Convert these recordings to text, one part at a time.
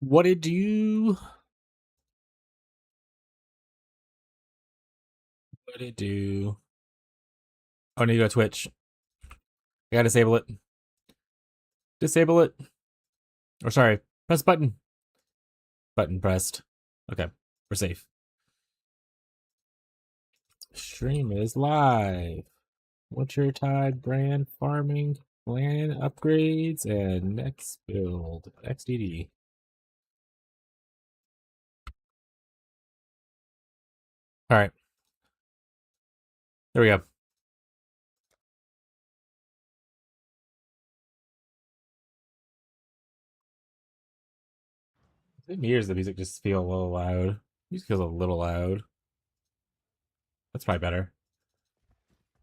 What it do? What it do? Oh, I need to go to Twitch. I gotta disable it. Disable it. Or sorry, press button. Button pressed. Okay, we're safe. Stream is live. Wintertide brand farming plan upgrades and next build XDD. All right, there we go. It mirrors the music just feel a little loud. Music feels a little loud. That's probably better.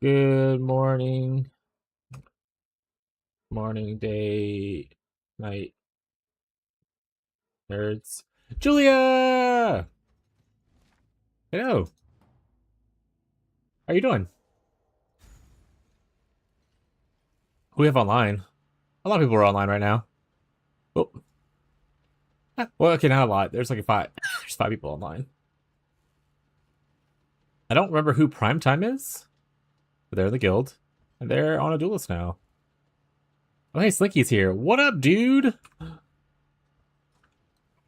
Good morning. Morning, day, night, nerds. Julia! Hello. How you doing? Who we have online? A lot of people are online right now. Oh. Well, okay, not a lot. There's like there's 5 people online. I don't remember who Prime Time is, but they're in the guild, and they're on a duelist now. Oh, hey, Slinky's here. What up, dude?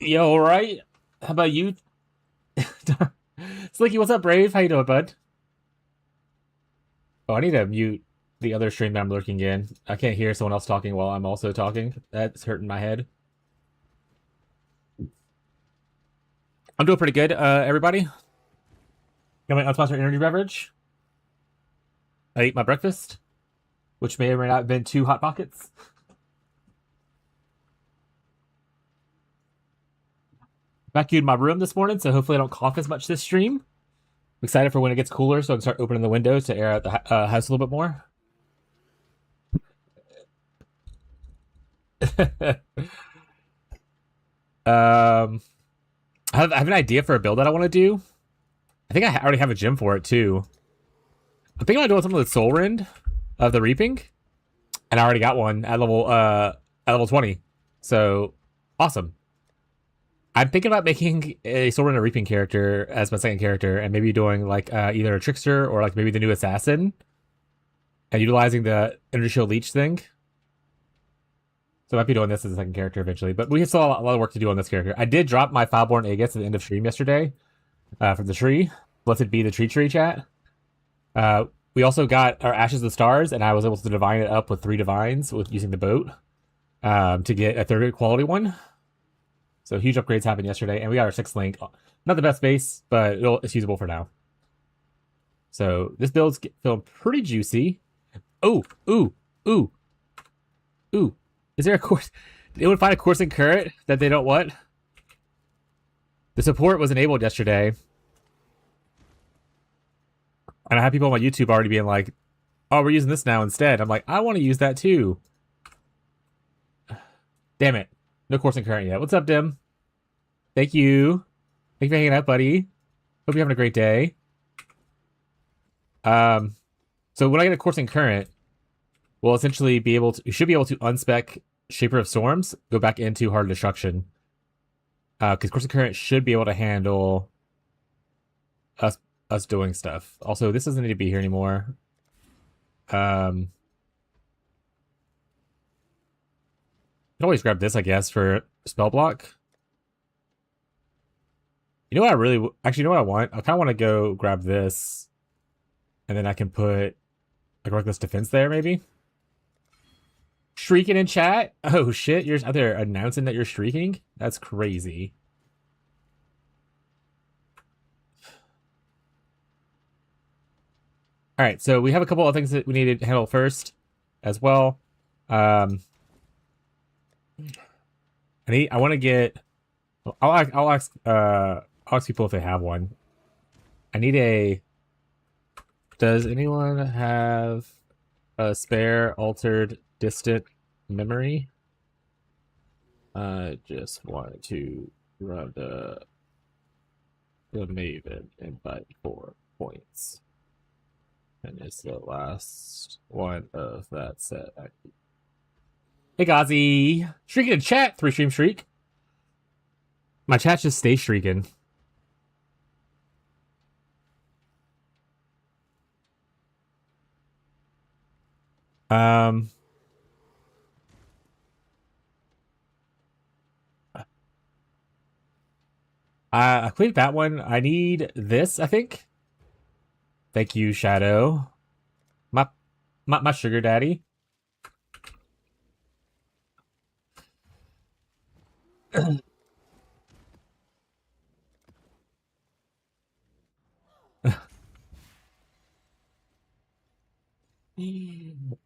Yo, all right? How about you? Slinky, what's up, Brave? How you doing, bud? Oh, I need to mute the other stream that I'm lurking in. I can't hear someone else talking while I'm also talking. That's hurting my head. I'm doing pretty good, everybody. Got my unsponsored energy beverage. I ate my breakfast, which may or may not have been 2 Hot Pockets. Vacuumed my room this morning, so hopefully I don't cough as much this stream. I'm excited for when it gets cooler, so I can start opening the windows to air out the house a little bit more. I have an idea for a build that I want to do. I think I already have a gym for it too. I'm thinking about doing something with Soul Rend of the Reaping, and I already got one at level 20. So awesome. I'm thinking about making a Soul Rend and Reaping character as my second character, and maybe doing like either a Trickster or like maybe the new Assassin, and utilizing the Energy Shield Leech thing. So I might be doing this as a second character eventually, but we still have a lot of work to do on this character. I did drop my Foulborn Aegis at the end of stream yesterday from the tree. Blessed be the tree chat. We also got our Ashes of the Stars, and I was able to divine it up with 3 divines with using the boat to get a 3rd quality one. So huge upgrades happened yesterday, and we got our 6th link. Not the best base, but it's usable for now. So this build's feeling pretty juicy. Oh, ooh. Is there a course? They would find a coursing current that they don't what? The support was enabled yesterday. And I have people on my YouTube already being like, oh, we're using this now instead. I'm like, I want to use that too. Damn it. No coursing current yet. What's up, Dim? Thank you. Thank you for hanging out, buddy. Hope you're having a great day. So when I get a coursing current, we'll essentially be able to, we should be able to unspec Shaper of Storms, go back into Heart of Destruction. Because coursing current should be able to handle us doing stuff. Also, this doesn't need to be here anymore. You can always grab this, I guess, for spell block. You know what I really... Actually, you know what I want? I kind of want to go grab this. And then I can put like Reckless Defense there, maybe? Shrieking in chat? Oh, shit. You're out there announcing that you're shrieking? That's crazy. All right, so we have a couple of things that we need to handle first as well. I want to get... I'll ask people if they have one. I need a... Does anyone have a spare altered distant memory? I just wanted to run the Maven invite 4 points. And it's the last one of that set. Hey, Gazi! Shrieking in chat! 3 stream shriek. My chat just stays streaking. Um, I cleared that one. I need this, I think. Thank you, Shadow. My my sugar daddy.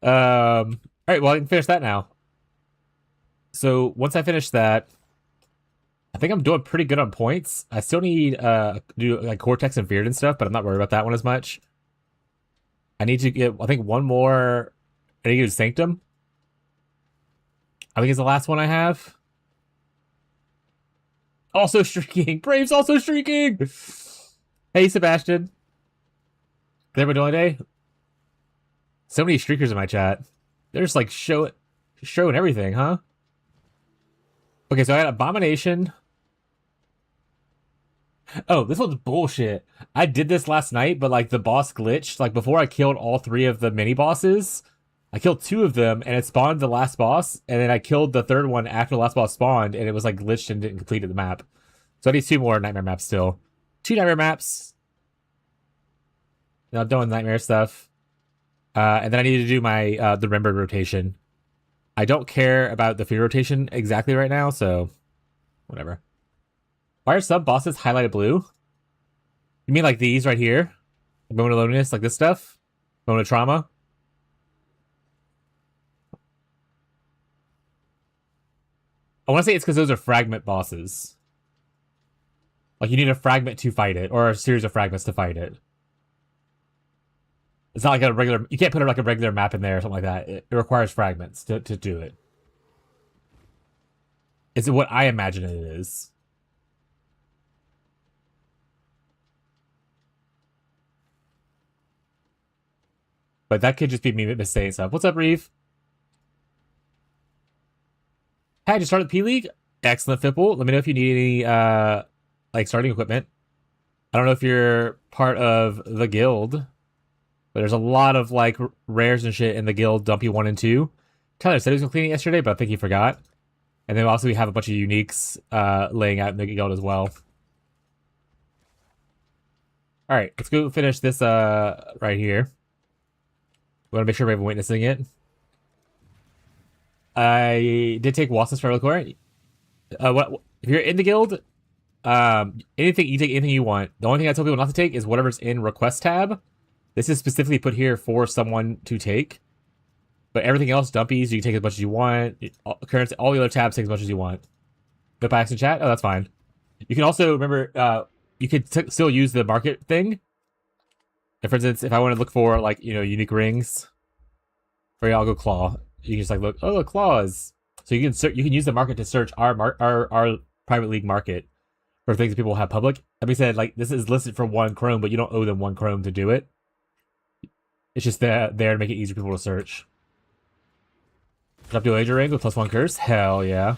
All right, well, I can finish that now. So once I finish that, I think I'm doing pretty good on points. I still need do like Cortex and Feared and stuff, but I'm not worried about that one as much. I need to get, I think, one more. I need to do Sanctum. I think it's the last one I have. Also streaking. Brave's also streaking. Hey, Sebastian. They were doing today. So many streakers in my chat. They're just like showing everything, huh? Okay, so I got Abomination. Oh, this one's bullshit. I did this last night, but like the boss glitched. Like before I killed all 3 of the mini bosses, I killed 2 of them and it spawned the last boss, and then I killed the 3rd one after the last boss spawned, and it was like glitched and didn't complete the map. So I need 2 more nightmare maps still. 2 nightmare maps. Now I'm done with nightmare stuff. And then I need to do my the remembered rotation. I don't care about the fear rotation exactly right now, so whatever. Why are some bosses highlighted blue? You mean like these right here? Moment of loneliness, like this stuff? Moment of trauma? I want to say it's because those are fragment bosses. Like you need a fragment to fight it, or a series of fragments to fight it. It's not like a regular, you can't put like a regular map in there or something like that. It requires fragments to do it. It's what I imagine it is. But that could just be me missaying stuff. What's up, Reeve? Hey, I just started P-League. Excellent, Fipple. Let me know if you need any, like, starting equipment. I don't know if you're part of the guild, but there's a lot of, like, rares and shit in the guild, Dumpy 1 and 2. Tyler said he was going to clean it yesterday, but I think he forgot. And then also we have a bunch of uniques laying out in the guild as well. All right, let's go finish this right here. We want to make sure we have witnessing it. I did take Watson's Travel Core. What if you're in the guild? Anything you take, anything you want. The only thing I tell people not to take is whatever's in request tab. This is specifically put here for someone to take. But everything else, dumpies, you can take as much as you want. Currency, all the other tabs, take as much as you want. No packs in chat? Oh, that's fine. You can also remember, you could still use the market thing. And for instance, if I want to look for like unique rings, or yeah, I'll go claw. You can just like look. Oh, claws. So you can use the market to search our private league market for things that people have public. That being said, like this is listed for 1 Chrome, but you don't owe them 1 Chrome to do it. It's just there to make it easier for people to search. Drop dual age ring with +1 curse. Hell yeah.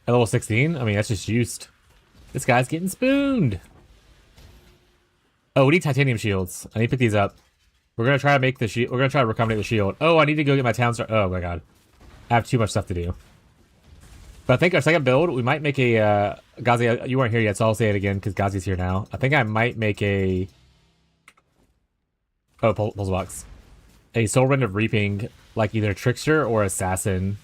At level 16? I mean, that's just used. This guy's getting spooned. Oh, we need titanium shields. I need to pick these up. We're gonna try to make the shield. We're gonna try to recombinate the shield. Oh, I need to go get my town star. Oh my god, I have too much stuff to do. But I think our second build, we might make a Gazi. You weren't here yet, so I'll say it again because Gazi's here now. I think I might make a puzzle box, a Soul Rend of Reaping, like either Trickster or Assassin.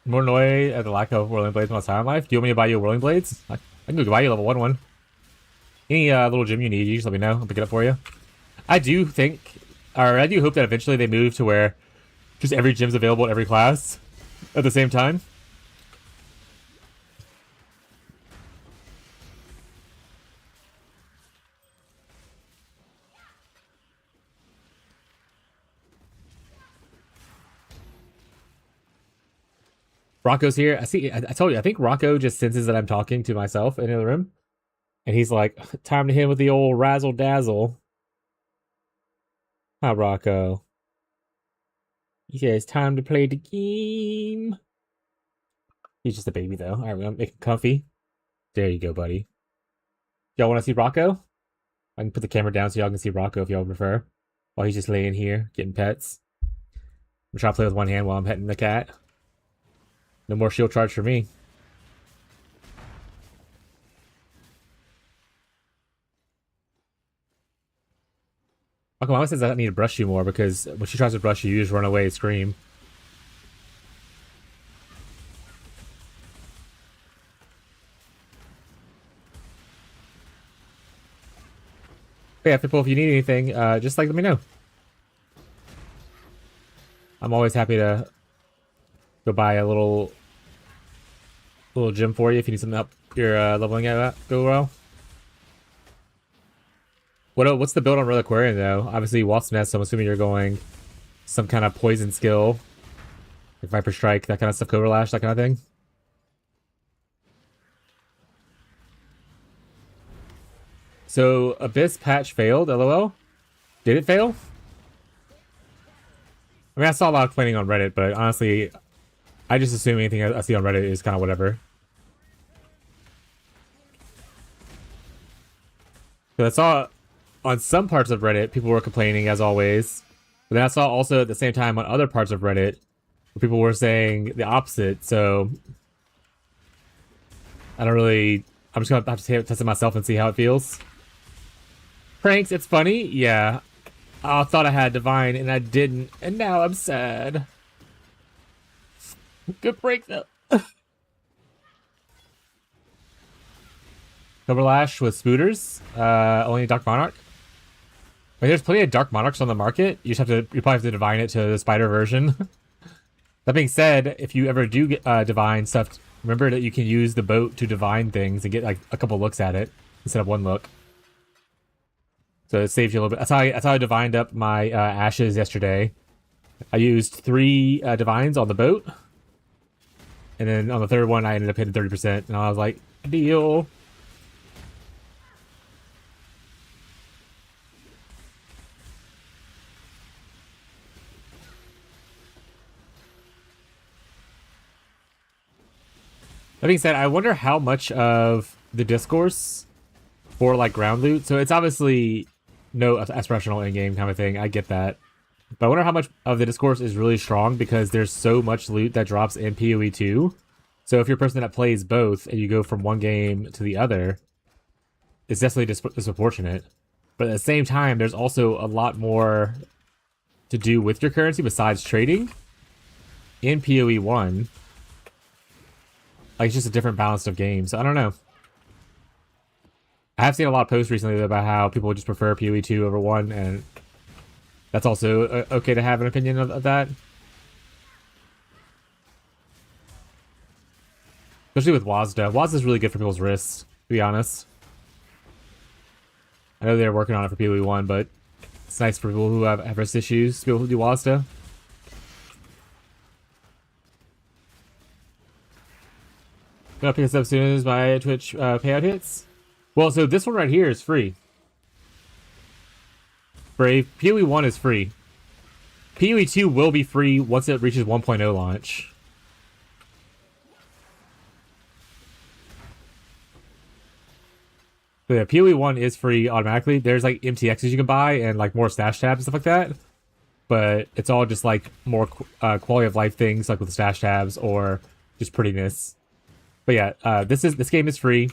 More annoyed at the lack of Whirling Blades in my time life. Do you want me to buy you a Whirling Blades? I can go buy you a level 1 one. Any little gem you need, you just let me know. I'll pick it up for you. I do think, or I do hope that eventually they move to where just every gem's available in every class at the same time. Rocco's here. I see. I told you. I think Rocco just senses that I'm talking to myself in the room, and he's like, "Time to hit him with the old razzle dazzle." Hi, Rocco. He says, "Time to play the game." He's just a baby, though. All right, we're gonna make him comfy. There you go, buddy. Y'all want to see Rocco? I can put the camera down so y'all can see Rocco if y'all prefer. While he's just laying here getting pets. I'm trying to play with one hand while I'm petting the cat. No more shield charge for me. Okay, Mama says I need to brush you more because when she tries to brush you, you just run away and scream. But yeah, people, if you need anything, just like let me know. I'm always happy to go buy a little gym for you if you need something to help your leveling out go well. What's the build on Royal Aquarium though? Obviously Wasp Nest, so I'm assuming you're going some kind of poison skill. Like Viper Strike, that kind of stuff, Cobra Lash, that kind of thing. So Abyss patch failed, LOL. Did it fail? I mean, I saw a lot of complaining on Reddit, but honestly, I just assume anything I see on Reddit is kind of whatever. So I saw on some parts of Reddit, people were complaining as always. But then I saw also at the same time on other parts of Reddit, where people were saying the opposite. So I don't really. I'm just gonna have to test it myself and see how it feels. Pranks, it's funny, yeah. I thought I had Divine and I didn't, and now I'm sad. Good break though. Cobra Lash with Spooters, only Dark Monarch. But there's plenty of Dark Monarchs on the market. You probably have to divine it to the spider version. That being said, if you ever do get divine stuff, remember that you can use the boat to divine things and get like a couple looks at it instead of one look. So it saves you a little bit. That's how I divined up my ashes yesterday. I used 3 divines on the boat. And then on the third one, I ended up hitting 30%. And I was like, deal. That being said, I wonder how much of the discourse for like ground loot. So it's obviously no aspirational in-game kind of thing. I get that. But I wonder how much of the discourse is really strong because there's so much loot that drops in PoE 2. So if you're a person that plays both and you go from one game to the other, it's definitely disproportionate. But at the same time, there's also a lot more to do with your currency besides trading in PoE 1. Like, it's just a different balance of games. So I don't know. I have seen a lot of posts recently about how people just prefer PoE 2 over 1, and that's also okay to have an opinion of that. Especially with WASDA. WASDA's really good for people's wrists, to be honest. I know they're working on it for PoE 1, but it's nice for people who have wrist issues to be able to do WASDA. Gonna pick this up as soon as my Twitch payout hits. Well, so this one right here is free. Brave. PoE 1 is free. PoE 2 will be free once it reaches 1.0 launch. But yeah, PoE 1 is free automatically. There's like MTXs you can buy and like more stash tabs and stuff like that. But it's all just like more quality of life things like with stash tabs or just prettiness. But yeah, this game is free.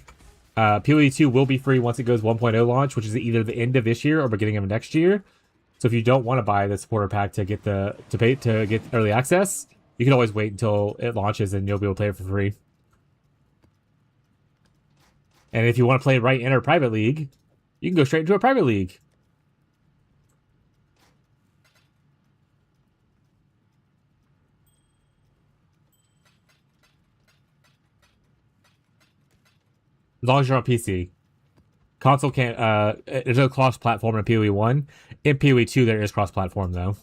PoE 2 will be free once it goes 1.0 launch, which is either the end of this year or beginning of next year. So if you don't want to buy the supporter pack to get to get early access, you can always wait until it launches and you'll be able to play it for free. And if you want to play right in our private league, you can go straight into a private league. As long as you're on PC. Console can't, there's no cross-platform in PoE 1. In PoE 2, there is cross-platform, though.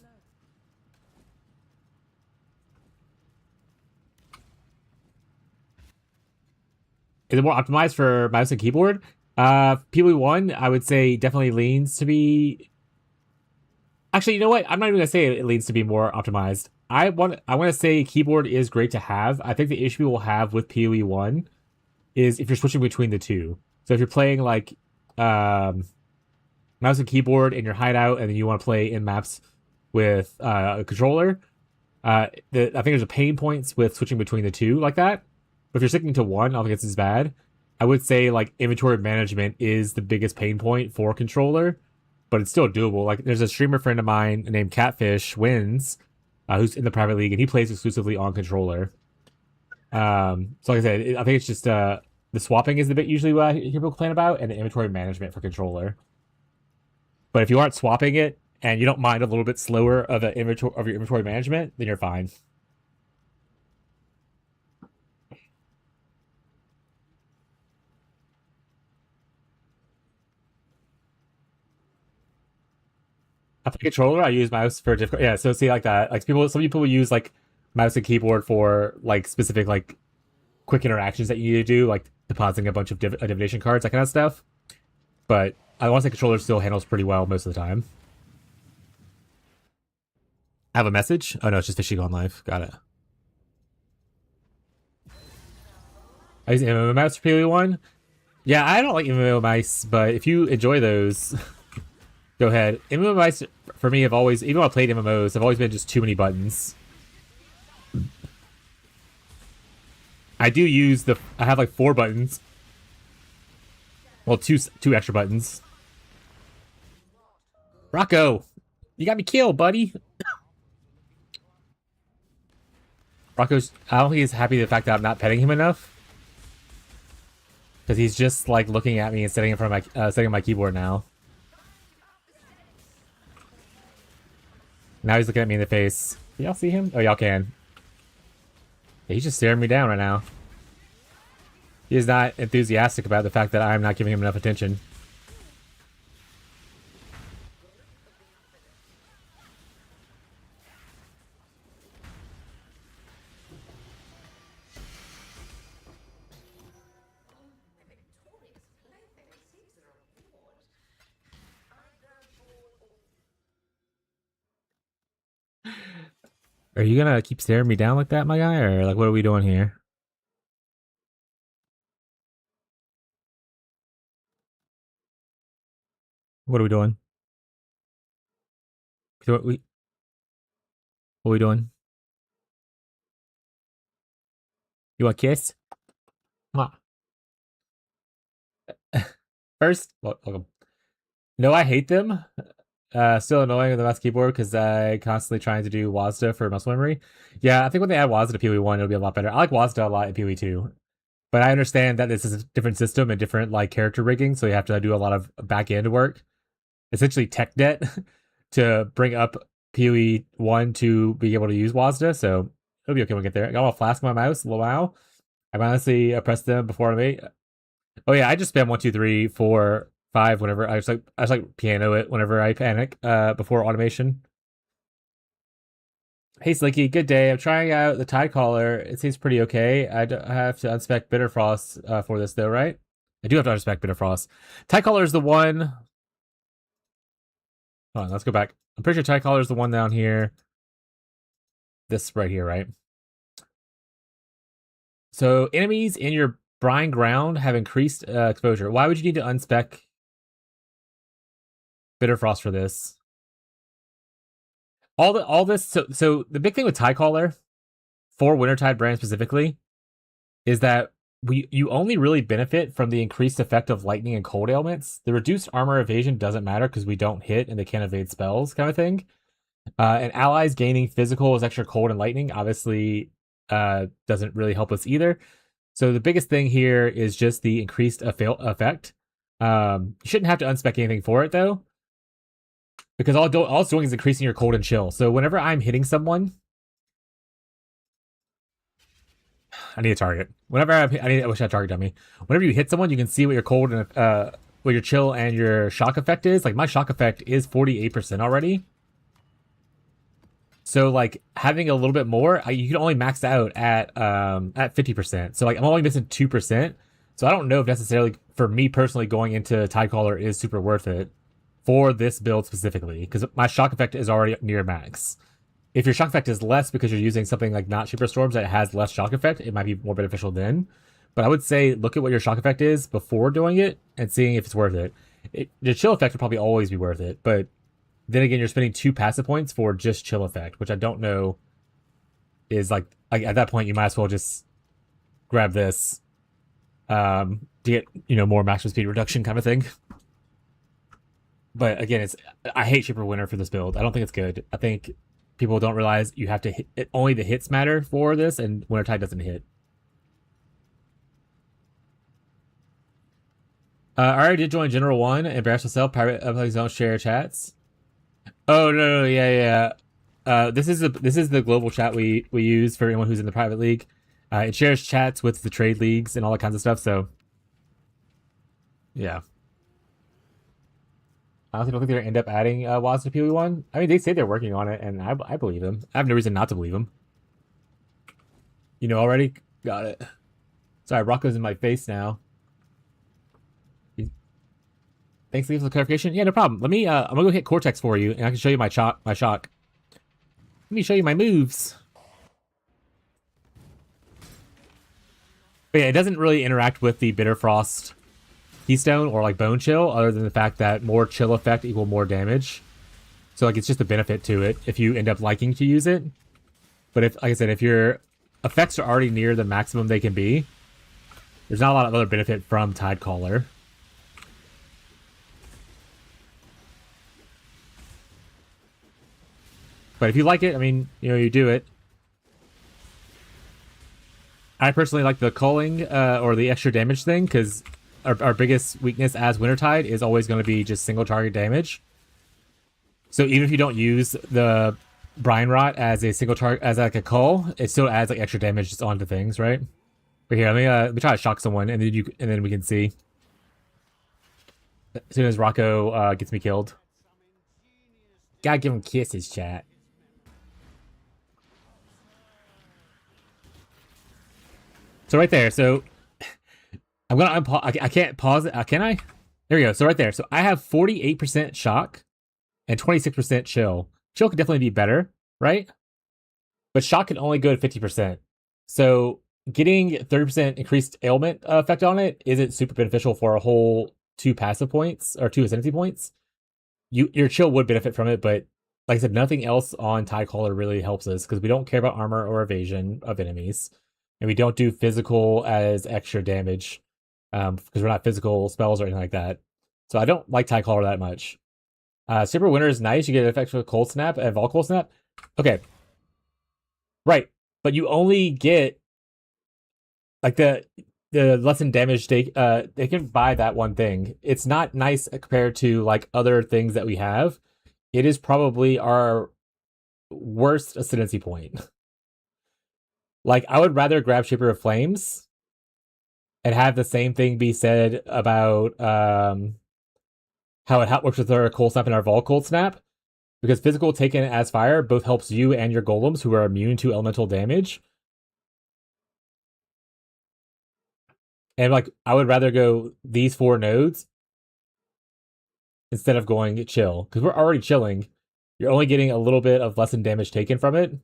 Is it more optimized for mouse and keyboard? PoE1, I would say definitely leans to be. Actually, you know what? I'm not even gonna say it leans to be more optimized. I want to say keyboard is great to have. I think the issue we'll have with PoE1 is if you're switching between the two. So if you're playing like mouse and keyboard in your hideout, and then you want to play in maps with a controller, I think there's a pain points with switching between the two like that. But if you're sticking to one, I don't think it's as bad. I would say like inventory management is the biggest pain point for controller, but it's still doable. Like there's a streamer friend of mine named Catfish Wins, who's in the private league, and he plays exclusively on controller. So like I said, I think it's just the swapping is the bit usually what I hear people complain about, and the inventory management for controller. But if you aren't swapping it and you don't mind a little bit slower of your inventory management, then you're fine. I play controller. I use mouse for different. Yeah, so see like that. Like some people use like mouse and keyboard for like specific like quick interactions that you need to do, like depositing a bunch of divination cards, that kind of stuff. But I want to say controller still handles pretty well most of the time. I have a message. Oh no, it's just Fishy Gone Live. Got it. I use MMO mouse for PoE1. Yeah, I don't like MMO mice, but if you enjoy those, go ahead. MMO mice for me have always, even when I played MMOs, have always been just too many buttons. I do use I have like 4 buttons. Well, two extra buttons. Rocco, you got me killed, buddy. Rocco's, I don't think he's happy with the fact that I'm not petting him enough. Because he's just like looking at me and sitting in front of my sitting on my keyboard now. Now he's looking at me in the face. Can y'all see him? Oh, y'all can. Yeah, he's just staring me down right now. He is not enthusiastic about the fact that I'm not giving him enough attention. Are you gonna keep staring me down like that, my guy? Or like, what are we doing here? What are we doing? What are we doing? You want a kiss? Mwah. First, welcome. No, I hate them. Still annoying with the mouse keyboard because I constantly trying to do WASDA for muscle memory. Yeah, I think when they add WASDA to PoE1, it'll be a lot better. I like WASDA a lot in PoE2, but I understand that this is a different system and different like character rigging, so you have to do a lot of back end work, essentially tech debt, to bring up PoE1 to be able to use WASDA. So it'll be okay when we get there. I got a flask on my mouse. Wow. I honestly pressed them before I Oh yeah, I just spam 1, 2, 3, 4, 5 whenever I just like piano it whenever I panic before automation. Hey Slinky, good day. I'm trying out the Tide Caller. It seems pretty okay. I have to unspec Bitterfrost for this though, right? I do have to unspec Bitterfrost. Tide Caller is the one. Hold on, let's go back. I'm pretty sure Tide Caller is the one down here. This right here, right? So enemies in your brine ground have increased exposure. Why would you need to unspec Bitterfrost for this? All this. So the big thing with Tide Caller for Wintertide brand specifically is that you only really benefit from the increased effect of lightning and cold ailments. The reduced armor evasion doesn't matter because we don't hit and they can't evade spells, kind of thing. And allies gaining physical as extra cold and lightning obviously doesn't really help us either. So the biggest thing here is just the increased effect. You shouldn't have to unspec anything for it though, because all it's doing is increasing your cold and chill. So whenever I'm hitting someone, I need a target. Whenever I wish I had a target dummy. Whenever you hit someone, you can see what your cold and what your chill and your shock effect is. Like my shock effect is 48% already. So like having a little bit more, you can only max out at 50%. So like I'm only missing 2%. So I don't know if necessarily, for me personally, going into Tidecaller is super worth it for this build specifically, because my shock effect is already near max. If your shock effect is less because you're using something like not Shaper Storms that has less shock effect, it might be more beneficial then. But I would say look at what your shock effect is before doing it and seeing if it's worth it. The chill effect would probably always be worth it, but then again, you're spending 2 passive points for just chill effect, which I don't know is like at that point you might as well just grab this to get more maximum speed reduction kind of thing. But again, I hate Shaper Winter for this build. I don't think it's good. I think people don't realize you have to hit it, only the hits matter for this, and Wintertide doesn't hit. I already did join General 1, embarrass myself, private upload zone, share chats. Oh no, yeah. This is the global chat we use for anyone who's in the private league. It shares chats with the trade leagues and all that kinds of stuff. So, yeah. I honestly don't think they're gonna end up adding WAS to PoE1. I mean, they say they're working on it, and I believe them. I have no reason not to believe them. You know already? Got it. Sorry, Rocco's in my face now. Thanks for the clarification. Yeah, no problem. Let me I'm gonna go hit Cortex for you, and I can show you my shock. Let me show you my moves. But yeah, it doesn't really interact with the Bitter Frost Keystone or like Bone Chill, other than the fact that more chill effect equal more damage. So like it's just a benefit to it if you end up liking to use it. But if, like I said, if your effects are already near the maximum they can be, there's not a lot of other benefit from Tidecaller. But if you like it, I mean, you do it. I personally like the culling or the extra damage thing because our biggest weakness as Wintertide is always going to be just single target damage. So even if you don't use the Brine Rot as a single target, as like a cull, it still adds like extra damage just onto things, right? But here, let me try to shock someone, and then we can see. As soon as Rocco gets me killed, gotta give him kisses, chat. So right there, so I'm gonna unpause. I can't pause it. Can I? There we go. So right there. So I have 48% shock and 26% chill. Chill could definitely be better, right? But shock can only go to 50%. So getting 30% increased ailment effect on it isn't super beneficial for a whole 2 passive points or 2 ascendancy points. Your chill would benefit from it, but like I said, nothing else on Tidecaller really helps us because we don't care about armor or evasion of enemies. And we don't do physical as extra damage because we're not physical spells or anything like that. So I don't like Tidecaller that much. Super Winter is nice. You get an effect for Cold Snap and Vol Cold Snap. Okay. Right. But you only get like the lessened damage they can buy that one thing. It's not nice compared to like other things that we have. It is probably our worst ascendancy point. Like, I would rather grab Shaper of Flames and have the same thing be said about how it works with our Cold Snap and our Vol Cold Snap. Because physical taken as fire both helps you and your golems who are immune to elemental damage. And, like, I would rather go these 4 nodes instead of going chill. Because we're already chilling. You're only getting a little bit of lessened damage taken from it.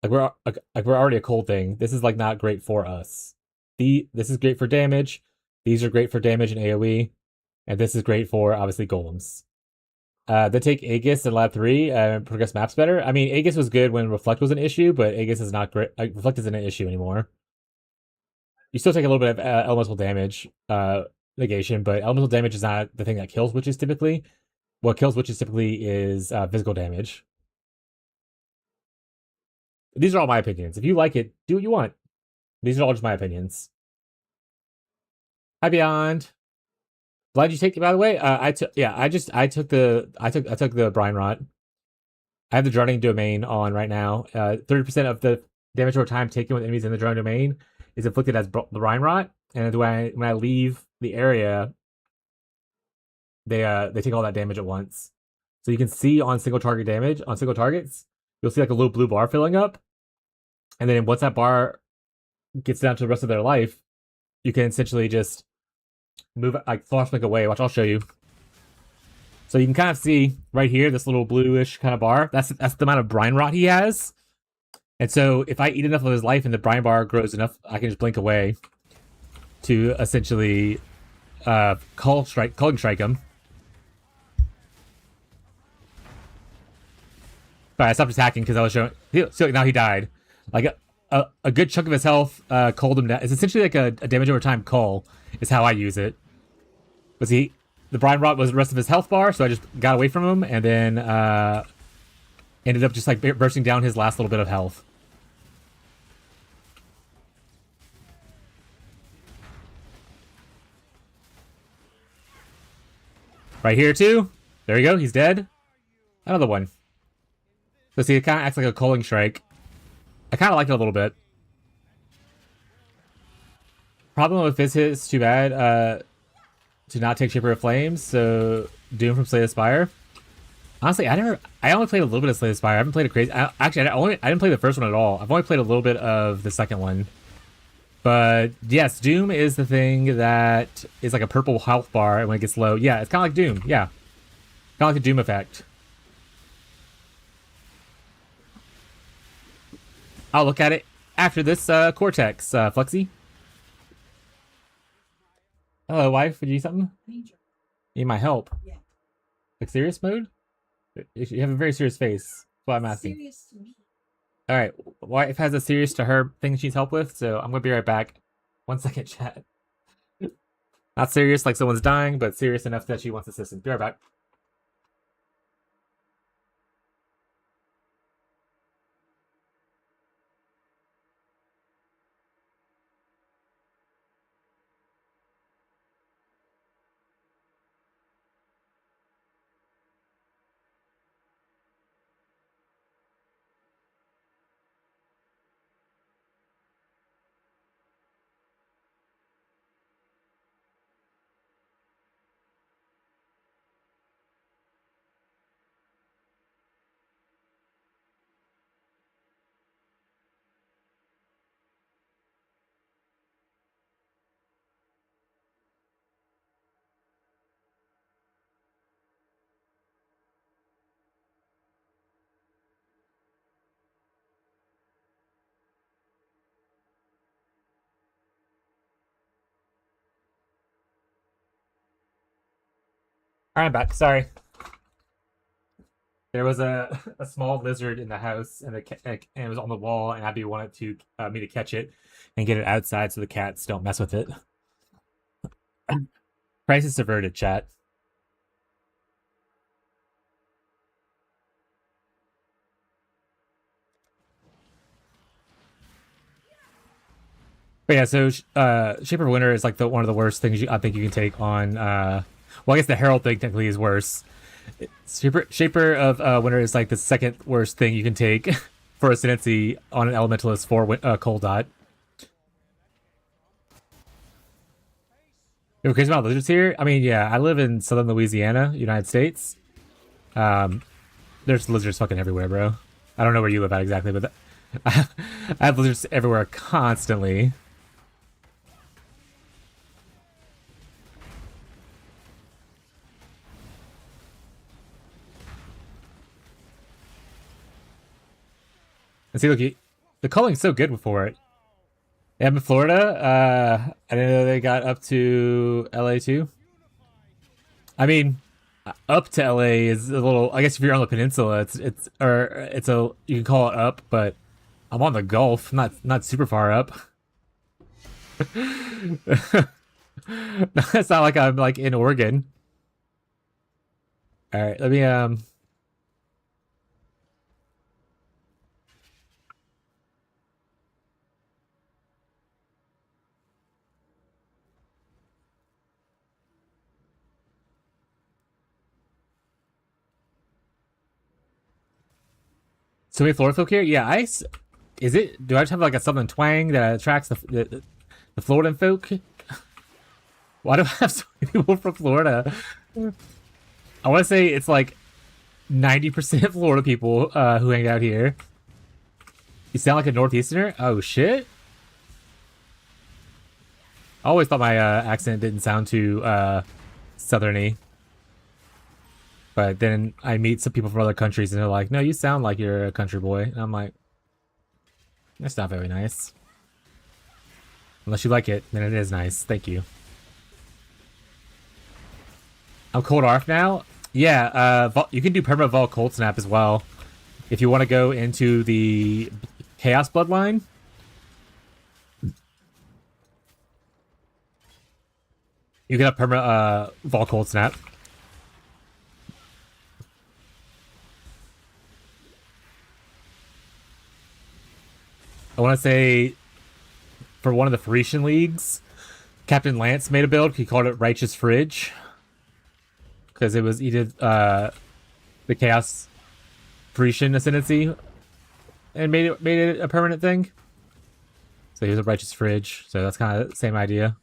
Like we're already a cold thing. This is like not great for us. This is great for damage. These are great for damage and AoE, and this is great for obviously golems. Then take Aegis in Lab 3 and progress maps better. I mean, Aegis was good when Reflect was an issue, but Aegis is not great. Reflect isn't an issue anymore. You still take a little bit of elemental damage negation, but elemental damage is not the thing that kills witches typically. What kills witches typically is physical damage. These are all my opinions. If you like it, do what you want. These are all just my opinions. Hi Beyond. Glad you take it. By the way, I took the Brine Rot. I have the Drowning Domain on right now. 30% of the damage over time taken with enemies in the Drowning Domain is inflicted as the Brine Rot, and when I leave the area, they take all that damage at once. So you can see on single targets. You'll see like a little blue bar filling up. And then once that bar gets down to the rest of their life, you can essentially just move like flash link away. Watch, I'll show you. So you can kind of see right here, this little bluish kind of bar. That's the amount of brine rot he has. And so if I eat enough of his life and the brine bar grows enough, I can just blink away to essentially calling strike him. But I stopped attacking because I was showing. So now he died. Like a good chunk of his health culled him down. It's essentially like a damage over time cull is how I use it. But see, the brine rot was the rest of his health bar, so I just got away from him and then ended up just like bursting down his last little bit of health. Right here too. There you go. He's dead. Another one. So see, it kind of acts like a culling strike. I kind of like it a little bit. Problem with this hit is too bad. To not take Shaper of Flames. So Doom from Slay the Spire. Honestly, I only played a little bit of Slay the Spire. I haven't played a crazy. Actually, I didn't play the first one at all. I've only played a little bit of the second one. But yes, Doom is the thing that is like a purple health bar, and when it gets low, yeah, it's kind of like Doom. Yeah, kind of like the Doom effect. I'll look at it after this Cortex, Flexi. Hello, wife. Would you need something? Need my help? Yeah. Like serious mode? You have a very serious face. That's what I'm asking. Serious to me. All right, wife has a serious to her thing she needs help with, so I'm gonna be right back. 1 second, chat. Not serious like someone's dying, but serious enough that she wants assistance. Be right back. All right, I'm back. Sorry. There was a small lizard in the house, and it was on the wall, and Abby wanted to me to catch it and get it outside so the cats don't mess with it. Crisis averted, chat. But yeah, so Shaper of Winter is like one of the worst things I think you can take on. Well, I guess the Herald thing technically is worse. Shaper of Winter is like the second worst thing you can take for Ascendancy on an Elementalist for Cold Dot. You're crazy about lizards here? I mean, yeah, I live in southern Louisiana, United States. There's lizards fucking everywhere, bro. I don't know where you live at exactly, but I have lizards everywhere constantly. And see, look, the culling's so good for it. Yeah, I'm in Florida. I didn't know they got up to LA too. I mean, up to LA is a little. I guess if you're on the peninsula, it's a you can call it up, but I'm on the Gulf, not super far up. It's not like I'm like in Oregon. All right, let me So many Florida folk here? Yeah, is it? Do I just have like a southern twang that attracts the Floridan folk? Why do I have so many people from Florida? I want to say it's like 90% Florida people who hang out here. You sound like a Northeasterner? Oh shit! I always thought my accent didn't sound too southerny. But then I meet some people from other countries and they're like, no, you sound like you're a country boy. And I'm like, that's not very nice. Unless you like it, then it is nice. Thank you. I'm cold ARF now. Yeah, you can do permanent Vol Cold Snap as well. If you want to go into the Chaos Bloodline. You get a permanent Vol Cold Snap. I want to say for one of the Phoenician leagues, Captain Lance made a build. He called it Righteous Fridge. Because it was, he did the Chaos Phoenician Ascendancy and made it a permanent thing. So he was a Righteous Fridge. So that's kind of the same idea.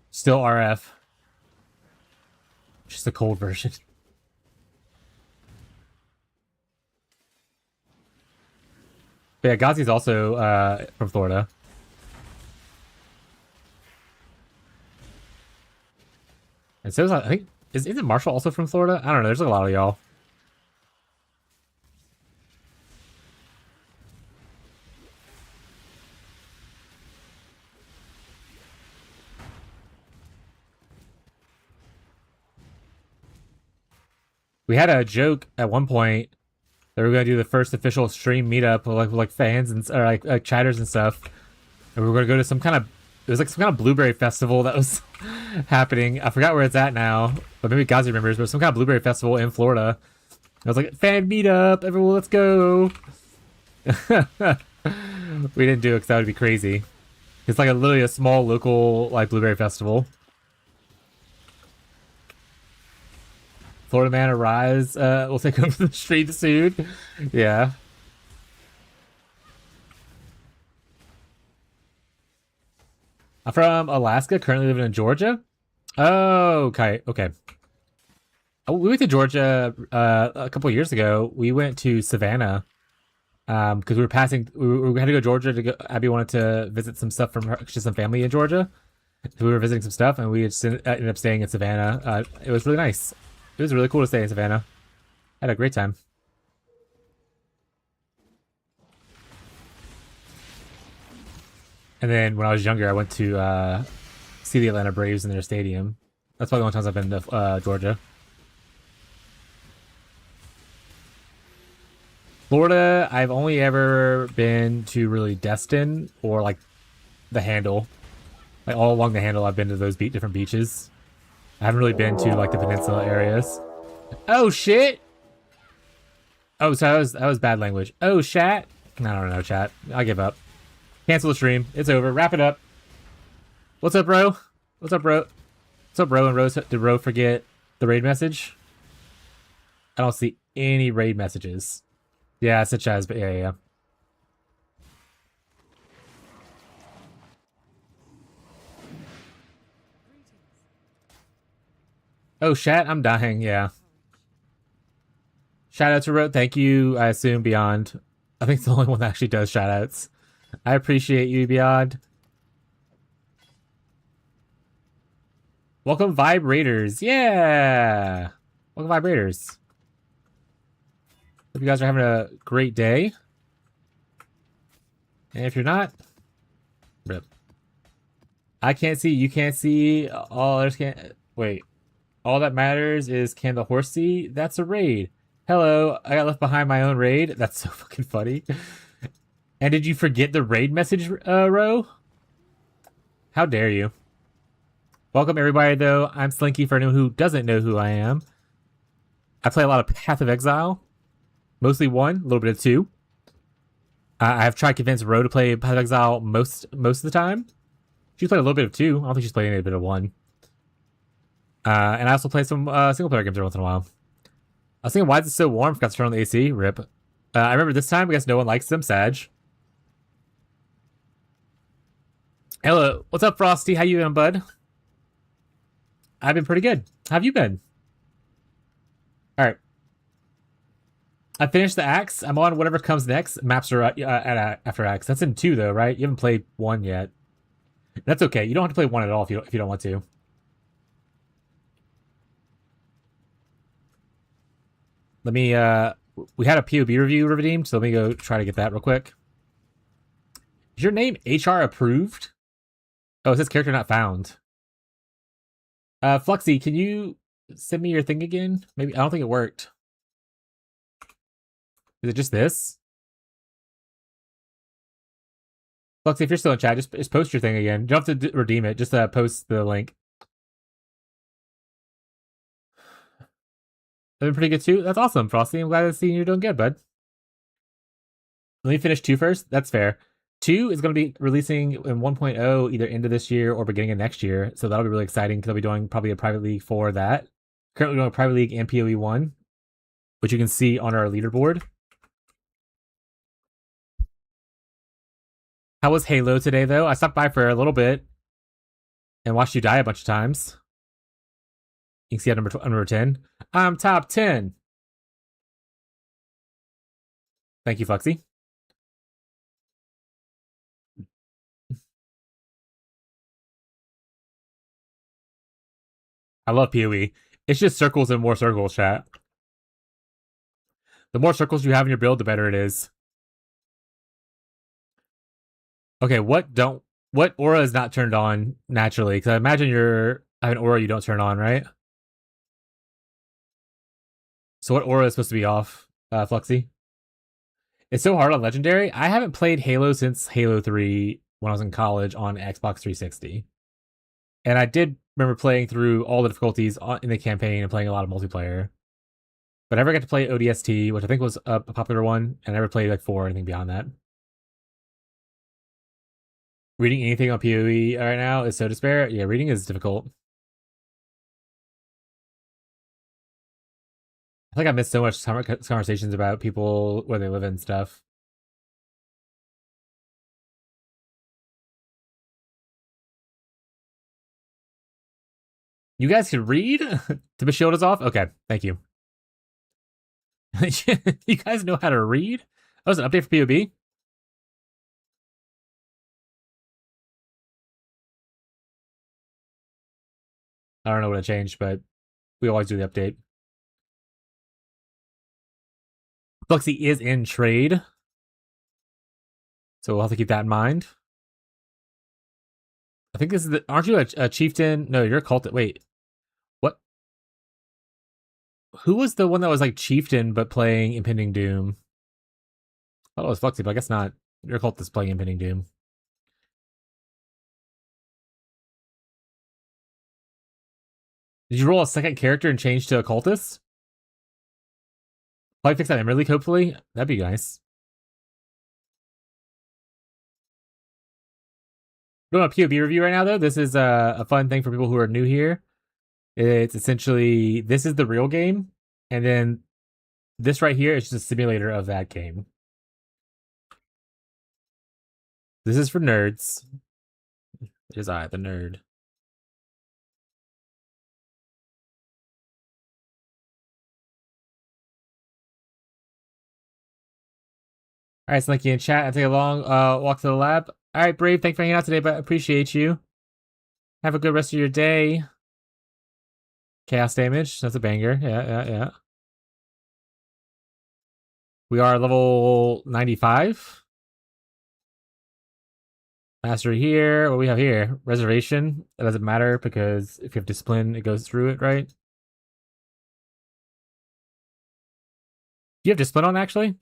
Still RF. Just a cold version. But yeah, Ghazi's also from Florida. And so I think, isn't Marshall also from Florida? I don't know. There's a lot of y'all. We had a joke at one point that we were gonna do the first official stream meetup with like fans and or like chatters and stuff, and we were gonna go to some kind of, it was like some kind of blueberry festival that was happening. I forgot where it's at now, but maybe Gazi remembers. But some kind of blueberry festival in Florida. I was like, fan meetup, everyone, let's go. We didn't do it because that would be crazy. It's like literally a small local like blueberry festival. Florida man arrives. We'll take over the street soon. Yeah. I'm from Alaska, currently living in Georgia. Oh, okay, okay. We went to Georgia a couple years ago. We went to Savannah because we were passing. We had to go to Georgia to go. Abby wanted to visit some stuff from her. She has some family in Georgia. So we were visiting some stuff, and we ended up staying in Savannah. It was really nice. It was really cool to stay in Savannah. I had a great time. And then when I was younger, I went to see the Atlanta Braves in their stadium. That's probably the only times I've been to Georgia. Florida, I've only ever been to really Destin or like the Handle. Like all along the Handle, I've been to those different beaches. I haven't really been to like the peninsula areas. Oh shit! Oh, so that was bad language. Oh shat! I don't know, chat. I give up. Cancel the stream. It's over. Wrap it up. What's up, bro? What's up, bro? What's up, bro? And Rose, did Ro forget the raid message? I don't see any raid messages. Yeah, such as, but yeah. Oh, chat, I'm dying, yeah. Shout out to Ro. Thank you, I assume, Beyond. I think it's the only one that actually does shout outs. I appreciate you, Beyond. Welcome, Vibrators. Yeah! Welcome, Vibrators. Hope you guys are having a great day. And if you're not, rip. I can't see, you can't see, all others can't. Wait. All that matters is, can the horse see? That's a raid. Hello, I got left behind my own raid. That's so fucking funny. And did you forget the raid message, Ro? How dare you? Welcome, everybody, though. I'm Slinky, for anyone who doesn't know who I am. I play a lot of Path of Exile. Mostly 1, a little bit of 2. I have tried to convince Ro to play Path of Exile most of the time. She's played a little bit of 2. I don't think she's played any bit of 1. And I also play some single-player games every once in a while. I was thinking, why is it so warm? Forgot to turn on the AC. Rip. I remember this time, I guess no one likes them. Sag. Hello. What's up, Frosty? How you doing, bud? I've been pretty good. How have you been? Alright. I finished the axe. I'm on whatever comes next. Maps are after axe. That's in 2, though, right? You haven't played 1 yet. That's okay. You don't have to play one at all if you don't want to. Let me we had a POB review redeemed, so let me go try to get that real quick. Is your name HR approved? Oh, it says character not found. Fluxy, can you send me your thing again? Maybe I don't think it worked. Is it just this? Fluxy, if you're still in chat, just post your thing again. You don't have to redeem it. Just post the link. They've been pretty good too. That's awesome, Frosty. I'm glad to see you're doing good, bud. Let me finish 2 first. That's fair. 2 is going to be releasing in 1.0 either end of this year or beginning of next year. So that'll be really exciting because I'll be doing probably a private league for that. Currently doing a private league and PoE 1, which you can see on our leaderboard. How was Halo today, though? I stopped by for a little bit and watched you die a bunch of times. You can see at number 10. I'm top 10. Thank you, Fluxy. I love PoE. It's just circles and more circles, chat. The more circles you have in your build, the better it is. Okay, what aura is not turned on naturally? Because I imagine I have an aura you don't turn on, right? So what aura is supposed to be off, Fluxy? It's so hard on Legendary. I haven't played Halo since Halo 3 when I was in college on Xbox 360. And I did remember playing through all the difficulties in the campaign and playing a lot of multiplayer. But I never got to play ODST, which I think was a popular one, and I never played like 4 or anything beyond that. Reading anything on PoE right now is so despair. Yeah, reading is difficult. I think I missed so much conversations about people where they live and stuff. You guys can read? To shield us off? Okay, thank you. You guys know how to read? That was an update for PoB? I don't know what it changed, but we always do the update. Fluxy is in trade, so we'll have to keep that in mind. I think this is aren't you a chieftain? No, you're a cult. Wait, what? Who was the one that was like chieftain but playing Impending Doom? I thought it was Fluxy, but I guess not. Your cult is playing Impending Doom. Did you roll a second character and change to a cultist? Probably fix that in League, hopefully. That'd be nice. Doing a PoB review right now, though. This is a fun thing for people who are new here. It's essentially, this is the real game, and then this right here is just a simulator of that game. This is for nerds. It is I, the nerd. All right, Slinky in chat. I take a long walk to the lab. All right, Brave, thanks for hanging out today, but I appreciate you. Have a good rest of your day. Chaos damage. That's a banger. Yeah. We are level 95. Mastery here. What do we have here? Reservation. It doesn't matter because if you have discipline, it goes through it, right? Do you have discipline on, actually?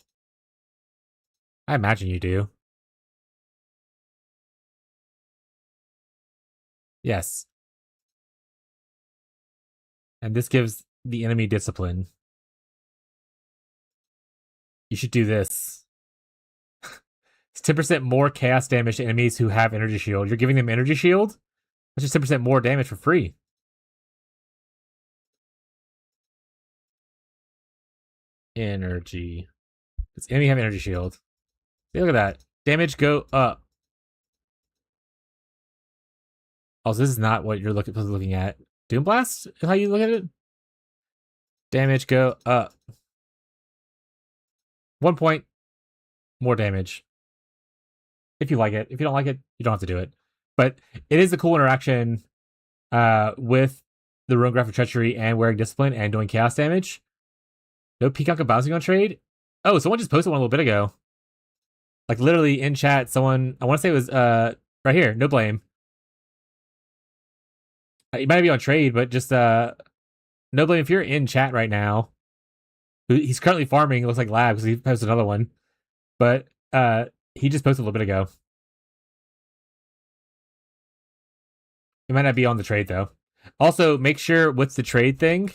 I imagine you do. Yes. And this gives the enemy discipline. You should do this. It's 10% more chaos damage to enemies who have energy shield. You're giving them energy shield? That's just 10% more damage for free. Energy. Does enemy have energy shield? See, look at that. Damage go up. Also, this is not what you're looking at. Doom Blast is how you look at it? Damage go up. 1 point more damage. If you like it. If you don't like it, you don't have to do it. But it is a cool interaction with the Ruin Graphic Treachery and wearing Discipline and doing chaos damage. No Peacock of bouncing on trade. Oh, someone just posted one a little bit ago. Like literally in chat, someone, I want to say it was right here, no blame. He might be on trade, but just no blame if you're in chat right now. He's currently farming, it looks like Lab, because he posted another one. But he just posted a little bit ago. It might not be on the trade though. Also, make sure with the trade thing,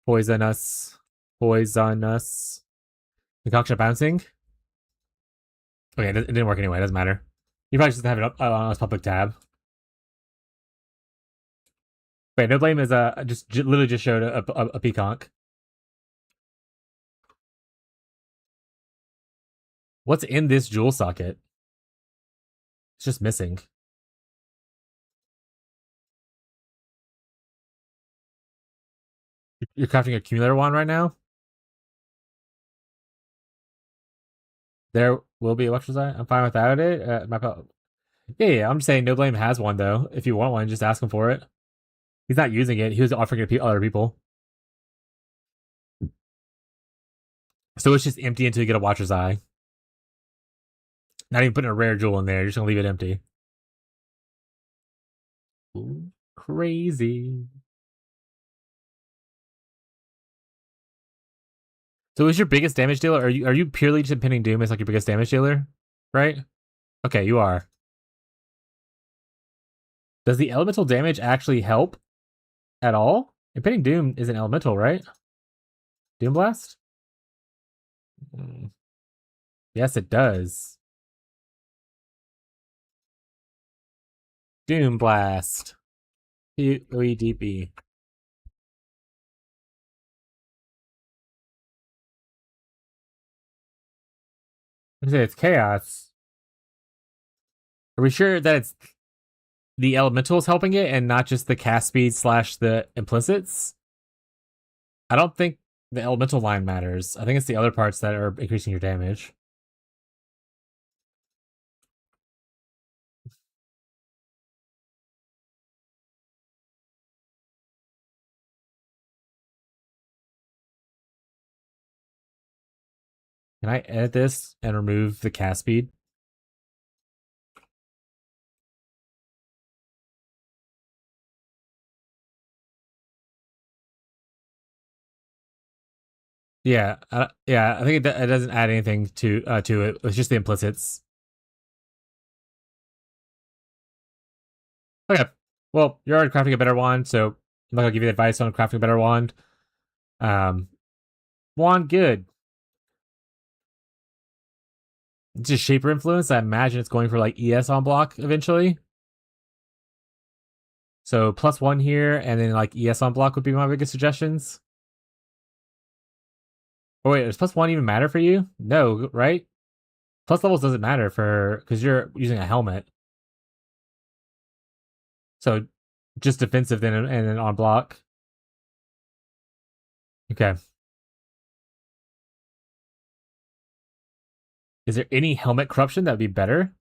poisonous, concoction of bouncing. Okay, it didn't work anyway. It doesn't matter. You probably just have it up on this public tab. Wait, no blame is just literally just showed a peacock. What's in this jewel socket? It's just missing. You're crafting a accumulator wand right now? There will be electrolyte. I'm fine without it. Yeah. I'm just saying, no blame has one though. If you want one, just ask him for it. He's not using it. He was offering it to other people. So it's just empty until you get a Watcher's Eye. Not even putting a rare jewel in there. You're just gonna leave it empty. Ooh, crazy. So is your biggest damage dealer? Are you purely just Impending Doom as like your biggest damage dealer? Right? Okay, you are. Does the elemental damage actually help at all? Impending Doom is an elemental, right? Doom Blast? Yes, it does. Doom Blast. OEDP. I say it's chaos. Are we sure that it's the elementals helping it and not just the cast speed / the implicits? I don't think the elemental line matters. I think it's the other parts that are increasing your damage. Can I edit this and remove the cast speed? Yeah, I think it doesn't add anything to it. It's just the implicits. Okay, well, you're already crafting a better wand, so I'm not gonna give you advice on crafting a better wand. Wand good. It's just Shaper Influence. I imagine it's going for like ES on block eventually. So +1 here, and then like ES on block would be my biggest suggestions. Oh wait, does +1 even matter for you? No, right? Plus levels doesn't matter because you're using a helmet. So just defensive then and then on block. Okay. Is there any helmet corruption that would be better?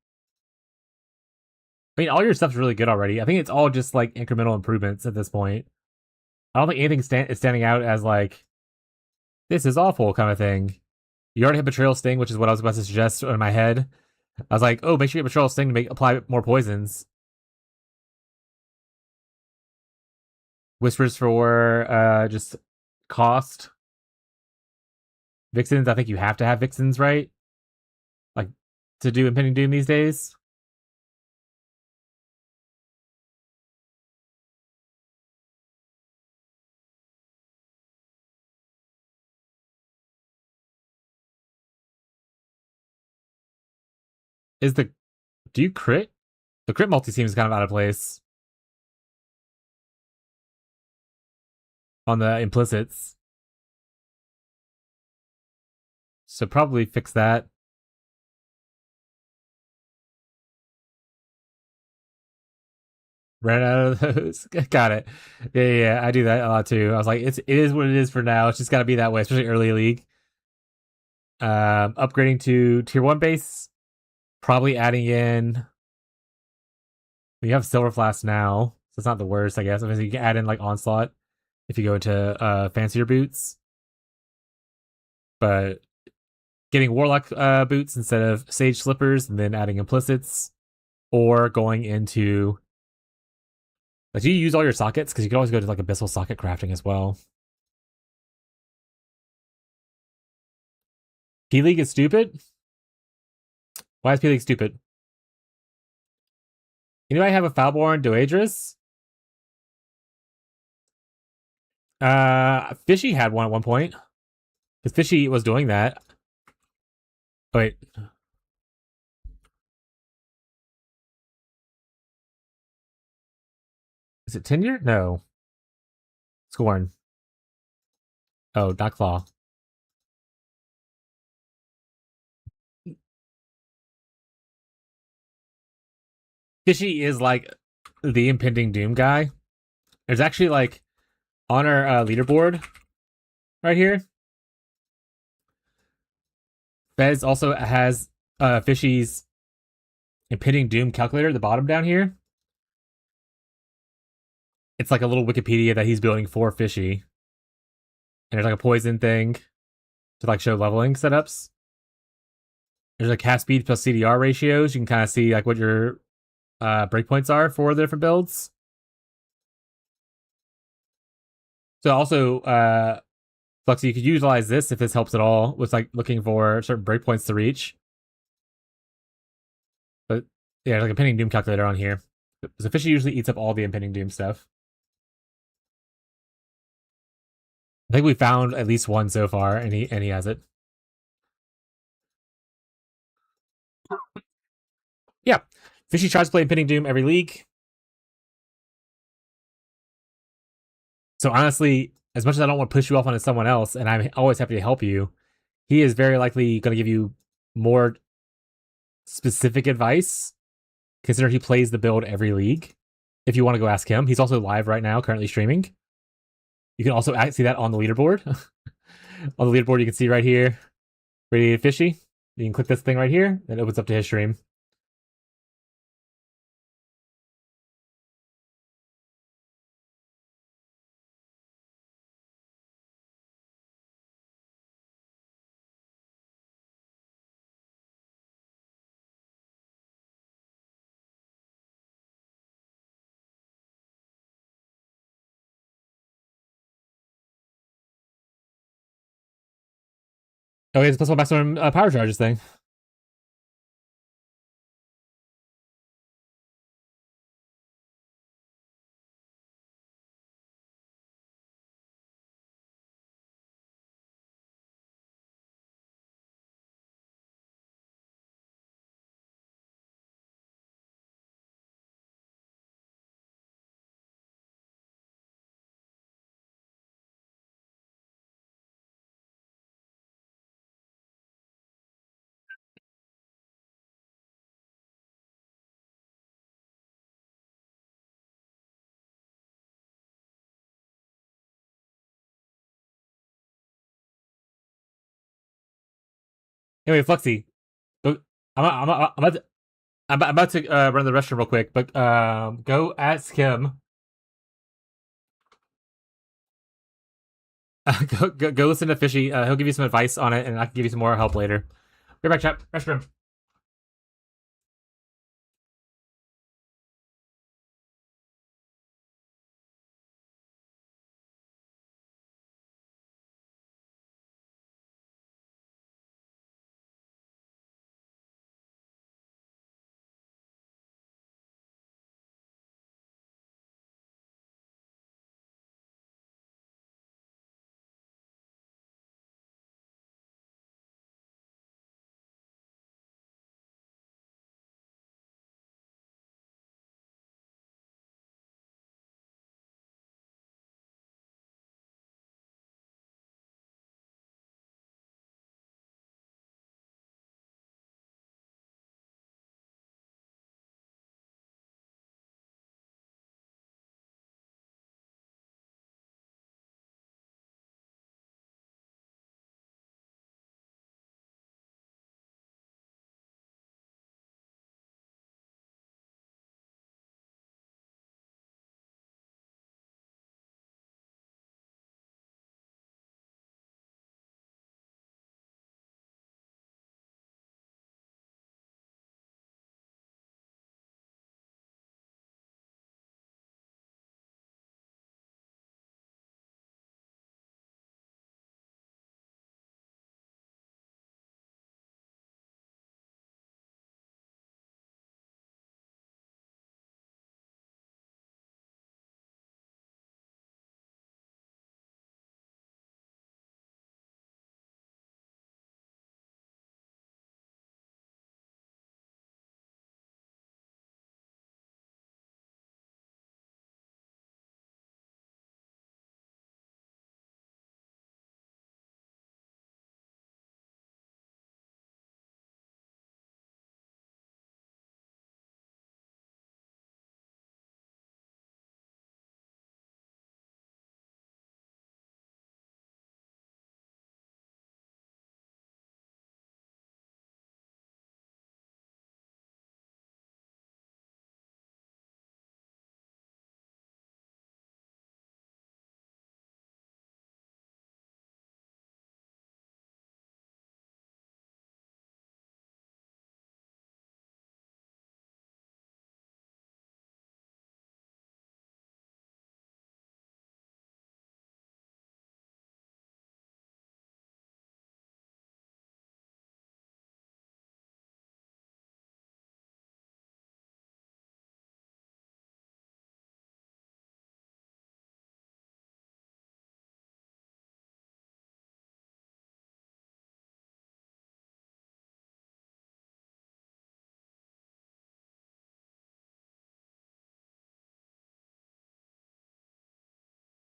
I mean, all your stuff's really good already. I think it's all just like incremental improvements at this point. I don't think anything is standing out as like, this is awful kind of thing. You already have Betrayal Sting, which is what I was about to suggest in my head. I was like, oh, make sure you get Betrayal Sting to apply more poisons. Whispers for just cost. Vixens, I think you have to have Vixens, right? Like, to do Impending Doom these days. Do you crit? The crit multi seems kind of out of place. On the implicits. So probably fix that. Ran out of those. Got it. Yeah, I do that a lot too. I was like, it is what it is for now. It's just gotta be that way, especially early league. Upgrading to tier 1 base. Probably adding in We have Silver Flask now, so it's not the worst, I guess. I mean, you can add in like Onslaught if you go into fancier boots. But getting Warlock boots instead of Sage Slippers and then adding Implicits, or going into... Like, do you use all your sockets? Because you can always go to like Abyssal socket crafting as well. P-League is stupid? Why is P-League stupid? Anybody have a Foulborn Doedris? Fishy had one at one point. Because Fishy was doing that. Oh, wait. Is it Tenure? No. Scorn. Oh, not Claw. Fishy is like the impending doom guy. There's actually like on our leaderboard right here. Fez also has Fishy's impending doom calculator at the bottom down here. It's like a little Wikipedia that he's building for Fishy. And there's like a poison thing to like show leveling setups. There's like cast speed plus CDR ratios. You can kind of see like what your breakpoints are for the different builds. So also, Fluxy, you could utilize this if this helps at all with like looking for certain breakpoints to reach. But yeah, like a impending doom calculator on here. So Fishy usually eats up all the impending doom stuff. I think we found at least one so far, and he has it. Yeah, Fishy tries to play impending doom every league. So honestly, as much as I don't want to push you off onto someone else, and I'm always happy to help you, he is very likely going to give you more specific advice, considering he plays the build every league. If you want to go ask him, he's also live right now, currently streaming. You can also see that on the leaderboard. On the leaderboard, you can see right here, Radiated Fishy. You can click this thing right here, and it opens up to his stream. Okay, it's plus one maximum power charges thing. Anyway, Fluxy, I'm about to run the restroom real quick, but go ask him. Go listen to Fishy. He'll give you some advice on it, and I can give you some more help later. Be right back, chat. Restroom.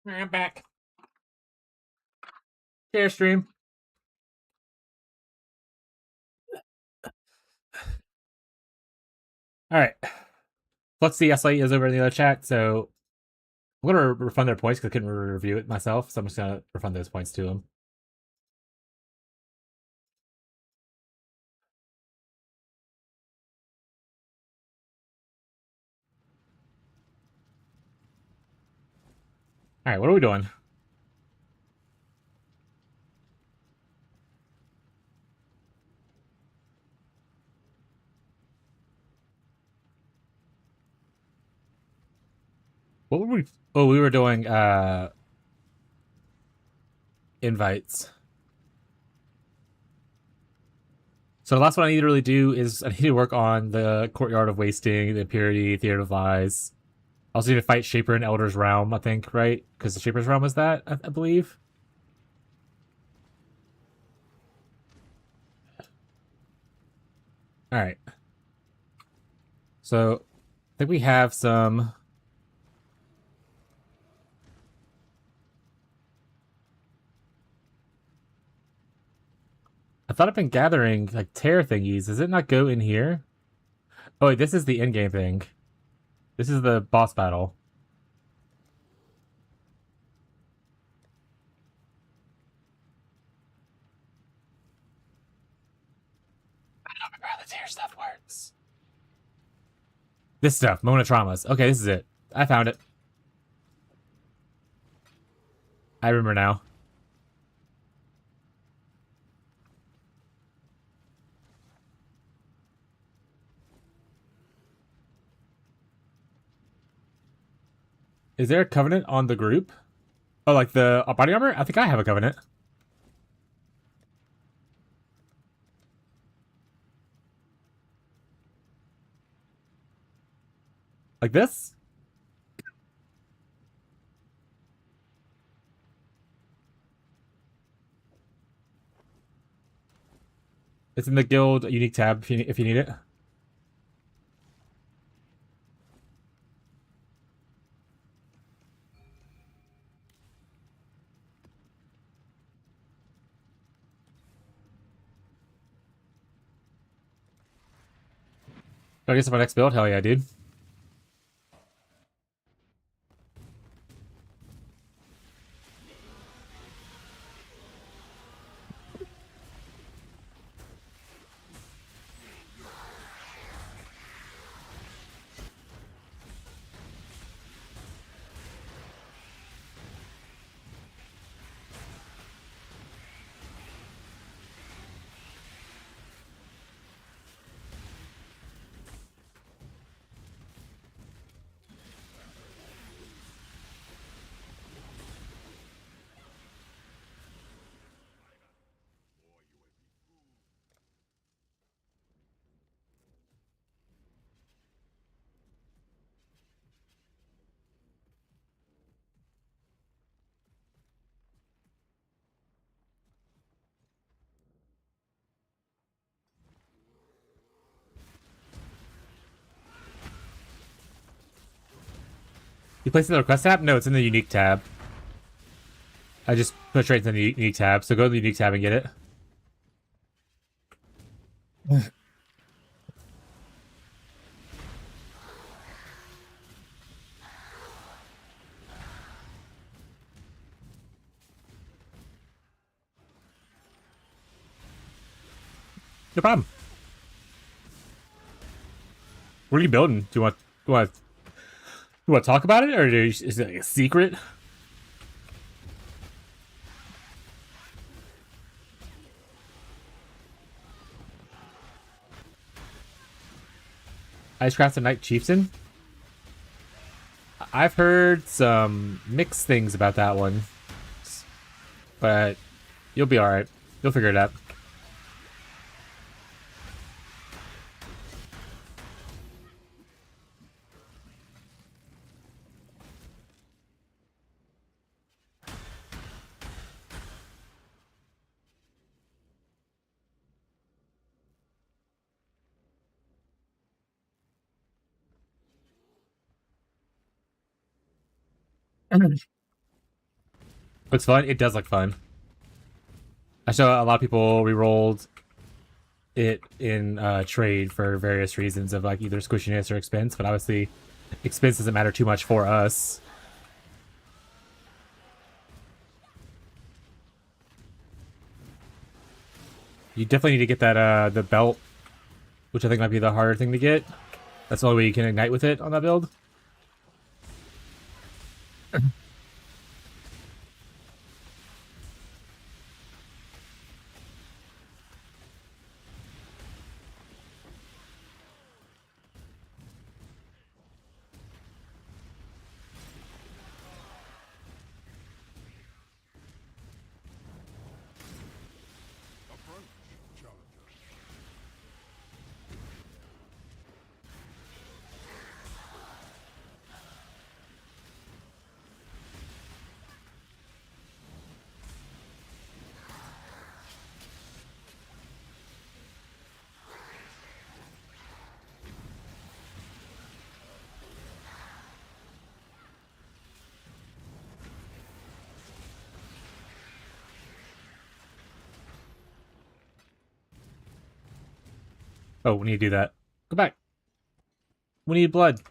Alright, I'm back. Share stream. Alright. Let's see. SLA is over in the other chat, so I'm gonna refund their points because I couldn't review it myself, so I'm just gonna refund those points to them. Alright, what are we doing? What were we? Oh, we were doing invites. So the last one I need to really do is I need to work on the Courtyard of Wasting, the Impurity, Theater of Lies. I also need to fight Shaper in Elder's Realm, I think, right? Because the Shaper's Realm was that, I believe. Alright. So I think we have some. I thought I've been gathering like tear thingies. Does it not go in here? Oh wait, this is the endgame thing. This is the boss battle. I don't remember how the tear stuff works. This stuff, Moment of Traumas. Okay, this is it. I found it. I remember now. Is there a covenant on the group? Oh, like the body armor? I think I have a covenant. Like this? It's in the guild unique tab if you need it. I guess my next build, hell yeah, dude. You place it in the request tab? No, it's in the unique tab. I just put straight in the unique tab, so go to the unique tab and get it. No problem. What are you building? Do you want to talk about it, or is it like a secret? Icecraft and Night Chieftain? I've heard some mixed things about that one, but you'll be alright. You'll figure it out. Looks fun. It does look fun. I saw a lot of people re-rolled it in trade for various reasons of like either squishiness or expense, but obviously expense doesn't matter too much for us. You definitely need to get that the belt, which I think might be the harder thing to get. That's the only way you can ignite with it on that build. Oh, we need to do that. Go back. We need blood.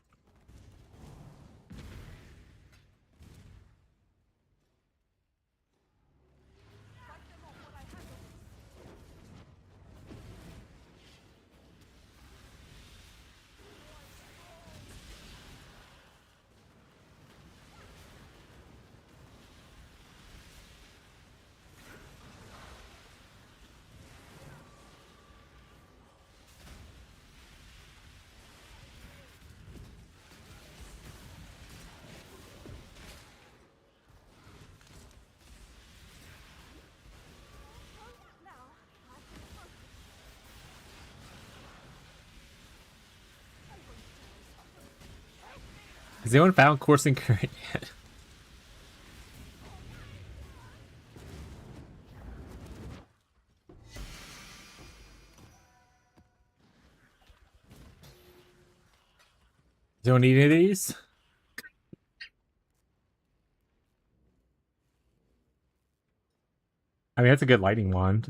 Has anyone found coursing current yet? Does anyone need any of these? I mean, that's a good lightning wand.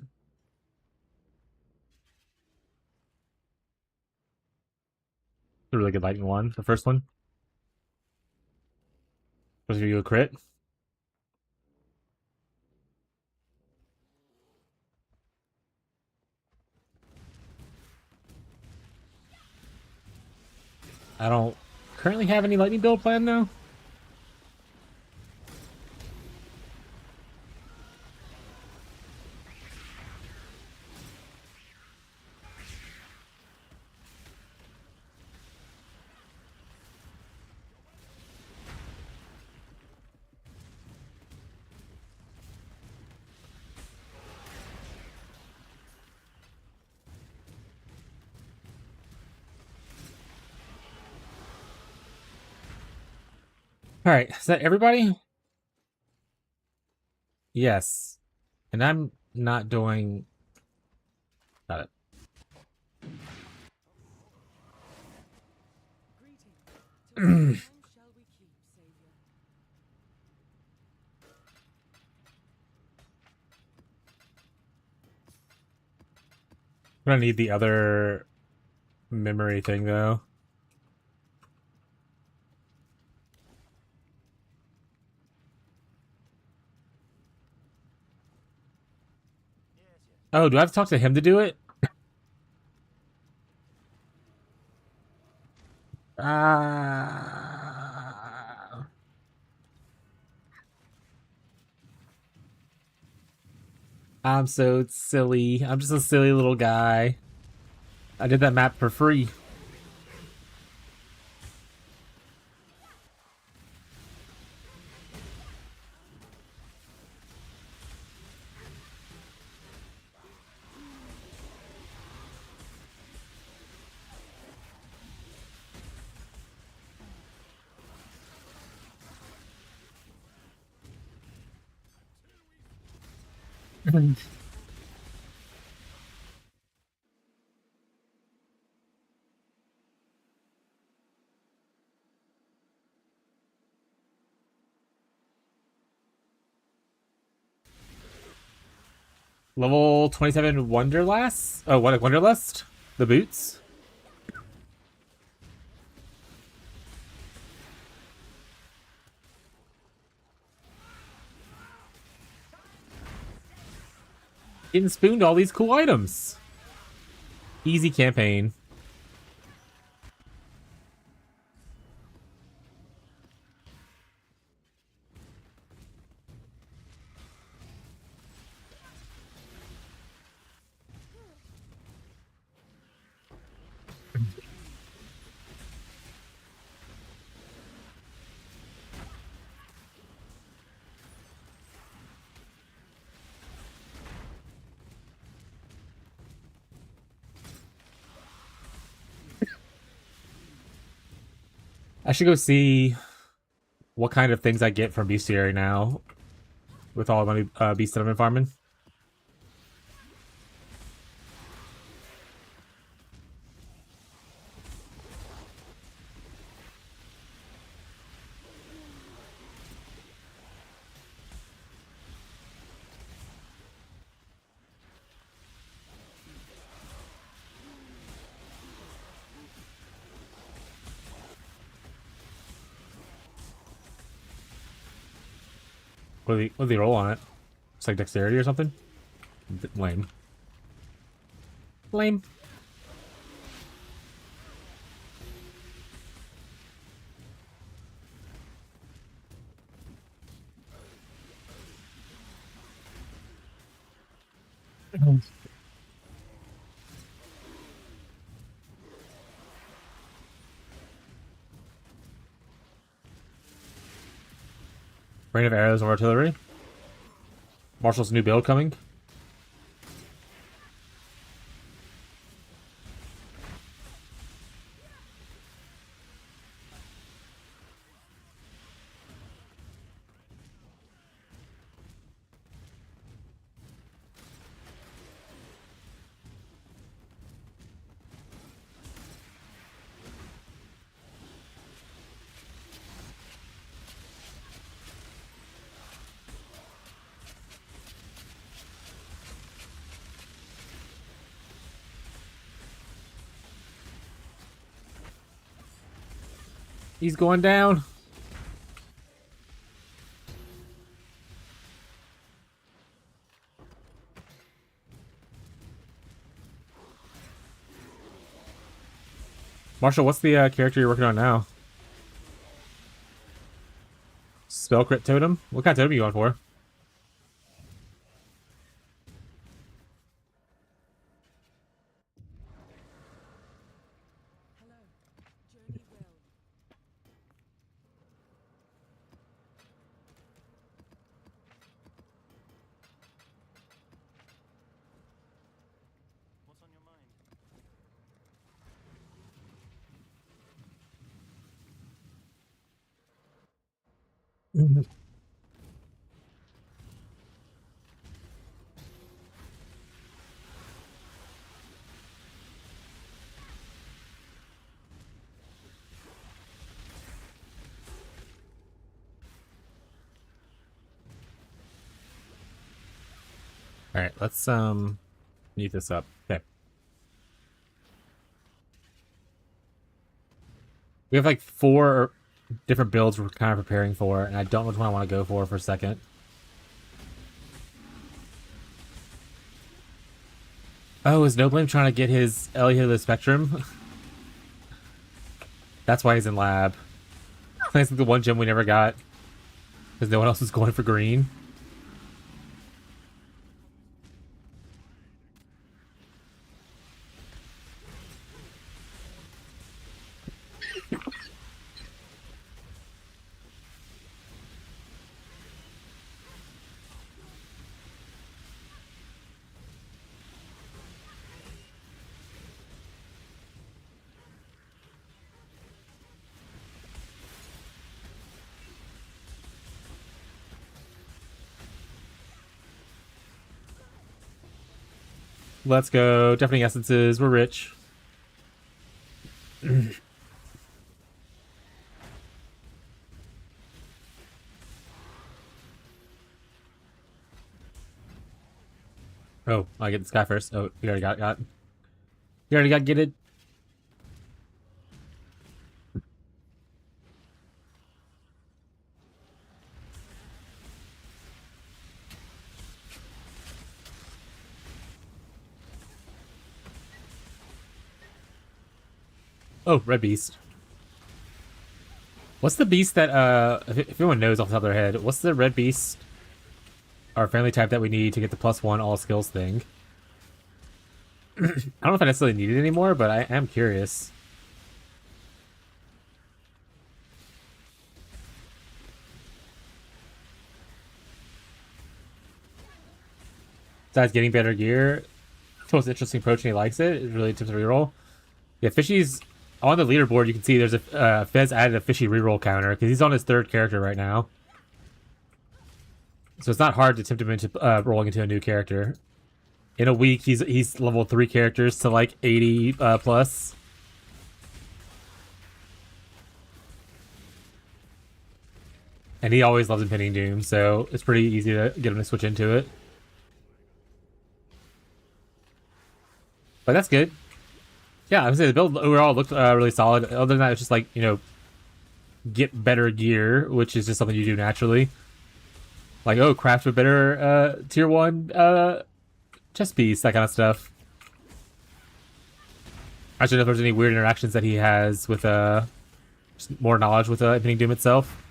It's a really good lightning wand. The first one. Supposed to give you a crit. I don't currently have any lightning build plan though. All right, is that everybody? Yes. And I'm not doing... Got it. I'm gonna need the other memory thing though. Oh, do I have to talk to him to do it? Ah. I'm so silly. I'm just a silly little guy. I did that map for free. Level 27 Wonderlust? Oh, what, Wonderlust? The boots? Getting spooned all these cool items. Easy campaign. I should go see what kind of things I get from bestiary now with all my beasts that I've been farming. What do they roll on it? It's like dexterity or something? Lame. Lame. Rain of arrows or artillery. Marshall's new build coming. He's going down. Marshall, what's the character you're working on now? Spell crit totem? What kind of totem are you going for? Alright, let's neat this up. Okay. We have like 4 different builds we're kind of preparing for, and I don't know which one I want to go for a second. Oh, is No Blame trying to get his Ellie of the Spectrum? That's why he's in lab. That's the one gem we never got. Because no one else was going for green. Let's go. Deafening Essences. We're rich. Oh, I get this guy first. Oh, we already got. We already got get it. Oh, red beast. What's the beast that if anyone knows off the top of their head, what's the red beast our family type that we need to get the +1 all skills thing? I don't know if I necessarily need it anymore, but I am curious. Besides getting better gear, the most interesting approach and he likes it. It's really attempts to reroll. Yeah, Fishy's on the leaderboard. You can see there's a Fez added a Fishy reroll counter because he's on his 3rd character right now. So it's not hard to tempt him into rolling into a new character. In a week, he's leveled 3 characters to like 80 plus. And he always loves Impending Doom, so it's pretty easy to get him to switch into it. But that's good. Yeah, I would say the build overall looked really solid. Other than that, it's just like, you know, get better gear, which is just something you do naturally. Like, oh, craft a better tier 1 chest piece, that kind of stuff. I don't know if there's any weird interactions that he has with just more knowledge with Impending Doom itself.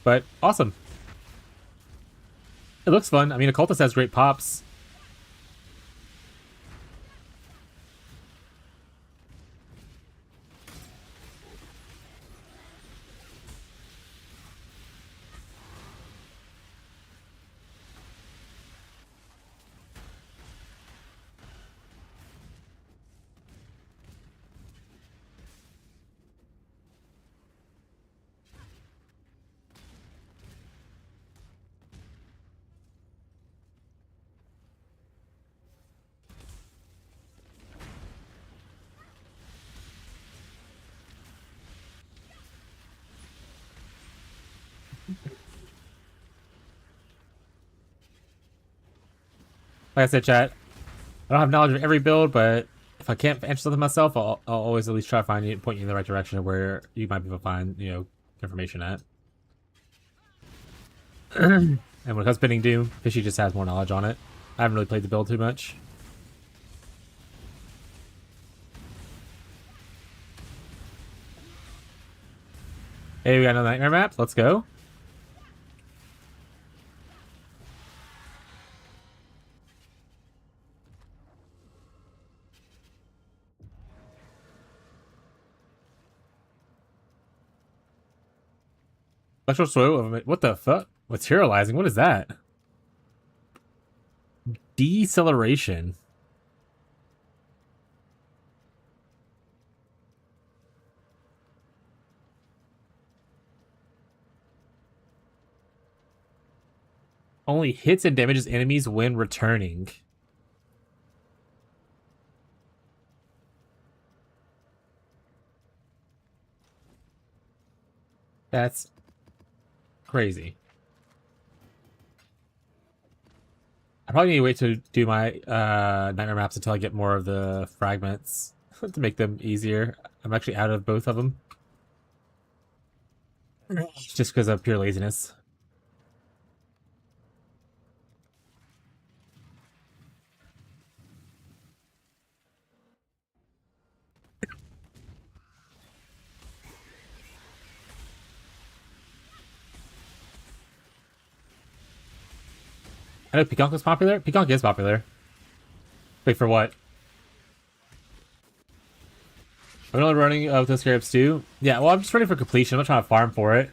But awesome. It looks fun. I mean, Occultist has great pops. Like I said, chat, I don't have knowledge of every build, but if I can't answer something myself, I'll always at least try to find you, point you in the right direction of where you might be able to find, you know, information at. And when it comes to Impending Doom, Fishy just has more knowledge on it. I haven't really played the build too much. Hey, we got another nightmare map. Let's go. Electro Swirl. What the fuck? Materializing? What is that? Deceleration. Only hits and damages enemies when returning. That's crazy. I probably need to wait to do my nightmare maps until I get more of the fragments to make them easier. I'm actually out of both of them. Just because of pure laziness. I know Peaconk is popular. Peaconk is popular. Wait, for what? I'm only running with those scarabs too. Yeah, well, I'm just ready for completion. I'm not trying to farm for it.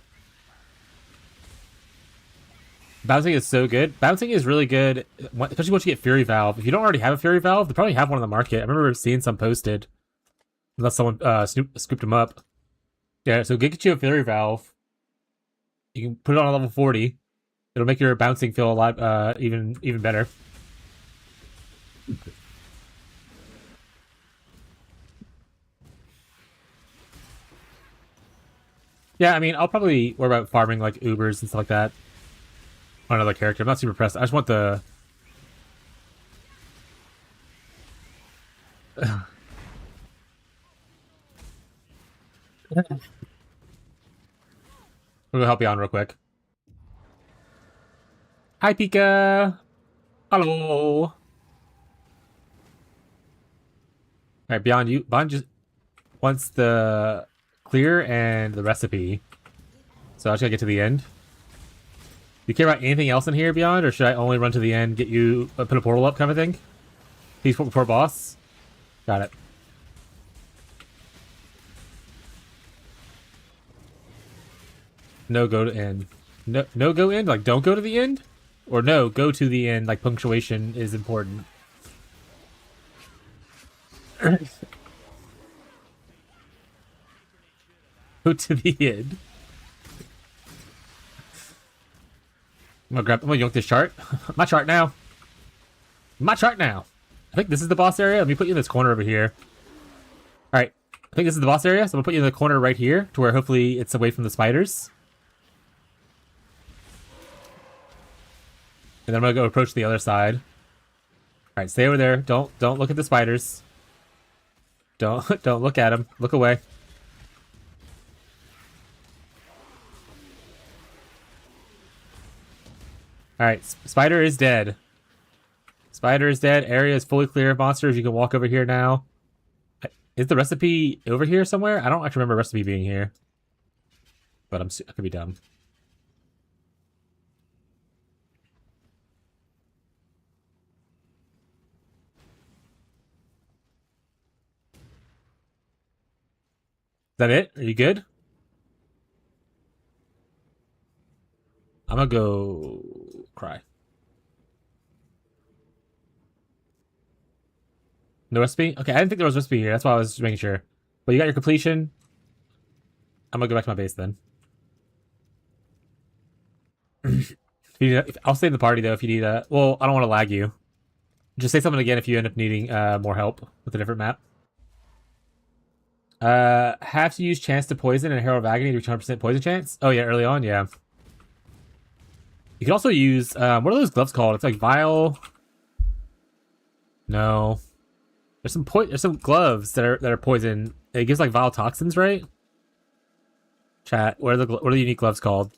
Bouncing is so good. Bouncing is really good, especially once you get Fury Valve. If you don't already have a Fury Valve, they probably have one on the market. I remember seeing some posted. Unless someone scooped them up. Yeah, so get you a Fury Valve. You can put it on a level 40. It'll make your bouncing feel a lot even better. Yeah, I mean, I'll probably worry about farming like Ubers and stuff like that another character. I'm not super pressed. I just want the... We'll go help you on real quick. Hi, Pika. Hello. Alright, Beyond you. Beyond just wants the clear and the recipe. So I just gotta get to the end. Do you care about anything else in here, Beyond? Or should I only run to the end, get you, put a portal up kind of thing? Peace before boss? Got it. No go to end. No go end? Like don't go to the end? Or no, go to the end, like punctuation is important. Go to the end. I'm gonna yoink this chart. My chart now. My chart now. I think this is the boss area. Let me put you in this corner over here. Alright. I think this is the boss area, so I'm gonna put you in the corner right here to where hopefully it's away from the spiders. And then I'm gonna go approach the other side. Alright, stay over there. Don't look at the spiders. Don't look at them. Look away. Alright, spider is dead. Spider is dead. Area is fully clear of monsters. You can walk over here now. Is the recipe over here somewhere? I don't actually remember a recipe being here. But I could be dumb. Is that it? Are you good? I'm gonna go cry. No recipe? Okay, I didn't think there was a recipe here. That's why I was making sure. But you got your completion. I'm gonna go back to my base then. I'll stay in the party though if you need a... Well, I don't want to lag you. Just say something again if you end up needing more help with a different map. Have to use chance to poison and Herald of Agony to reach 100% poison chance. Oh yeah, early on, yeah. You can also use what are those gloves called? It's like Vile. No, there's some gloves that are poison. It gives like Vile toxins, right? Chat, what are the unique gloves called?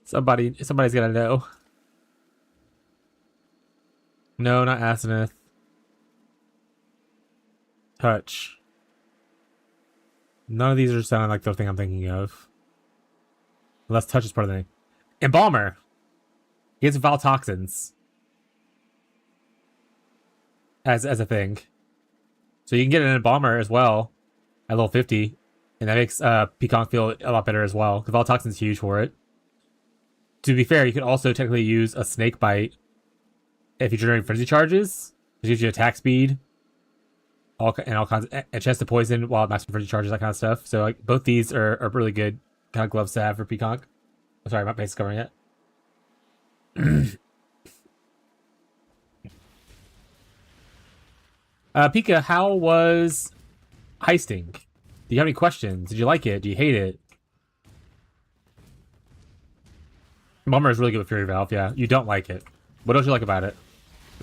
Somebody's gonna know. No, not Asenath. Touch. None of these are sounding like the thing I'm thinking of. Unless touch is part of the thing. Embalmer. He has Vile toxins. As a thing. So you can get an embalmer as well. At level 50. And that makes Peacock feel a lot better as well. Because Vile toxins is huge for it. To be fair, you could also technically use a snake bite if you're generating frenzy charges. It gives you attack speed. All kinds of, and chance to poison while maximum frenzy charges, that kind of stuff. So like both these are really good kind of gloves to have for Peacock. I'm sorry, my face is covering it. Pika, how was heisting? Do you have any questions? Did you like it? Do you hate it? Mummer is really good with Fury Valve, yeah. You don't like it. What don't you like about it?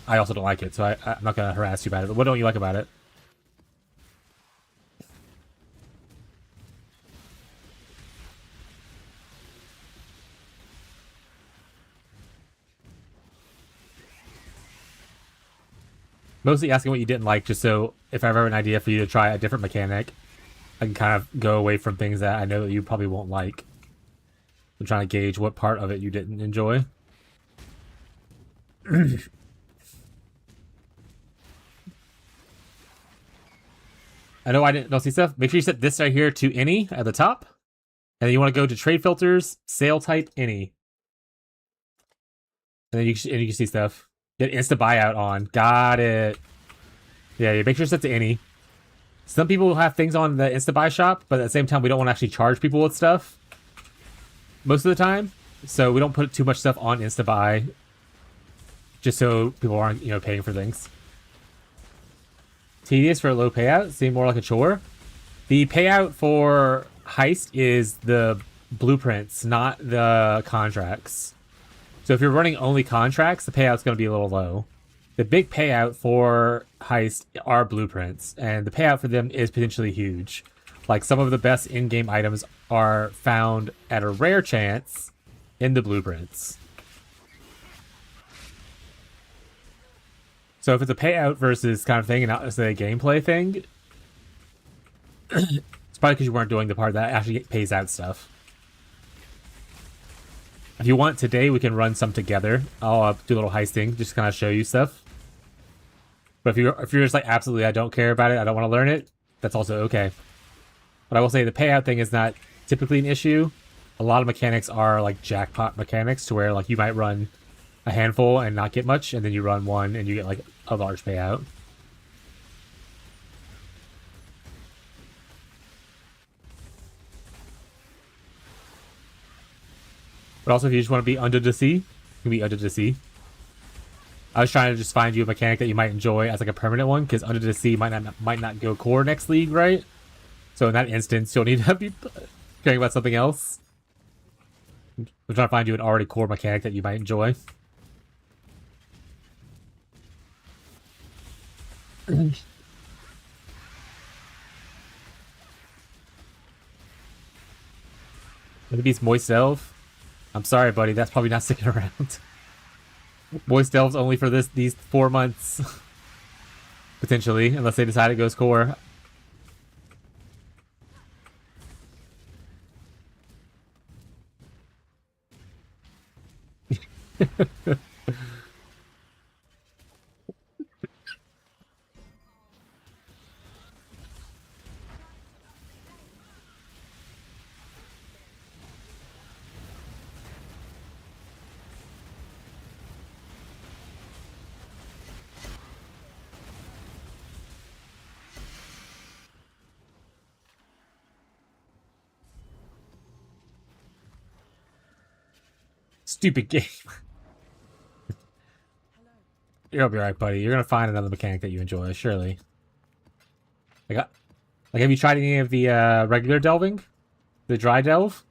I also don't like it, so I'm not going to harass you about it, but what don't you like about it? Mostly asking what you didn't like, just so if I ever have an idea for you to try a different mechanic, I can kind of go away from things that I know that you probably won't like. I'm trying to gauge what part of it you didn't enjoy. I know I don't see stuff. Make sure you set this right here to any at the top. And then you want to go to trade filters, sale type any. And then you can see stuff. Get instant buyout on. Got it. Yeah, you make sure it's set to any. Some people will have things on the instant buy shop, but at the same time, we don't want to actually charge people with stuff most of the time. So we don't put too much stuff on instant buy, just so people aren't, paying for things. Tedious for a low payout. Seem more like a chore. The payout for heist is the blueprints, not the contracts. So if you're running only contracts, the payout's going to be a little low. The big payout for heist are blueprints, and the payout for them is potentially huge. Like, some of the best in-game items are found at a rare chance in the blueprints. So if it's a payout versus kind of thing and not necessarily a gameplay thing, it's probably because you weren't doing the part that actually pays out stuff. If you want, today we can run some together. I'll do a little heisting, just kind of show you stuff. But if you're just like, absolutely, I don't care about it, I don't want to learn it, that's also okay. But I will say the payout thing is not typically an issue. A lot of mechanics are like jackpot mechanics, to where like you might run a handful and not get much, and then you run one and you get like a large payout. But also, if you just want to be under the sea, you can be under the sea. I was trying to just find you a mechanic that you might enjoy as like a permanent one, because under the sea might not go core next league, right? So in that instance, you'll need to be caring about something else. I'm trying to find you an already core mechanic that you might enjoy. Look at these moist elf. I'm sorry, buddy. That's probably not sticking around. Moist elves only for these 4 months. Potentially, unless they decide it goes core. Stupid game. You'll be right, buddy. You're gonna find another mechanic that you enjoy, surely. Like, have you tried any of the regular delving? The dry delve?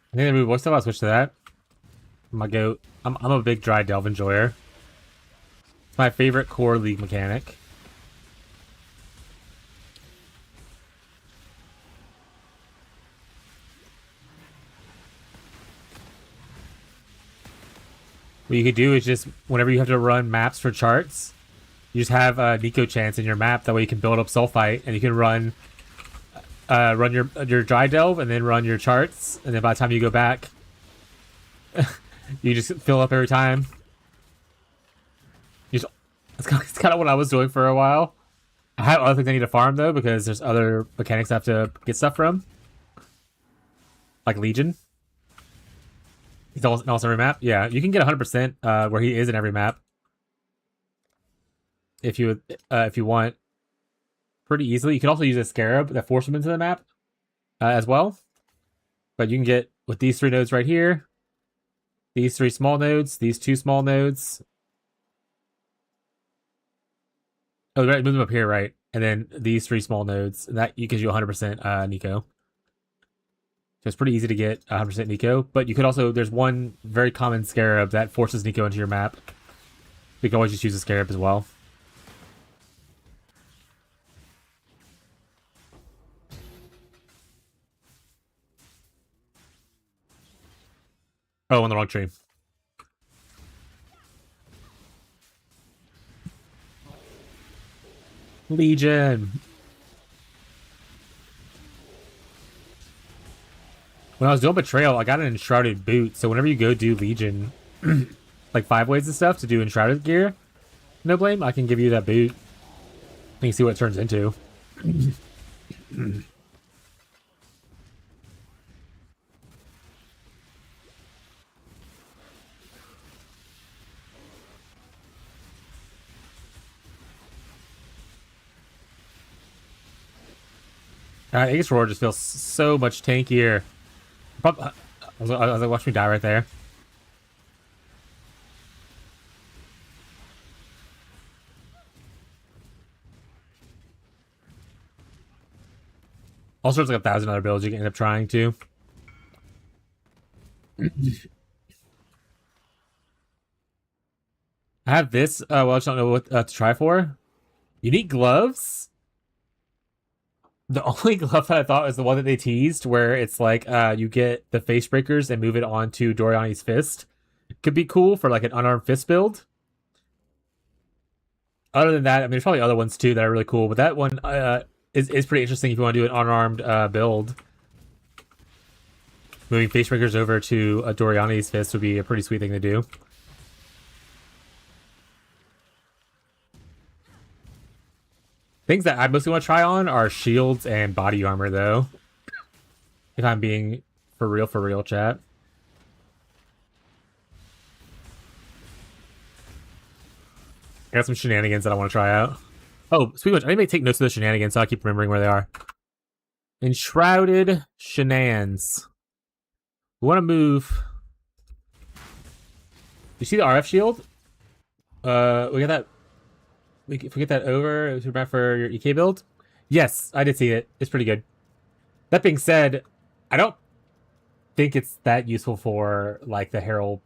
I think they moved what's up, I'll switch to that. I'm a big dry delve enjoyer. It's my favorite core league mechanic. What you could do is just, whenever you have to run maps for charts, you just have Nico chance in your map. That way you can build up sulfite, and you can run your dry delve, and then run your charts, and then by the time you go back, you just fill up every time. It's kind of what I was doing for a while. I have other things I need to farm though, because there's other mechanics I have to get stuff from, like Legion. He's also every map. Yeah, you can get 100% where he is in every map if you want, pretty easily. You can also use a scarab that forces him into the map as well. But you can get with these 3 nodes right here, these 3 small nodes, these 2 small nodes. Oh, right, move them up here, right? And then these 3 small nodes, and that gives you 100% Nico. So it's pretty easy to get 100% Nico. But you could also, there's one very common scarab that forces Nico into your map. You can always just use a scarab as well. Oh, on the wrong tree. Legion. When I was doing Betrayal, I got an Enshrouded boot, so whenever you go do Legion, like 5 ways and stuff to do Enshrouded gear, no blame, I can give you that boot. You can see what it turns into. Aegis Roar just feels so much tankier. I was like, watch me die right there. Also, there's like 1,000 other builds you can end up trying to. I have this. Well, I just don't know what to try for. Unique gloves. The only glove that I thought was the one that they teased, where it's like you get the face breakers and move it onto Doriani's fist. Could be cool for like an unarmed fist build. Other than that, I mean, there's probably other ones too that are really cool, but that one is pretty interesting if you want to do an unarmed build. Moving face breakers over to Doriani's fist would be a pretty sweet thing to do. Things that I mostly want to try on are shields and body armor, though. If I'm being for real, chat. I got some shenanigans that I want to try out. Oh, sweet much. I need to take notes of the shenanigans so I keep remembering where they are. Enshrouded shenanigans. We want to move. You see the RF shield? We got that. If we get that over, it was back for your EK build. Yes, I did see it. It's pretty good. That being said, I don't think it's that useful for like the Herald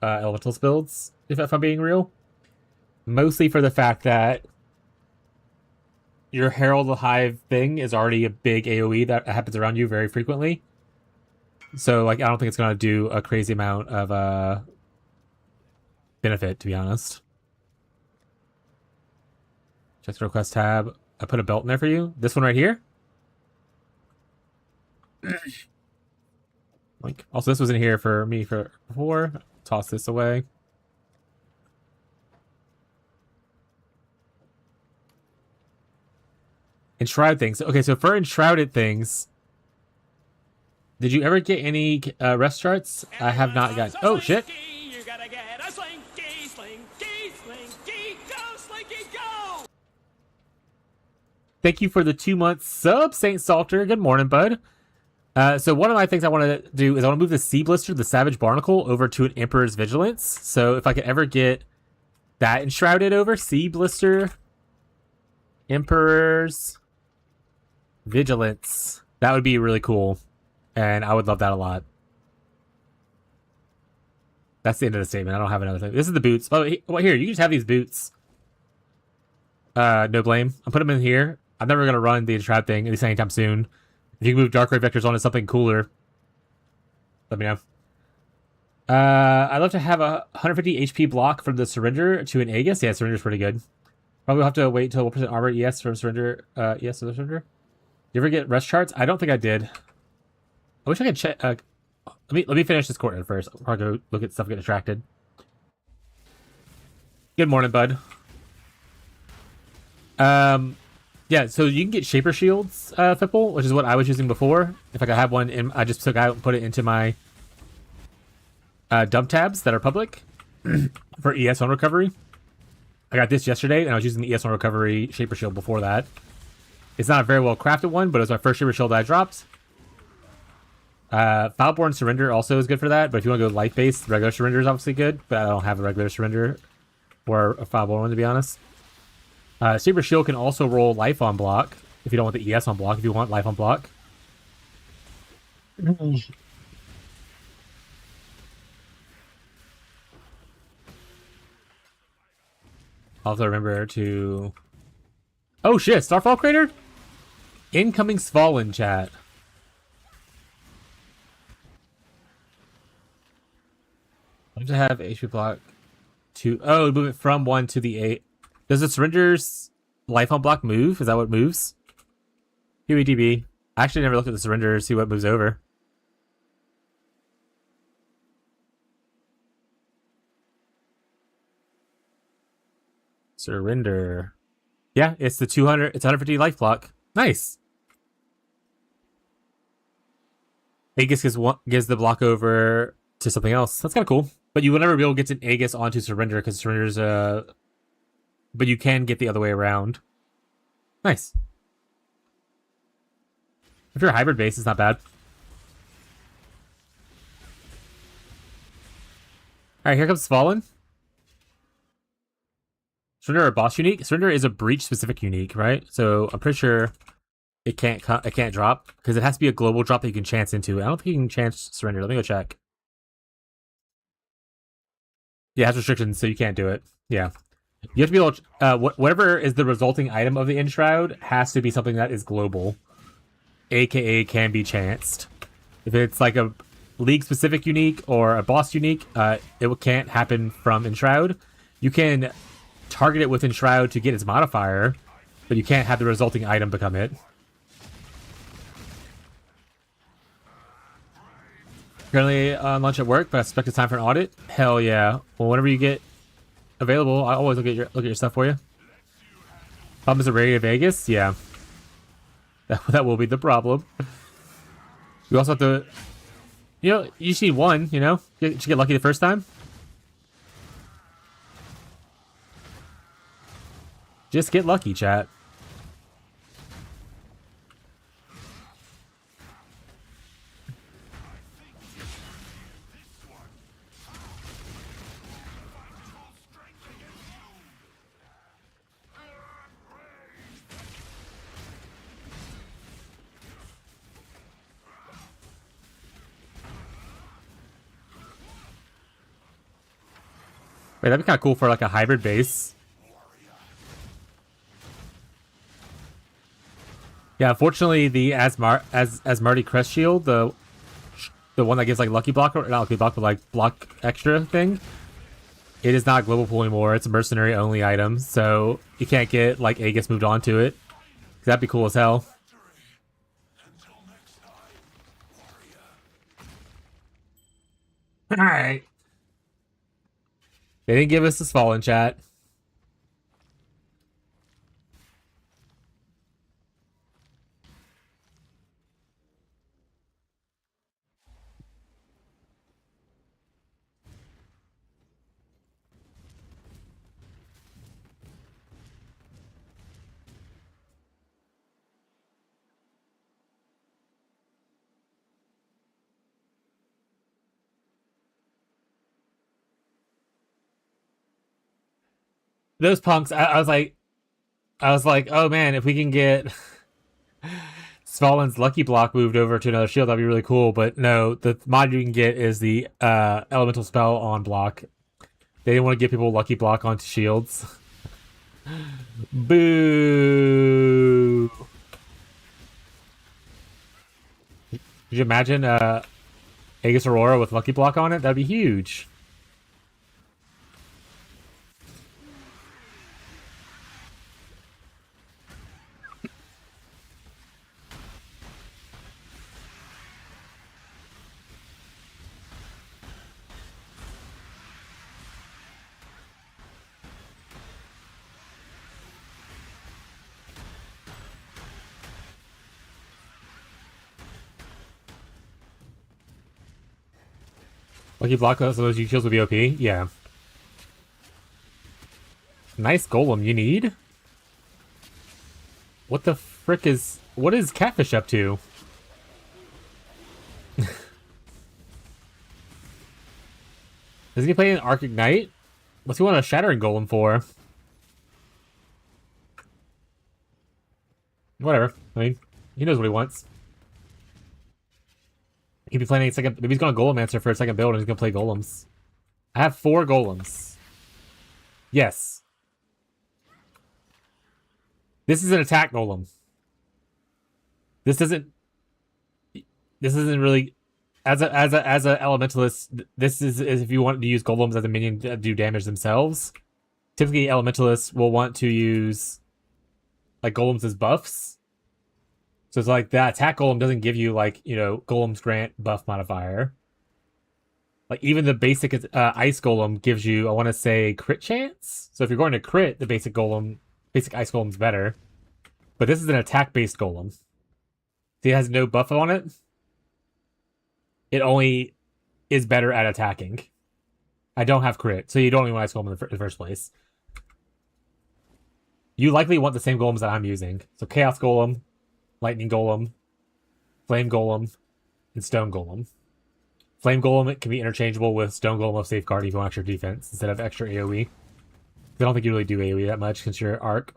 Elementals builds, if I'm being real. Mostly for the fact that your Herald Hive thing is already a big AoE that happens around you very frequently. So like I don't think it's gonna do a crazy amount of benefit, to be honest. Check the request tab. I put a belt in there for you. This one right here. Like, also, this was in here for me for before. Toss this away. Enshroud things. Okay, so for enshrouded things, did you ever get any rest charts? I have not gotten. Oh shit! You gotta get a slinky, slinky, slinky, go, slinky, go! Thank you for the 2-month sub, Saint Salter. Good morning, bud. So one of my things I want to do is I want to move the Sea Blister, the Savage Barnacle, over to an Emperor's Vigilance. So if I could ever get that enshrouded over, Sea Blister, Emperor's Vigilance, that would be really cool. And I would love that a lot. That's the end of the statement. I don't have another thing. This is the boots. Oh, well, here, you can just have these boots. No blame. I'll put them in here. I'm never going to run the enshroud thing, at least anytime soon. If you can move Dark Ray Vectors onto something cooler, let me know. I'd love to have a 150 HP block from the Surrender to an Aegis. Yeah, Surrender's pretty good. Probably have to wait until 1% armor ES from Surrender. ES to the Surrender. You ever get rest charts? I don't think I did. I wish I could check. Let me finish this courtyard first. I'll probably go look at stuff and get distracted. Good morning, bud. Yeah, so you can get Shaper Shields, Fipple, which is what I was using before. If I could have one, I just took out and put it into my dump tabs that are public for ES on recovery. I got this yesterday, and I was using the ES on recovery Shaper Shield before that. It's not a very well crafted one, but it was my first Shaper Shield that I dropped. Foulborn Surrender also is good for that, but if you want to go life-based, regular Surrender is obviously good, but I don't have a regular Surrender or a Foulborn one, to be honest. Saber Shield can also roll life on block if you don't want the ES on block, if you want life on block. I'll have to remember to... Oh shit, Starfall Crater? Incoming Svalin chat. I have to have HP block to... Oh, move it from 1 to the 8. Does the Surrender's life on block move? Is that what moves? QEDB. I actually never looked at the Surrender to see what moves over. Surrender. Yeah, it's the 200. It's 150 life block. Nice. Aegis gives the block over to something else. That's kind of cool. But you will never be able to get an Aegis onto Surrender because Surrender's but you can get the other way around. Nice. If you're a hybrid base, it's not bad. Alright, here comes Fallen. Surrender a boss unique? Surrender is a breach specific unique, right? So I'm pretty sure it can't drop because it has to be a global drop that you can chance into. I don't think you can chance surrender. Let me go check. Yeah, it has restrictions, so you can't do it. Yeah. You have to be able to, whatever is the resulting item of the Enshroud has to be something that is global. AKA can be chanced. If it's like a league-specific unique or a boss unique, it can't happen from Enshroud. You can target it with Enshroud to get its modifier, but you can't have the resulting item become it. Currently on lunch at work, but I suspect it's time for an audit. Hell yeah. Well, whenever you get available, I always look at your stuff for you. Problem is, ready to Vegas? Yeah. That will be the problem. You also have to, you just need one, Did you get lucky the first time? Just get lucky, chat. Wait, that'd be kind of cool for like a hybrid base. Yeah, unfortunately, the Asmarty Crest Shield, the one that gives like Lucky Block, or not Lucky Block, but like block extra thing, it is not global pool anymore. It's a mercenary only item, so you can't get like Aegis moved onto it. That'd be cool as hell. All right. They didn't give us this Fallen, chat. Those punks, I was like, oh man, if we can get Svalin's Lucky Block moved over to another shield, that'd be really cool. But no, the mod you can get is the elemental spell on block. They didn't want to give people Lucky Block onto shields. Boo! Could you imagine Aegis Aurora with Lucky Block on it? That'd be huge. Lucky Block, so those shields will be OP? Yeah. Nice golem, you need? What the frick is... What is Catfish up to? Does he play an Arc Ignite? What's he want a Shattering Golem for? Whatever. I mean, he knows what he wants. He'd be playing a second... Maybe he's going to Golemancers for a second build and he's going to play Golems. I have 4 Golems. Yes. This is an attack Golem. This isn't really... As a Elementalist, this is if you want to use Golems as a minion to do damage themselves. Typically, Elementalists will want to use like Golems as buffs. So it's like that attack golem doesn't give you like, Golem's grant buff modifier. Like even the basic ice golem gives you, I want to say, crit chance. So if you're going to crit, the basic ice golem's better. But this is an attack based golem. See, it has no buff on it. It only is better at attacking. I don't have crit, so you don't even want ice golem in the first place. You likely want the same golems that I'm using. So Chaos Golem, Lightning Golem, Flame Golem, and Stone Golem. Flame Golem it can be interchangeable with Stone Golem of Safeguard if you want extra defense instead of extra AoE. I don't think you really do AoE that much since you're Arc.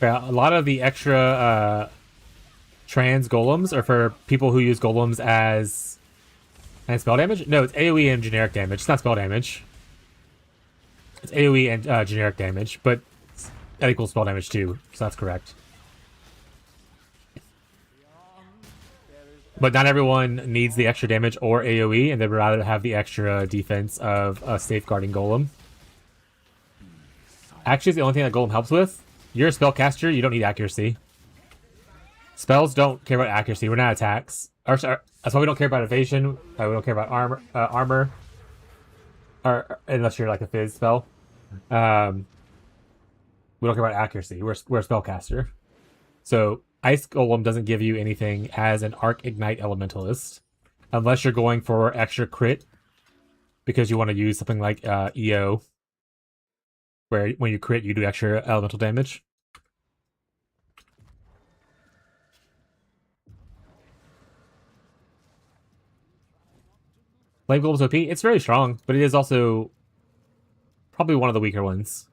Yeah, a lot of the extra trans golems are for people who use golems as and spell damage. No, it's AoE and generic damage. It's not spell damage. It's AoE and generic damage, but that equals spell damage too, so that's correct. But not everyone needs the extra damage or AoE, and they'd rather have the extra defense of a safeguarding golem. Actually, it's the only thing that golem helps with. You're a spellcaster, you don't need accuracy. Spells don't care about accuracy. We're not attacks. That's why we don't care about evasion. We don't care about armor. Or unless you're like a fizz spell. We don't care about accuracy. We're a spellcaster. So Ice Golem doesn't give you anything as an Arc Ignite Elementalist. Unless you're going for extra crit. Because you want to use something like EO. Where when you crit, you do extra elemental damage. Flame Golem's OP. It's very strong, but it is also probably one of the weaker ones.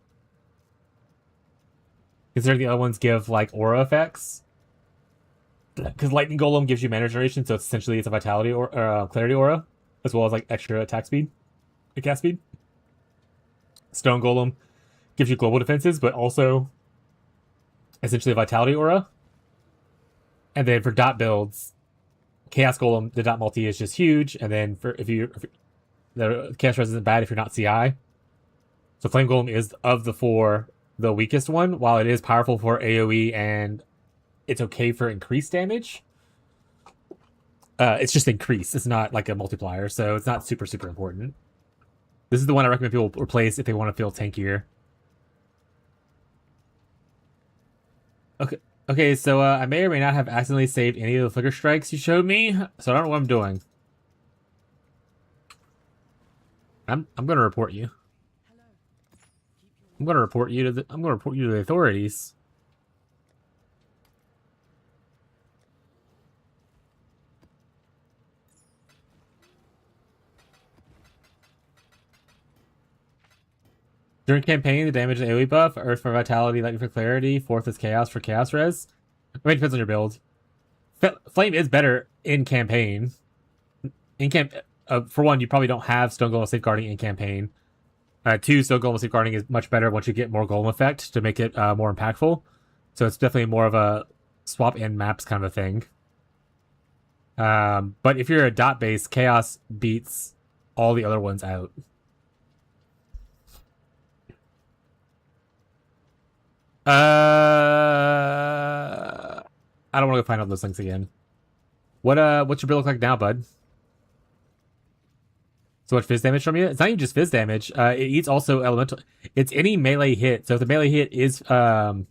Considering the other ones give like aura effects. Because Lightning Golem gives you mana generation, so essentially it's a vitality or clarity aura, as well as like extra attack speed, cast speed. Stone Golem gives you global defenses, but also essentially a vitality aura. And then for dot builds, Chaos Golem, the dot multi is just huge. And then for if the Chaos Res isn't bad if you're not CI. So Flame Golem is of the four the weakest one, while it is powerful for AoE and it's okay for increased damage. It's just increased. It's not like a multiplier, so it's not super important. This is the one I recommend people replace if they want to feel tankier. Okay, so I may or may not have accidentally saved any of the flicker strikes you showed me, so I don't know what I'm doing. I'm gonna report you. I'm gonna report you to the authorities. During campaign, the damage is AoE buff, Earth for Vitality, Lightning for Clarity, Fourth is Chaos for Chaos Res. I mean, it depends on your build. Flame is better in campaign. For one, you probably don't have Stone Golem Safeguarding in campaign. Two, Stone Golem Safeguarding is much better once you get more Golem effect to make it more impactful. So it's definitely more of a swap in maps kind of a thing. But if you're a dot base, Chaos beats all the other ones out. I don't want to go find out those things again. What's your build look like now, bud? So much fizz damage from you? It's not even just fizz damage. It eats also elemental. It's any melee hit. So if the melee hit is, for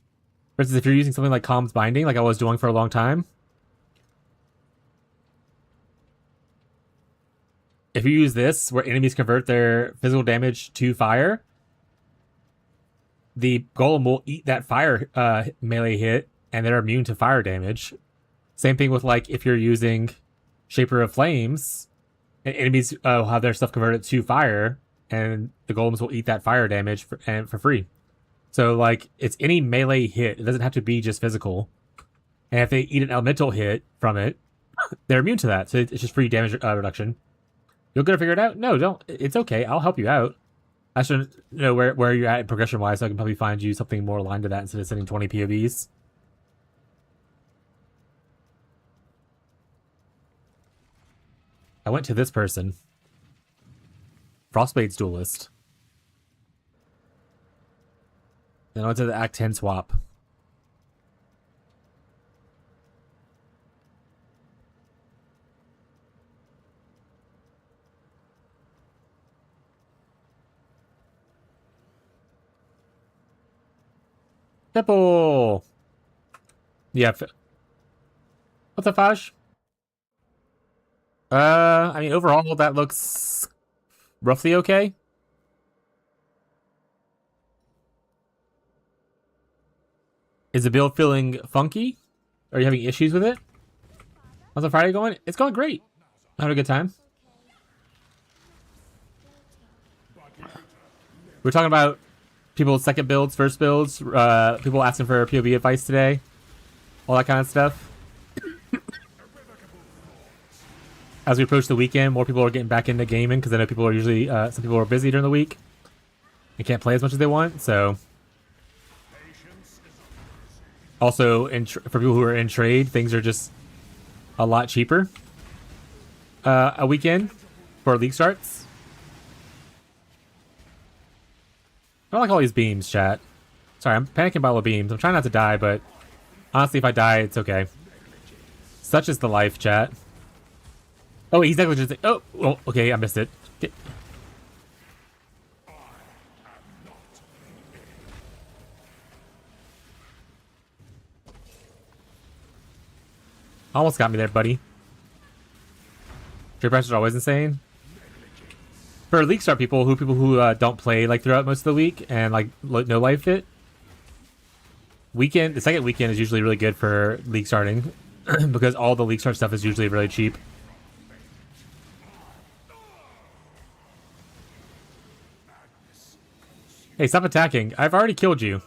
instance, if you're using something like Calm's Binding, like I was doing for a long time. If you use this, where enemies convert their physical damage to fire, the golem will eat that fire melee hit, and they're immune to fire damage. Same thing with like if you're using Shaper of Flames, and enemies will have their stuff converted to fire, and the golems will eat that fire damage for free. So like it's any melee hit. It doesn't have to be just physical. And if they eat an elemental hit from it, they're immune to that. So it's just free damage reduction. You're gonna figure it out? No, don't. It's okay. I'll help you out. I should know where you're at progression-wise, so I can probably find you something more aligned to that instead of sending 20 POVs. I went to this person. Frostbade's Duelist. Then I went to the Act 10 swap. Pipple! Yeah. What the fudge? I mean, overall, that looks roughly okay. Is the build feeling funky? Are you having issues with it? How's the Friday going? It's going great. Having a good time. We're talking about people's second builds, first builds, people asking for POV advice today, all that kind of stuff. As we approach the weekend, more people are getting back into gaming because I know people are usually, some people are busy during the week and can't play as much as they want. So, also for people who are in trade, things are just a lot cheaper a weekend for league starts. I don't like all these beams, chat. Sorry, I'm panicking about all the beams. I'm trying not to die, but honestly, if I die, it's okay. Such is the life, chat. Oh, he's negligent. Oh, okay, I missed it. Okay. Almost got me there, buddy. Trade prices are always insane. For League Start people who don't play like throughout most of the week and like no life fit, the second weekend is usually really good for League starting because all the League Start stuff is usually really cheap. Hey, stop attacking. I've already killed you.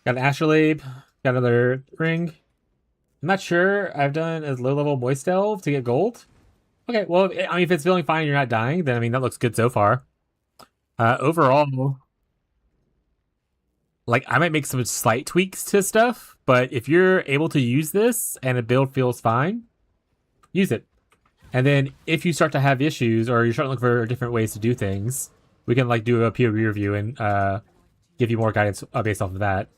Got an astrolabe. Got another ring. I'm not sure I've done a low-level moist delve to get gold. Okay, well, I mean, if it's feeling fine and you're not dying, then, I mean, that looks good so far. Overall, like, I might make some slight tweaks to stuff, but if you're able to use this and a build feels fine, use it. And then if you start to have issues or you're starting to look for different ways to do things, we can, like, do a POV review and give you more guidance based off of that.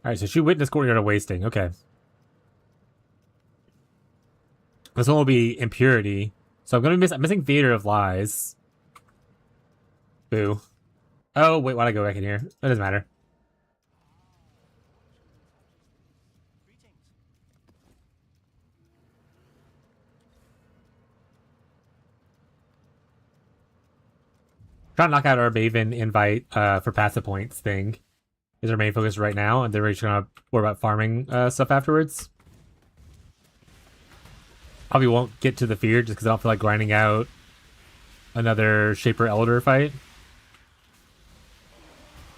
Alright, so she witnessed courtyard of wasting. Okay. This one will be impurity. So I'm missing theater of lies. Boo. Oh, wait, why'd I go back in here? It doesn't matter. Trying to knock out our Maven invite for passive points thing is our main focus right now, and then we're just gonna worry about farming stuff afterwards. Probably won't get to the fear just because I don't feel like grinding out another Shaper Elder fight.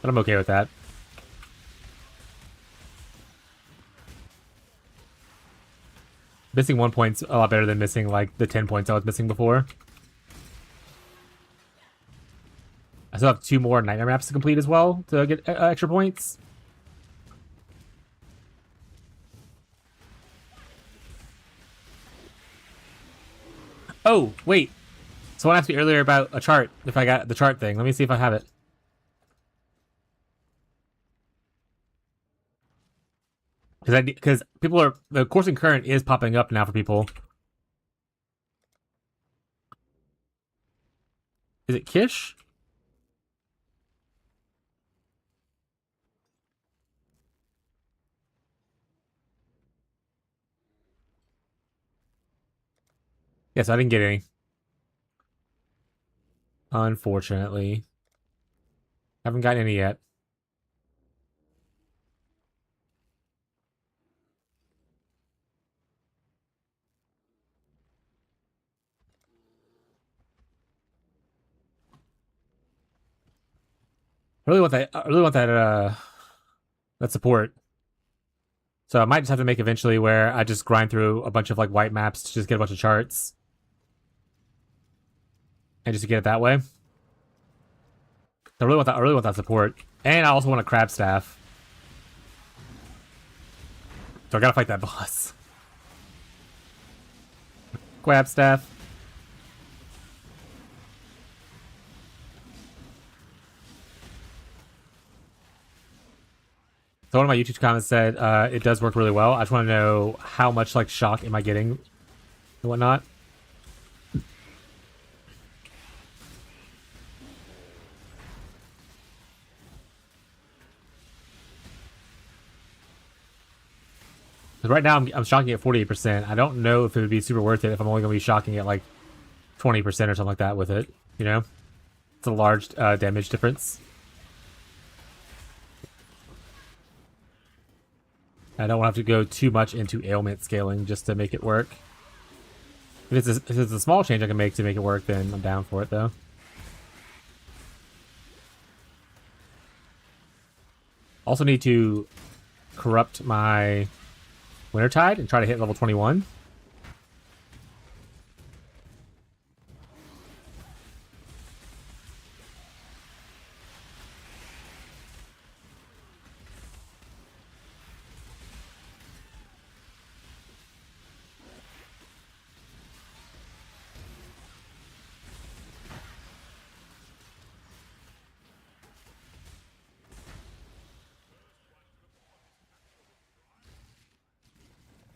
But I'm okay with that. Missing 1 point's a lot better than missing like the 10 points I was missing before. I still have 2 more nightmare maps to complete as well to get extra points. Oh, wait. Someone asked me earlier about a chart, if I got the chart thing. Let me see if I have it. Because people are... The coursing current is popping up now for people. Is it Kish? Yes, I didn't get any. Unfortunately. Haven't gotten any yet. I really want that support. So I might just have to make eventually where I just grind through a bunch of like white maps to just get a bunch of charts. And just to get it that way. I really want that support. And I also want a crab staff. So I gotta fight that boss. Crab staff. So one of my YouTube comments said it does work really well. I just want to know how much like shock am I getting and whatnot. 'Cause right now I'm shocking at 48%. I don't know if it would be super worth it if I'm only going to be shocking at like 20% or something like that with it. You know, it's a large damage difference. I don't want to have to go too much into ailment scaling just to make it work. If it's a small change I can make to make it work, then I'm down for it though. Also need to corrupt my Wintertide and try to hit level 21.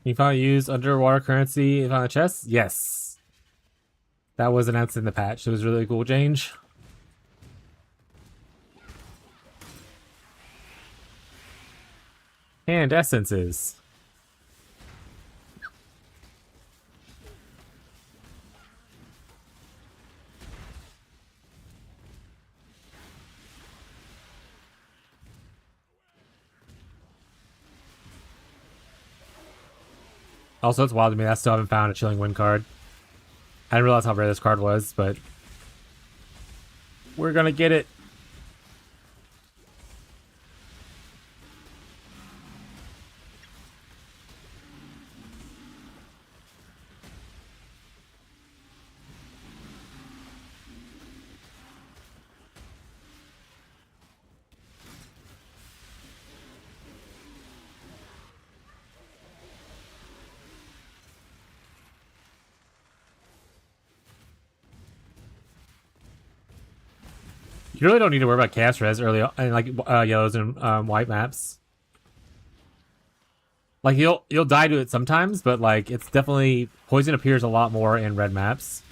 You finally use underwater currency on the chest? Yes. That was announced in the patch. It was a really cool change. And essences. Also, it's wild to me that I still haven't found a Chilling Wind card. I didn't realize how rare this card was, but we're gonna get it. You really don't need to worry about cast res early on, and like yellows and white maps. Like you'll die to it sometimes, but like it's definitely poison appears a lot more in red maps.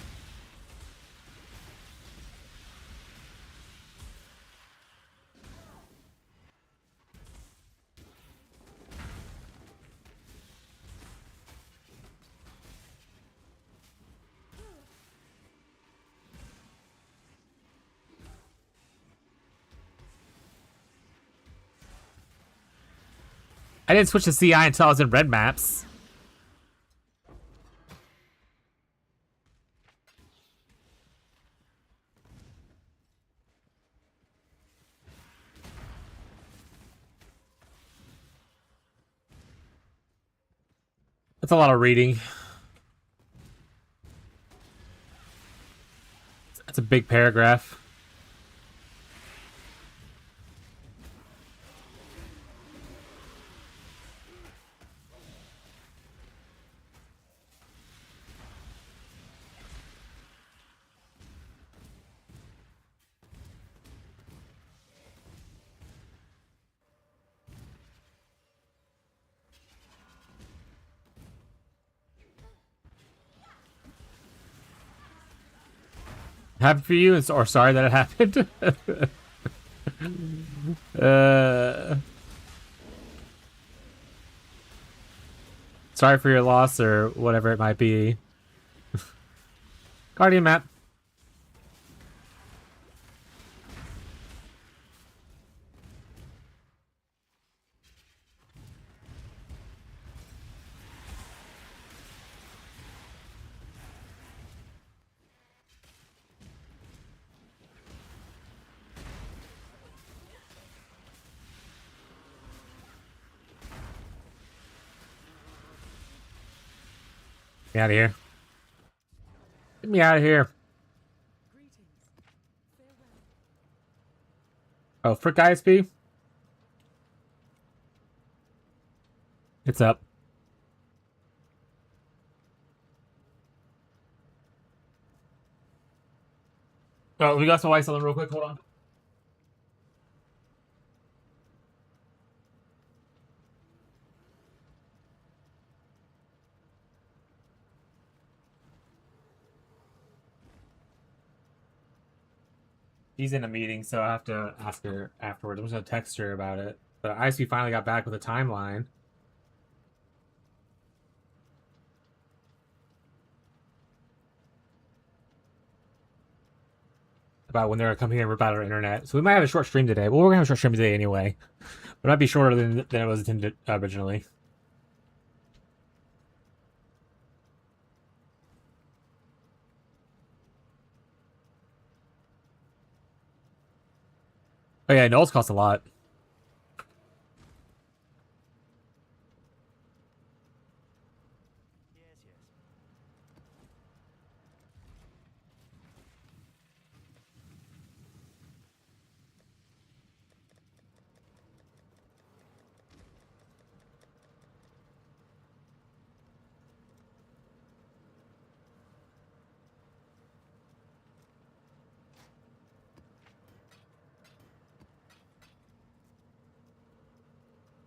I didn't switch to CI until I was in red maps. That's a lot of reading. That's a big paragraph. Happy for you, or sorry that it happened. Sorry for your loss, or whatever it might be. Guardian map. Get me out of here. Get me out of here. Oh, frick ISP? It's up. Oh, we got some ice on them real quick. Hold on. She's in a meeting, so I have to ask her afterwards. I'm just gonna text her about it. But ISP finally got back with a timeline. about when they're coming here and rip out our internet. So we might have a short stream today. Well, we're gonna have a short stream today anyway. But it might be shorter than it was intended originally. Oh yeah, nulls cost a lot.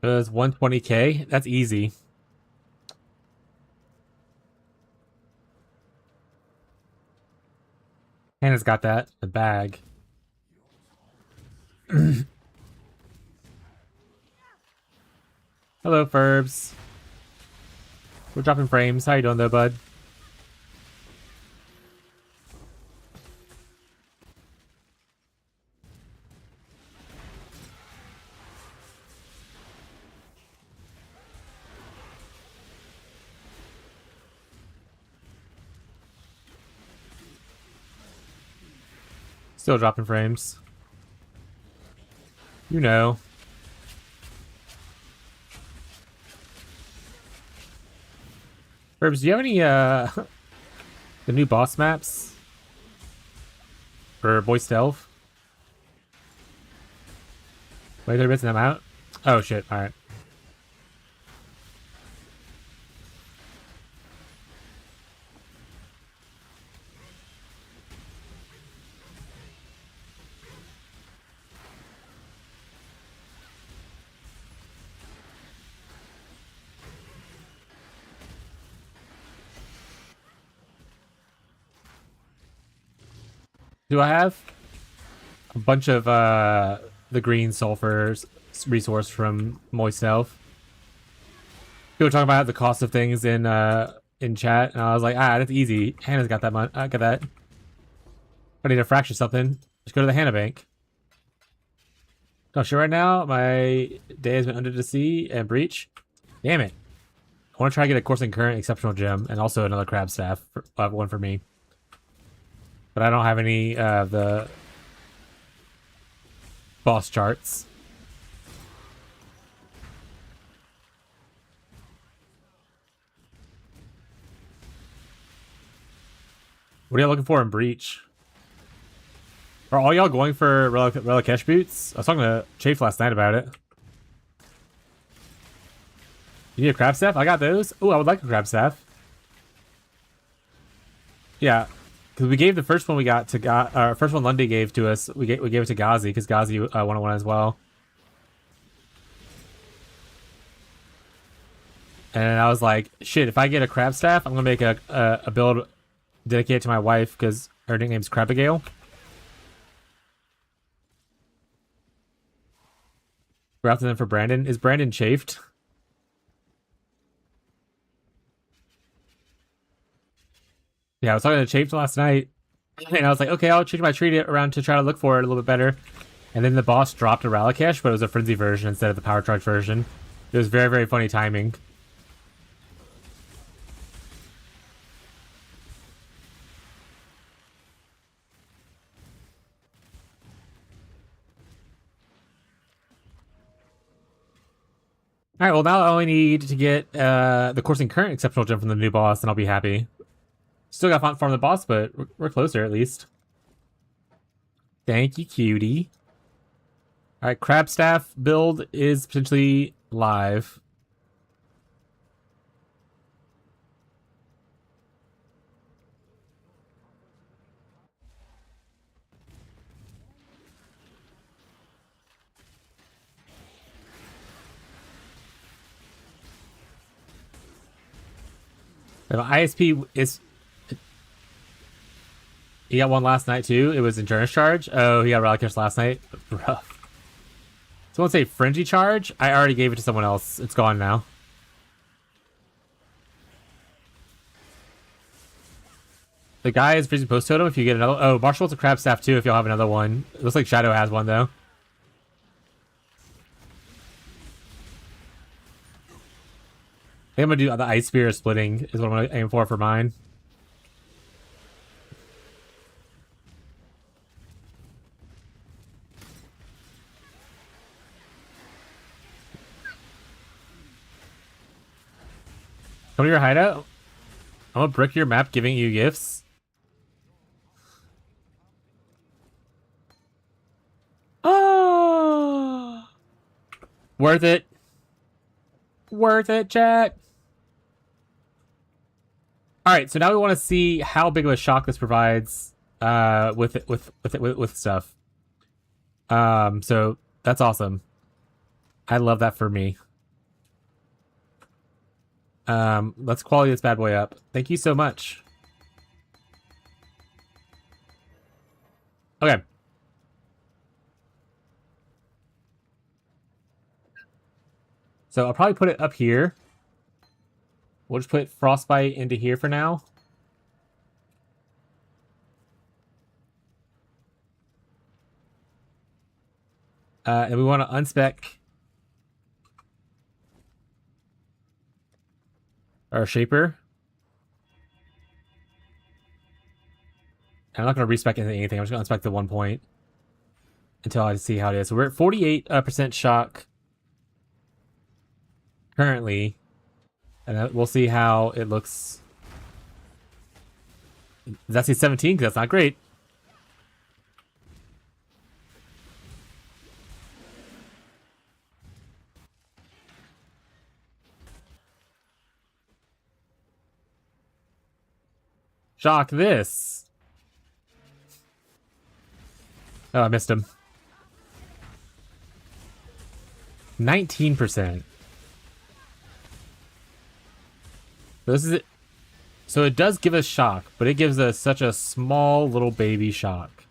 It was 120k. That's easy. Hannah's got that. The bag. Hello, Furbs. We're dropping frames. How you doing, though, bud? Still dropping frames. You know. Furbs, do you have any, the new boss maps? For Boy Stealth? Wait, they're missing them out? Oh, shit. Alright. Do I have a bunch of the green sulfur resource from Moist Elf? People were talking about the cost of things in chat, and I was like, that's easy. Hannah's got that. I got that. If I need to fracture something, just go to the Hannah bank. Not sure right now. My day has been under the sea and breach. Damn it! I want to try to get a coursing current exceptional gem and also another crab staff. One for me. But I don't have any of the boss charts. What are y'all looking for in Breach? Are all y'all going for Relicash boots? I was talking to Chafe last night about it. You need a crab staff? I got those. Oh, I would like a crab staff. Yeah. Because we gave the first one we got to first one Lundy gave to us. We gave it to Ghazi because Ghazi wanted one as well. And I was like, shit, if I get a crab staff, I'm gonna make a build dedicated to my wife because her nickname's Crabigale. Rather than for Brandon. Is Brandon chafed? Yeah, I was talking to Chafed last night, and I was like, okay, I'll change my tree around to try to look for it a little bit better. And then the boss dropped a Relicash, but it was a Frenzy version instead of the Power Charge version. It was very, very funny timing. Alright, well now I only need to get the coursing current exceptional gem from the new boss, and I'll be happy. Still got to farm the boss, but we're closer at least. Thank you, cutie. Alright, crab staff build is potentially live. The ISP is... He got one last night too. It was endurance charge. Oh, he got Relicash last night. Rough. Someone say frenzy charge? I already gave it to someone else. It's gone now. The guy is freezing post totem if you get another. Oh, Marshall's a crab staff too if y'all have another one. It looks like Shadow has one though. I think I'm gonna do the ice spear splitting is what I'm gonna aim for mine. Come to your hideout. I'm gonna brick your map, giving you gifts. Oh, worth it. Worth it, chat. All right, so now we want to see how big of a shock this provides with stuff. So that's awesome. I love that for me. Let's quality this bad boy up. Thank you so much. Okay. So I'll probably put it up here. We'll just put Frostbite into here for now. And we want to unspec our Shaper. I'm not going to respec into anything. I'm just going to unspec the 1 point until I see how it is. So we're at 48% shock currently. And we'll see how it looks. That's a 17 because that's not great. Shock this. Oh, I missed him. 19%. This is it. So it does give us shock, but it gives us such a small little baby shock.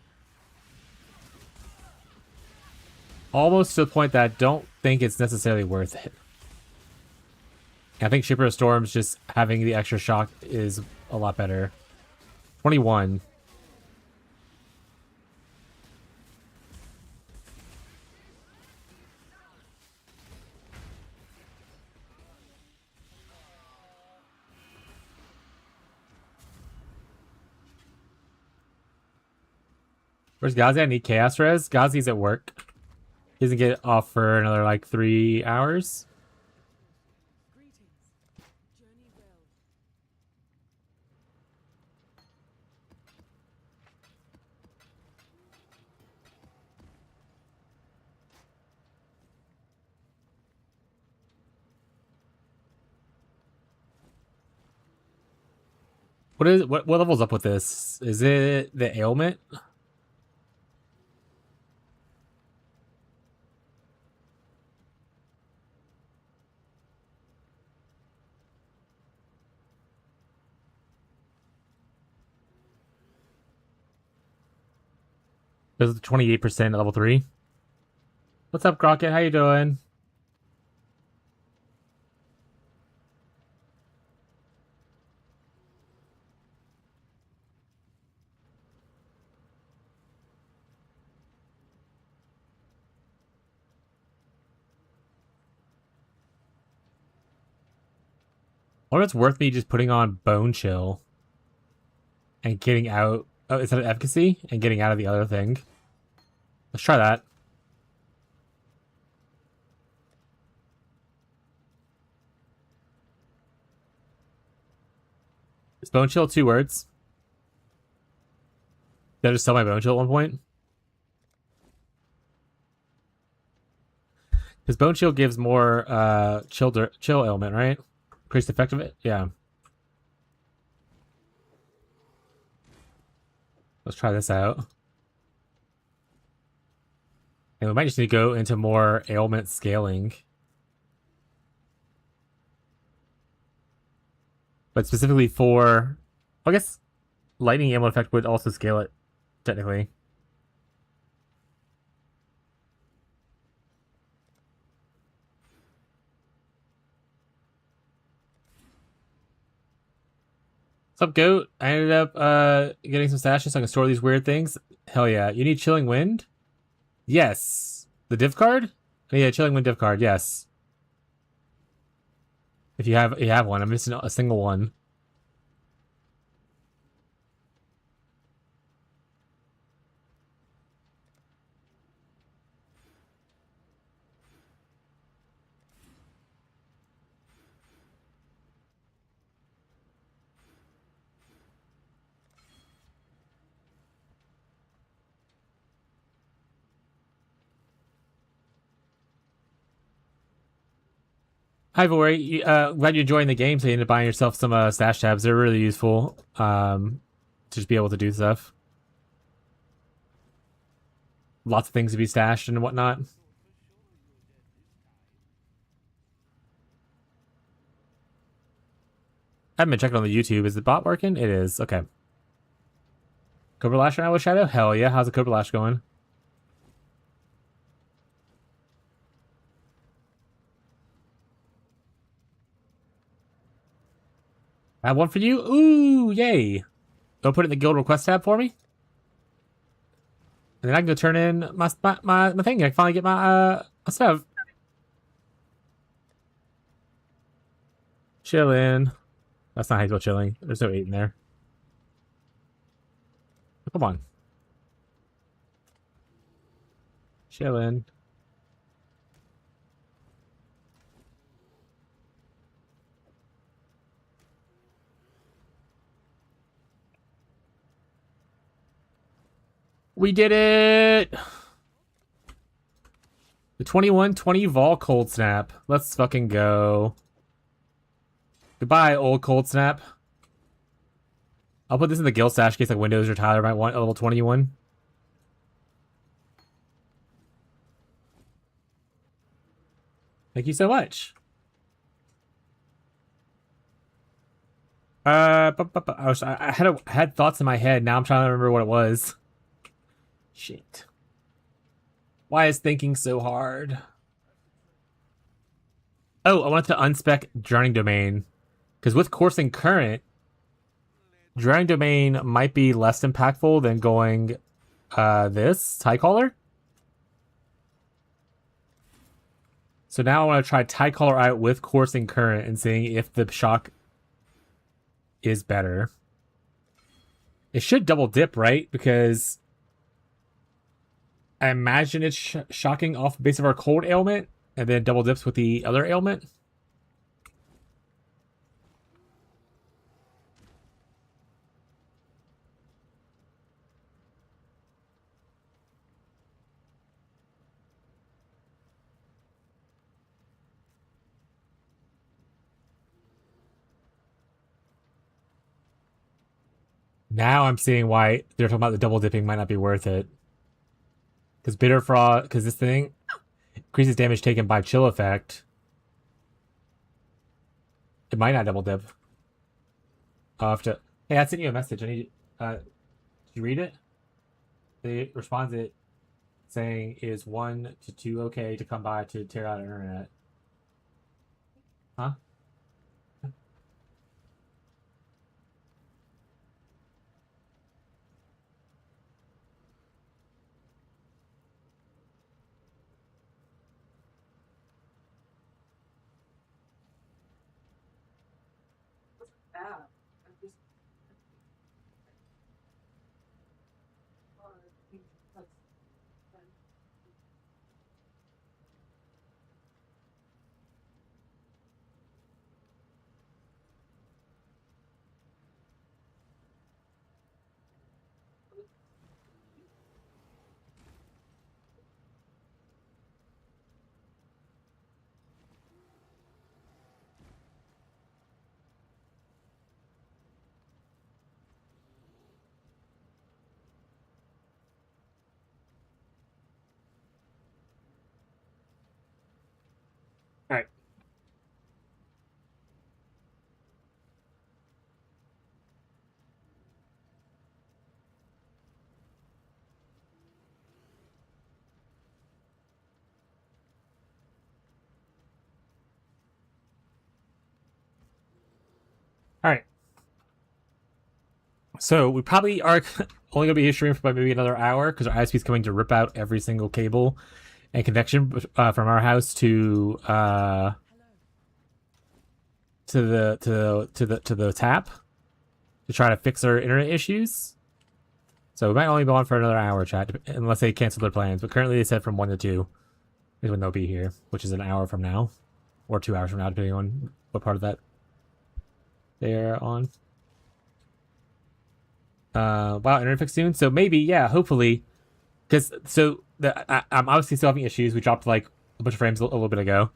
Almost to the point that I don't think it's necessarily worth it. I think Shipper of Storms just having the extra shock is a lot better. 21. Where's Gazi? I need Chaos Res. Gazi's at work. He doesn't get off for another like 3 hours. What level's up with this? Is it the ailment? There's 28% at level 3. What's up, Crockett? How you doing? I wonder if it's worth me just putting on Bone Chill and getting out instead of efficacy and getting out of the other thing. Let's try that. Is Bone Chill 2 words? Did I just sell my Bone Chill at one point? Because Bone Chill gives more chill element, right? Increased effect of it? Yeah. Let's try this out. And we might just need to go into more ailment scaling. But specifically for... I guess lightning ailment effect would also scale it, technically. What's up, Goat? I ended up getting some stashes so I can store these weird things. Hell yeah. You need Chilling Wind? Yes. The div card? Oh, yeah, Chilling Wind div card, yes. If you have one. I'm missing a single one. Hi, Vori. Glad you're enjoying the game, so you ended up buying yourself some stash tabs. They're really useful to just be able to do stuff. Lots of things to be stashed and whatnot. I haven't been checking on the YouTube. Is the bot working? It is. Okay. Cobra Lash right now with Shadow? Hell yeah. How's the Cobra Lash going? I have one for you. Ooh, yay. Go put it in the guild request tab for me. And then I can go turn in my thing. I can finally get my stuff. Chillin'. That's not how you spell chilling. There's no 8 in there. Come on. Chillin'. We did it! The 2120 Vol Cold Snap. Let's fucking go. Goodbye, old Cold Snap. I'll put this in the guild stash in case like Windows or Tyler might want a level 21. Thank you so much. I had thoughts in my head. Now I'm trying to remember what it was. Shit. Why is thinking so hard? Oh, I wanted to unspec Drowning Domain. Because with Coursing Current, Drowning Domain might be less impactful than going this, Tie Caller. So now I want to try Tie Caller out with Coursing Current and seeing if the shock is better. It should double dip, right? Because I imagine it's shocking off the base of our cold ailment and then double dips with the other ailment. Now I'm seeing why they're talking about the double dipping might not be worth it. Because Bitter Frost, because this thing increases damage taken by chill effect. It might not double dip. I'll have to. Hey, I sent you a message. I need. Did you read it? They responded saying, "Is 1 to 2 okay to come by to tear out internet?" Huh? All right. All right. So we probably are only gonna be streaming for maybe another hour because our ISP is coming to rip out every single cable and connection from our house to the tap to try to fix our internet issues. So we might only go on for another hour, chat, unless they cancel their plans. But currently they said from 1 to 2 is when they'll be here, which is an hour from now or 2 hours from now, depending on what part of that they're on. Wow, internet fix soon. So maybe, yeah, hopefully, because I'm obviously still having issues. We dropped like a bunch of frames a little bit ago,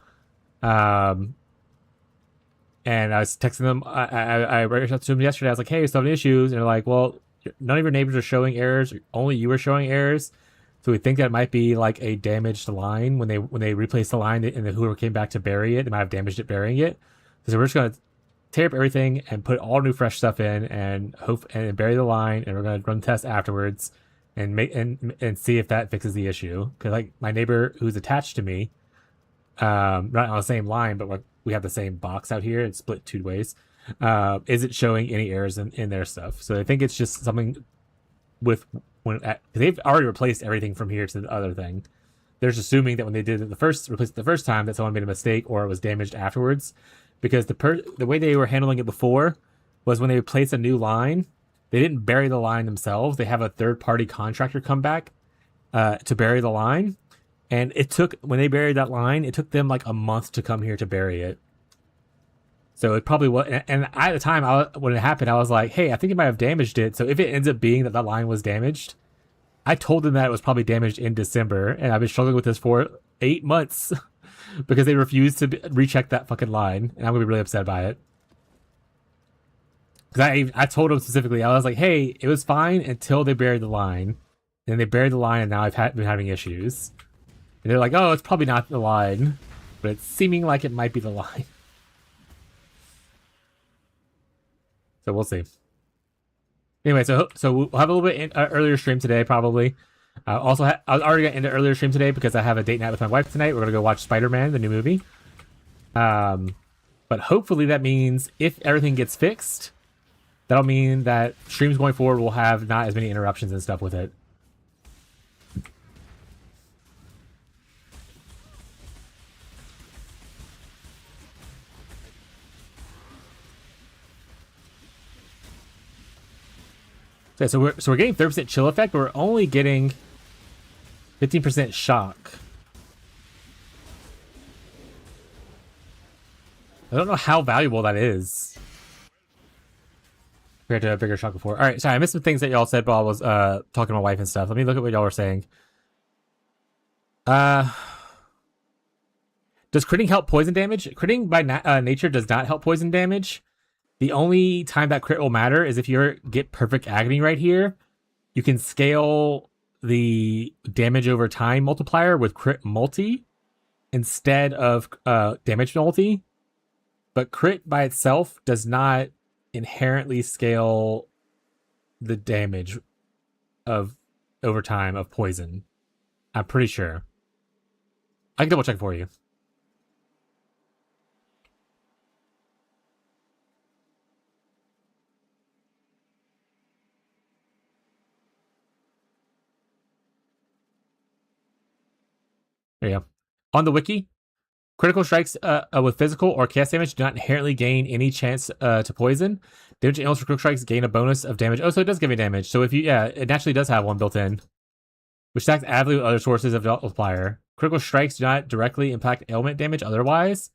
and I was texting them. I reached out to them yesterday. I was like, "Hey, we're still having issues," and they're like, "Well, none of your neighbors are showing errors. Only you are showing errors." So we think that might be like a damaged line when they replaced the line and whoever came back to bury it, they might have damaged it burying it. So we're just gonna tear up everything and put all new fresh stuff in and hope and bury the line, and we're gonna run tests afterwards and make and see if that fixes the issue. Because like my neighbor who's attached to me, not on the same line, but we have the same box out here. It's split 2 ways. Isn't showing any errors in their stuff. So I think it's just something with they've already replaced everything from here to the other thing. They're just assuming that when they did replaced it the first time that someone made a mistake or it was damaged afterwards. Because the way they were handling it before was when they replaced a new line, they didn't bury the line themselves. They have a third-party contractor come back to bury the line. And when they buried that line, it took them like a month to come here to bury it. So it probably was, and at the time, when it happened, I was like, hey, I think it might have damaged it. So if it ends up being that line was damaged, I told them that it was probably damaged in December, and I've been struggling with this for 8 months. Because they refused to recheck that fucking line, and I'm gonna be really upset by it. Because I told them specifically, I was like, "Hey, it was fine until they buried the line, and they buried the line, and now I've been having issues." And they're like, "Oh, it's probably not the line, but it's seeming like it might be the line." So we'll see. Anyway, so we'll have a little bit earlier stream today, probably. I was already going to end an earlier stream today because I have a date night with my wife tonight. We're going to go watch Spider-Man, the new movie. But hopefully that means if everything gets fixed, that'll mean that streams going forward will have not as many interruptions and stuff with it. Okay, so we're getting 30% chill effect, but we're only getting 15% shock. I don't know how valuable that is compared to a bigger shock before. All right, sorry, I missed some things that y'all said while I was talking to my wife and stuff. Let me look at what y'all were saying. Does critting help poison damage? Critting by nature does not help poison damage. The only time that crit will matter is if you get perfect agony right here. You can scale the damage over time multiplier with crit multi instead of damage multi. But crit by itself does not inherently scale the damage of over time of poison. I'm pretty sure. I can double check for you. There you go. On the wiki, critical strikes with physical or cast damage do not inherently gain any chance to poison. Damage analysts for critical strikes gain a bonus of damage. Oh, so it does give you damage. So if you, yeah, it naturally does have one built in, which stacks avidly with other sources of multiplier. Critical strikes do not directly impact ailment damage otherwise,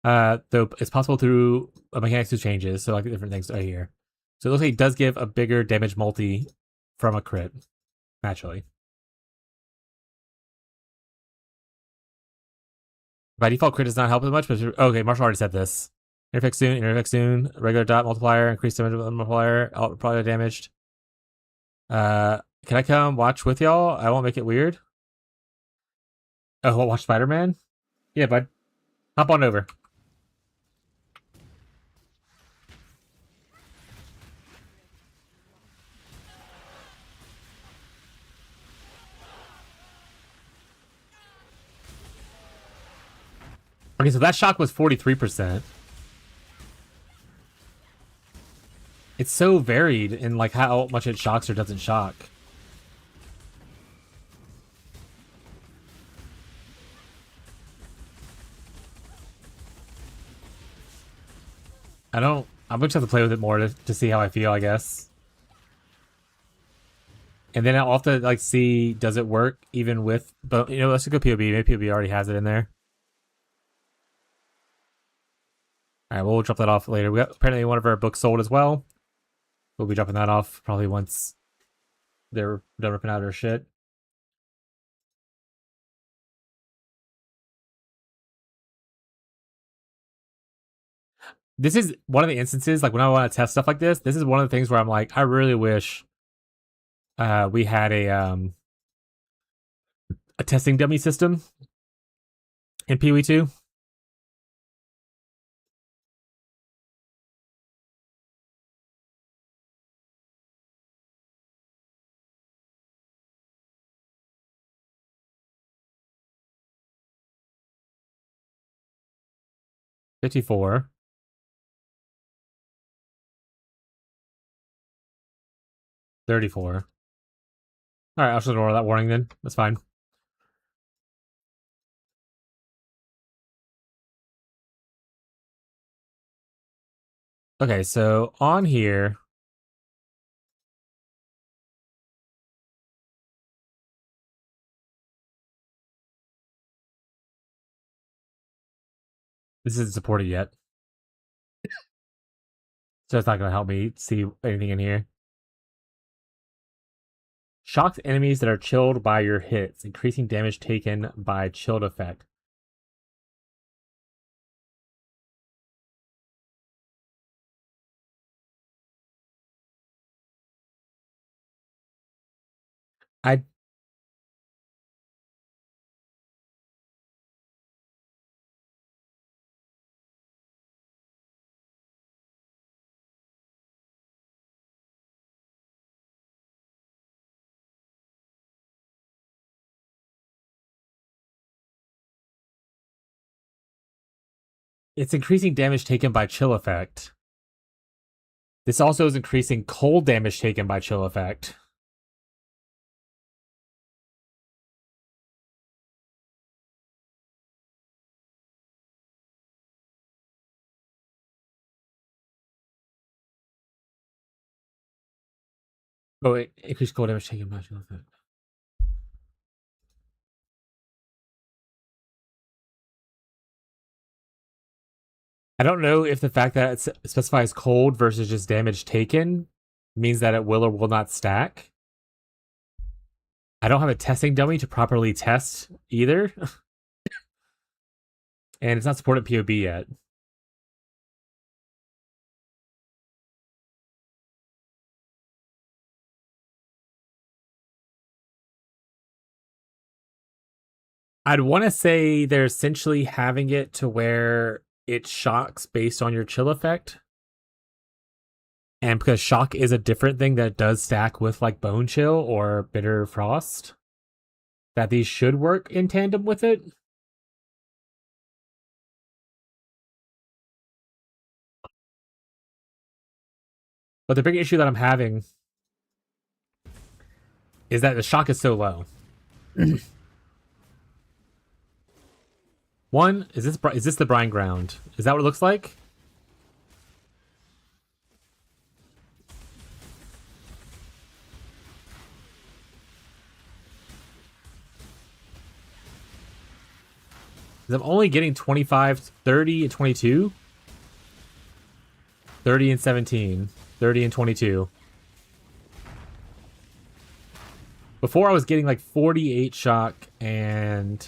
though it's possible through mechanics to changes. So like different things right here. So it looks like it does give a bigger damage multi from a crit, naturally. By default, crit does not help as much, but okay, Marshall already said this. Interfix soon, regular dot multiplier, increased damage multiplier, probably damaged. Can I come watch with y'all? I won't make it weird. Oh, watch Spider-Man? Yeah, bud. Hop on over. Okay, so that shock was 43%. It's so varied in like how much it shocks or doesn't shock. I'm just have to play with it more to see how I feel, I guess. And then I'll have to like see, does it work even with, but you know, let's go POB. Maybe POB already has it in there. All right, we'll drop that off later. We got apparently one of our books sold as well. We'll be dropping that off probably once they're done ripping out our shit. This is one of the instances, like when I want to test stuff like this is one of the things where I'm like, I really wish we had a testing dummy system in PoE 2. $54. 34. All right, I'll just ignore that warning then. That's fine. Okay, so on here, this isn't supported yet, so it's not going to help me see anything in here. Shocked enemies that are chilled by your hits, increasing damage taken by chilled effect. I It's increasing damage taken by chill effect. This also is increasing cold damage taken by chill effect. Oh, wait, increased cold damage taken by chill effect. I don't know if the fact that it specifies cold versus just damage taken means that it will or will not stack. I don't have a testing dummy to properly test either. And it's not supported POB yet. I'd want to say they're essentially having it to where it shocks based on your chill effect. And because shock is a different thing that does stack with like bone chill or bitter frost, that these should work in tandem with it. But the big issue that I'm having is that the shock is so low. One, is this the brine ground? Is that what it looks like? I'm only getting 25, 30, and 22. 30 and 17. 30 and 22. Before I was getting like 48 shock and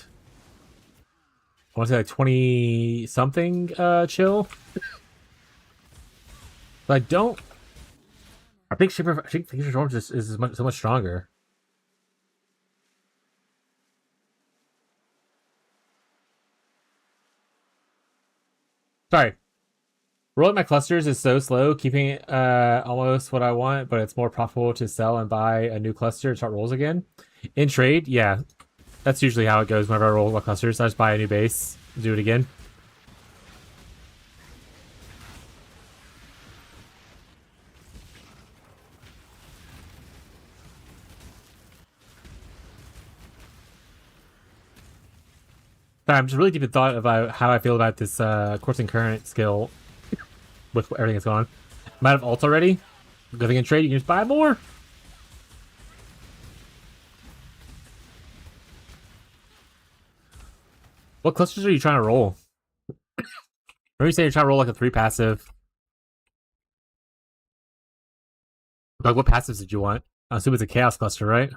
I want to say like 20 something chill. But I don't. I think Future Storm is so much stronger. Sorry. Rolling my clusters is so slow, keeping it almost what I want, but it's more profitable to sell and buy a new cluster and start rolls again. In trade, yeah. That's usually how it goes whenever I roll my clusters. I just buy a new base, do it again. Sorry, I'm just really deep in thought about how I feel about this coursing current skill with everything that's going on. I'm out of ults already. Good thing in trade, you can just buy more. What clusters are you trying to roll? Or you say you're trying to roll like a 3 passive. Like, what passives did you want? I assume it's a chaos cluster, right?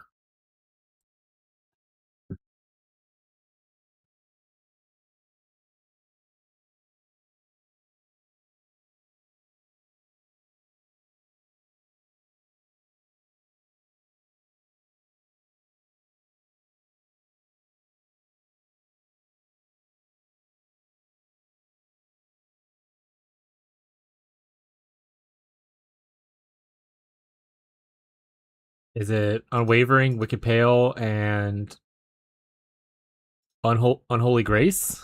Is it Unwavering, Wicked Pale, and Unholy Grace?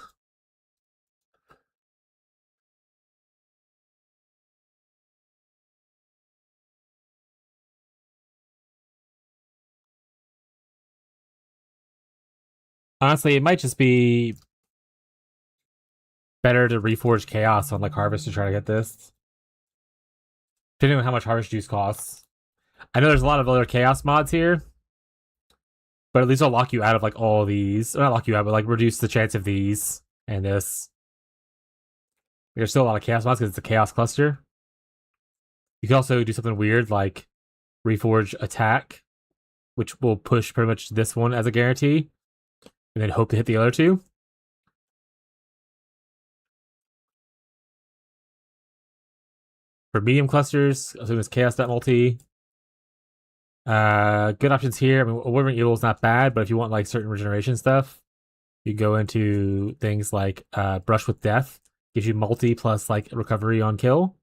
Honestly, it might just be better to reforge Chaos on like Harvest to try to get this. Depending on how much Harvest Juice costs. I know there's a lot of other Chaos mods here, but at least I'll lock you out of like all of these. Or not lock you out, but like reduce the chance of these and this. There's still a lot of Chaos mods because it's a Chaos cluster. You can also do something weird like Reforge Attack, which will push pretty much this one as a guarantee, and then hope to hit the other two. For medium clusters, assuming it's Chaos.multi. Good options here. I mean, Wyvern Eagle is not bad, but if you want like certain regeneration stuff, you go into things like Brush with Death, gives you multi plus like recovery on kill.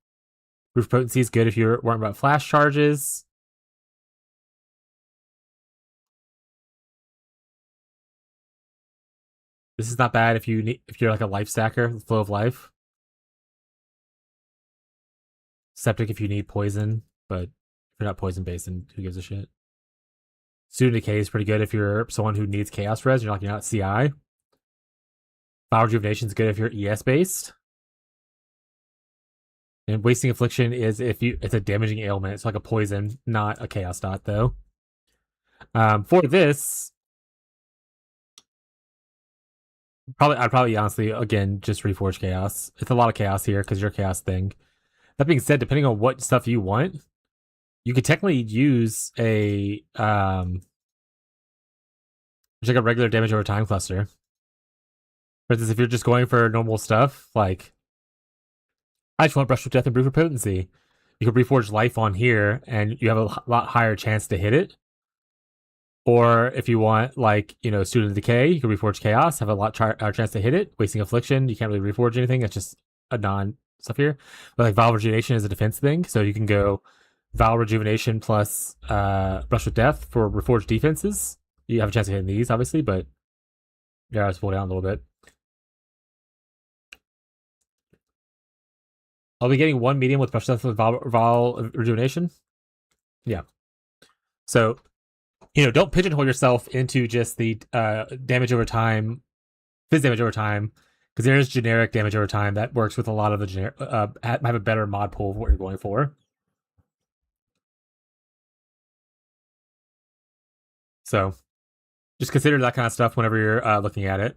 Roof Potency is good if you're worrying about flash charges. This is not bad if you're like a life stacker, Flow of Life. Septic if you need poison, but if you're not poison based, then who gives a shit? Student Decay is pretty good if you're someone who needs Chaos Res, you're not CI. Foul Rejuvenation is good if you're ES based. And Wasting Affliction is if it's a damaging ailment. It's like a poison, not a Chaos dot, though. For this, I'd probably honestly, again, just reforge Chaos. It's a lot of Chaos here because you're a Chaos thing. That being said, depending on what stuff you want, you could technically use a just like a regular damage over time cluster. For instance, if you're just going for normal stuff, like I just want Brush with Death and Brew for Potency, you could reforge Life on here, and you have a lot higher chance to hit it. Or if you want, like, you know, Student Decay, you can reforge Chaos, have a lot higher chance to hit it. Wasting Affliction, you can't really reforge anything. That's just a non stuff here. But like Vial Rejuvenation is a defense thing, so you can go Vial Rejuvenation plus Brush with Death for reforged defenses. You have a chance of hitting these, obviously, but yeah, let's pull down a little bit. I'll be getting one medium with Brush Death with Vial Rejuvenation. Yeah. So, you know, don't pigeonhole yourself into just the damage over time, phys damage over time, because there is generic damage over time that works with a lot of the generic, have a better mod pool of what you're going for. So just consider that kind of stuff whenever you're looking at it.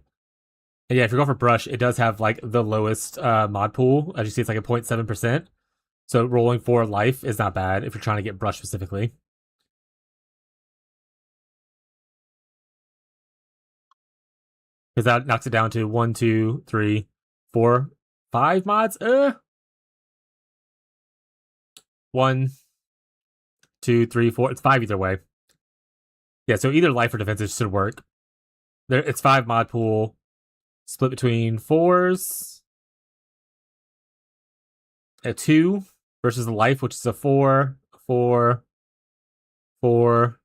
And yeah, if you're going for Brush, it does have like the lowest mod pool. As you see, it's like a 0.7%. So rolling for life is not bad if you're trying to get Brush specifically. Because that knocks it down to 1, 2, 3, 4, 5 mods. 1, 2, 3, 4. It's 5 either way. Yeah, so either life or defensive should work. It's 5 mod pool, split between 4s, a 2 versus the life, which is a 4, 4, 4.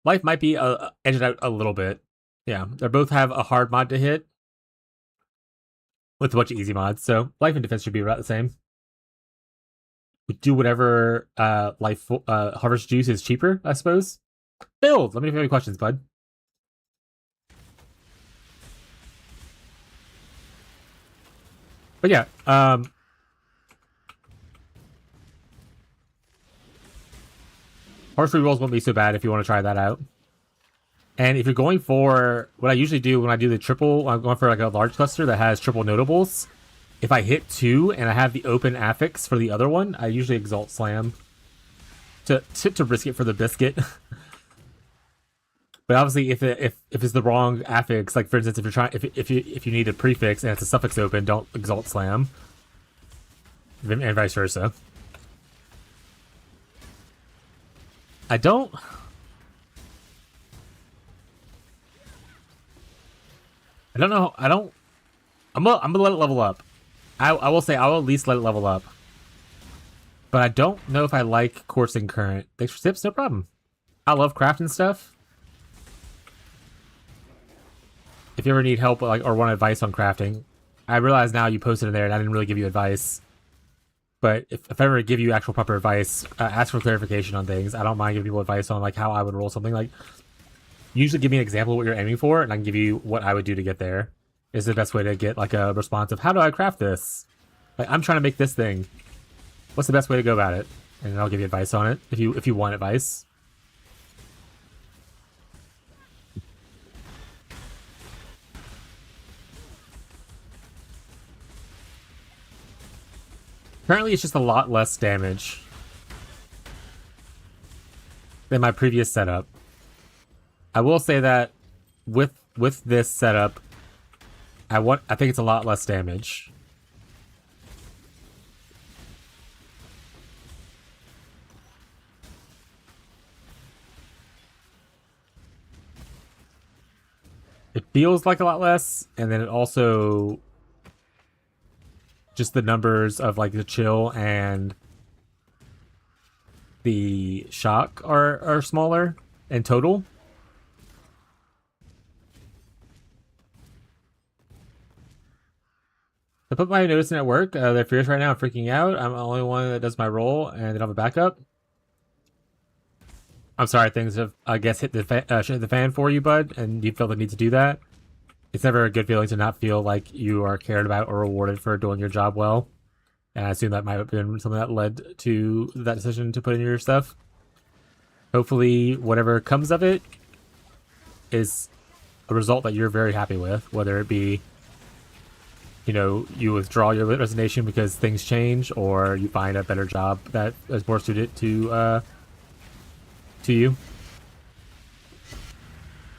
Life might be edged out a little bit. Yeah, they both have a hard mod to hit with a bunch of easy mods. So life and defense should be about the same. We do whatever life harvest juice is cheaper, I suppose. Build. Let me know if you have any questions, bud. But yeah, horse rerolls won't be so bad if you want to try that out. And if you're going for what I usually do when I do the triple, I'm going for like a large cluster that has triple notables. If I hit 2 and I have the open affix for the other one, I usually exalt slam to risk it for the biscuit. But obviously, if it's the wrong affix, like for instance, if you're trying if you need a prefix and it's a suffix open, don't exalt slam, and vice versa. I don't know. I'm gonna let it level up. I will say I will at least let it level up. But I don't know if I like coursing current. Thanks for tips, no problem. I love crafting stuff. If you ever need help or want advice on crafting, I realize now you posted in there and I didn't really give you advice. But if I ever give you actual proper advice, ask for clarification on things. I don't mind giving people advice on like how I would roll something. Like, usually give me an example of what you're aiming for, and I can give you what I would do to get there. Is the best way to get like a response of how do I craft this? Like, I'm trying to make this thing. What's the best way to go about it? And I'll give you advice on it if you want advice. Currently, it's just a lot less damage than my previous setup. I will say that with this setup, I think it's a lot less damage. It feels like a lot less, and then it also just the numbers of like the chill and the shock are smaller in total. I put my notice in at work. They're furious right now. I'm freaking out. I'm the only one that does my role, and they don't have a backup. I'm sorry, things have, I guess, hit the fan for you, bud, and you feel the need to do that. It's never a good feeling to not feel like you are cared about or rewarded for doing your job well. And I assume that might have been something that led to that decision to put in your stuff. Hopefully, whatever comes of it is a result that you're very happy with, whether it be, you know, you withdraw your resignation because things change, or you find a better job that is more suited to you.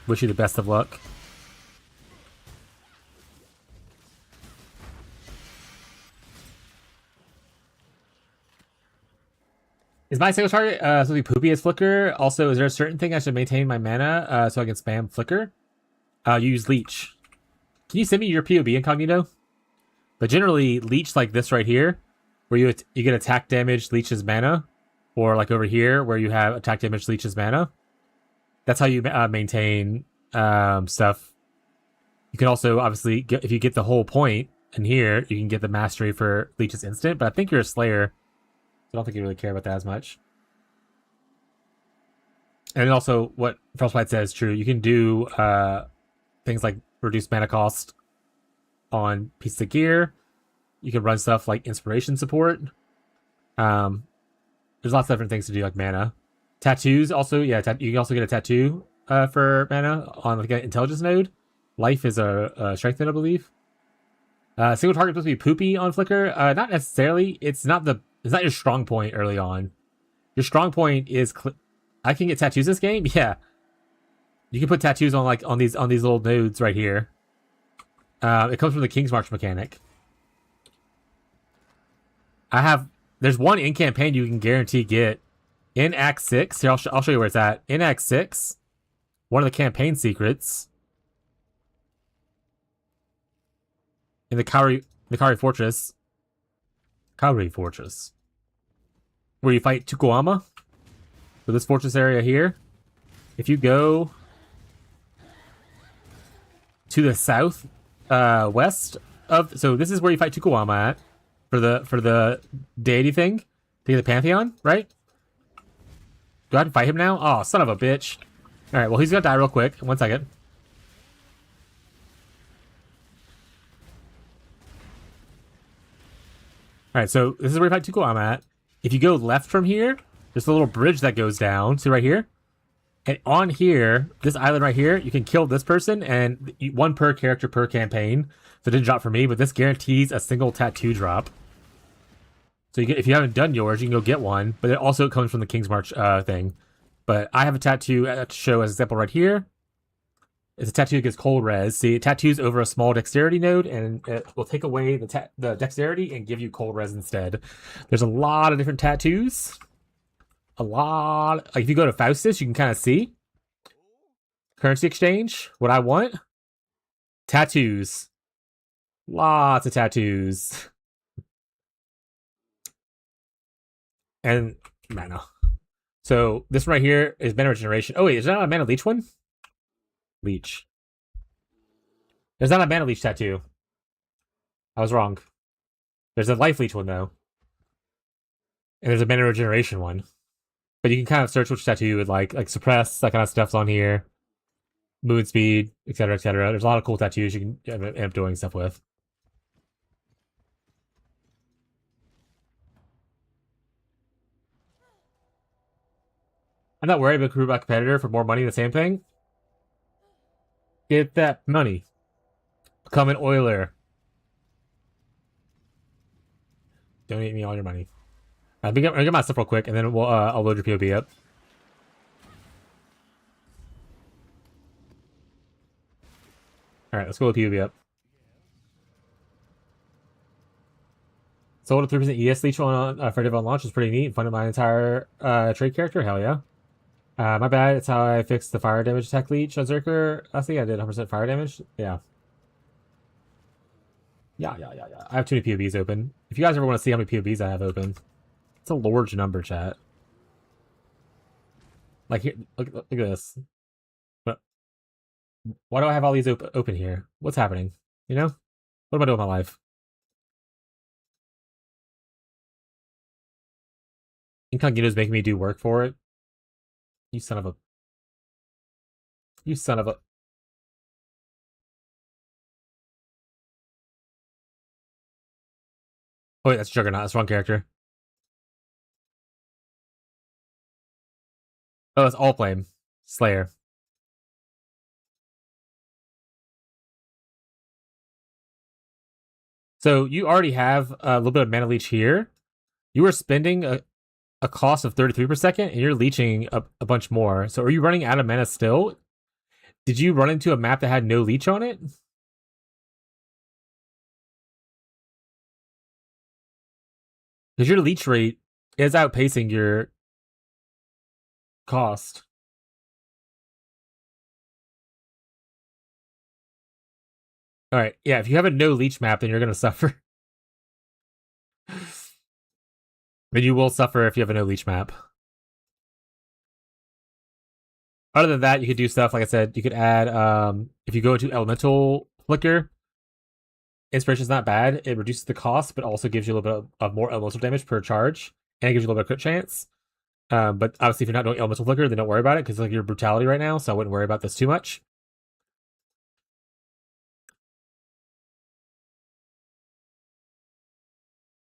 Wish you the best of luck. Is my single target something poopy as Flicker? Also, is there a certain thing I should maintain my mana so I can spam Flicker? Use Leech. Can you send me your POB incognito? But generally, Leech like this right here, where you get attack damage, Leech's mana, or like over here where you have attack damage, Leech's mana. That's how you maintain stuff. You can also obviously if you get the whole point in here, you can get the mastery for Leech's instant. But I think you're a Slayer. I don't think you really care about that as much. And also, what Frostbite says is true. You can do things like reduce mana cost on pieces of gear. You can run stuff like inspiration support. There's lots of different things to do, like mana. Tattoos also, yeah, you can also get a tattoo for mana on like an intelligence node. Life is a strength node, I believe. Single target supposed to be poopy on Flicker. Not necessarily. It's not your strong point early on. Your strong point is I can get tattoos this game. Yeah, you can put tattoos on these little nodes right here. It comes from the King's March mechanic. There's one in campaign you can guarantee get in Act 6. Here, I'll show you where it's at. In Act 6, one of the campaign secrets in the Kauri Fortress. Kauri Fortress. Where you fight Tukuama. So this fortress area here. If you go to the south west of, so this is where you fight Tukuama at for the deity thing to get the Pantheon, right? Do I have to fight him now? Oh, son of a bitch. Alright, well he's gonna die real quick. 1 second. All right, so this is where Fight 2 I'm at. If you go left from here, there's a little bridge that goes down. See right here? And on here, this island right here, you can kill this person, and one per character per campaign. So it didn't drop for me, but this guarantees a single tattoo drop. So you get, if you haven't done yours, you can go get one. But it also comes from the King's March thing. But I have a tattoo to show as an example right here. It's a tattoo that gets cold res. See, it tattoos over a small dexterity node, and it will take away the dexterity and give you cold res instead. There's a lot of different tattoos. A lot. Like if you go to Faustus, you can kind of see currency exchange. What I want, tattoos. Lots of tattoos. And mana. So this one right here is mana regeneration. Oh wait, is that not a mana leech one? Leech. There's not a mana leech tattoo. I was wrong. There's a life leech one though. And there's a mana regeneration one. But you can kind of search which tattoo you would like suppress, that kind of stuff's on here. Mood speed, etc., etc. There's a lot of cool tattoos you can end up doing stuff with. I'm not worried about crew by competitor for more money in the same thing. Get that money. Become an oiler. Donate me all your money. I'll get my stuff real quick, and then I'll load your POB up. Alright, let's go with POB up. Sold a 3% ES leech on for Div on launch is pretty neat. Funded my entire trade character. Hell yeah. My bad. It's how I fixed the fire damage attack leech on Zerker. I think I did 100% fire damage. Yeah. Yeah. I have too many POBs open. If you guys ever want to see how many POBs I have open, it's a large number, chat. Like here, look at this. But why do I have all these open here? What's happening? You know? What am I doing with my life? Incognito's making me do work for it. You son of a... You son of a... Oh wait, that's Juggernaut. That's the wrong character. Oh, it's All Flame. Slayer. So you already have a little bit of mana leech here. You are spending a cost of 33 per second, and you're leeching a bunch more. So are you running out of mana still? Did you run into a map that had no leech on it? Because your leech rate is outpacing your cost. Alright, yeah, if you have a no leech map, then you're going to suffer. Then you will suffer if you have a no leech map. Other than that, you could do stuff, like I said, you could add, if you go into Elemental Flicker, Inspiration's not bad. It reduces the cost, but also gives you a little bit of more elemental damage per charge, and it gives you a little bit of crit chance. But obviously, if you're not doing Elemental Flicker, then don't worry about it, because like your brutality right now, so I wouldn't worry about this too much.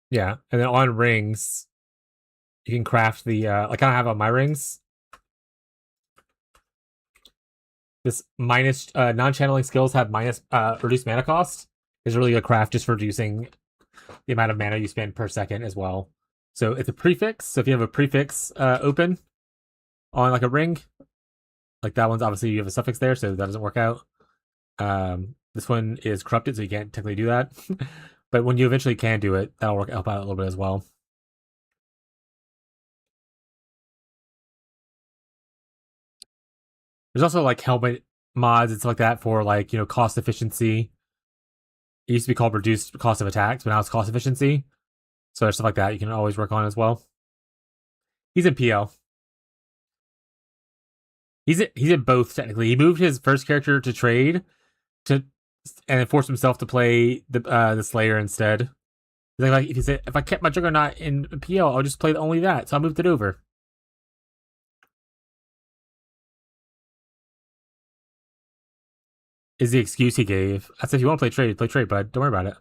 Yeah, and then on rings, you can craft the, like I have on my rings, this minus, non-channeling skills have minus, reduced mana cost, is really a craft just for reducing the amount of mana you spend per second as well. So it's a prefix, so if you have a prefix open on like a ring, like that one's obviously you have a suffix there, so that doesn't work out. This one is corrupted, so you can't technically do that. But when you eventually can do it, that'll help out a little bit as well. There's also like helmet mods and stuff like that for like, you know, cost efficiency. It used to be called reduced cost of attacks, but now it's cost efficiency. So there's stuff like that you can always work on as well. He's in PL. He's in both technically. He moved his first character to trade and forced himself to play the Slayer instead. Like if I kept my Juggernaut in PL, I'll just play only that. So I moved it over. Is the excuse he gave. I said if you want to play trade, bud. Don't worry about it.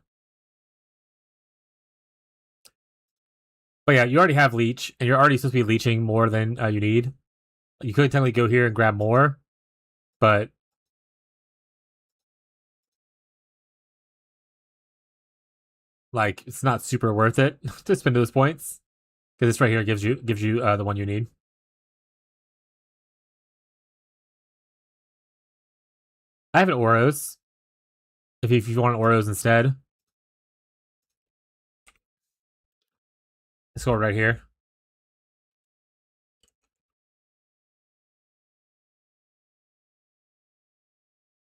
But yeah, you already have leech, and you're already supposed to be leeching more than you need. You could technically go here and grab more, but like it's not super worth it to spend those points because this right here gives you the one you need. I have an Oros. If you want an Oros instead, let's go right here.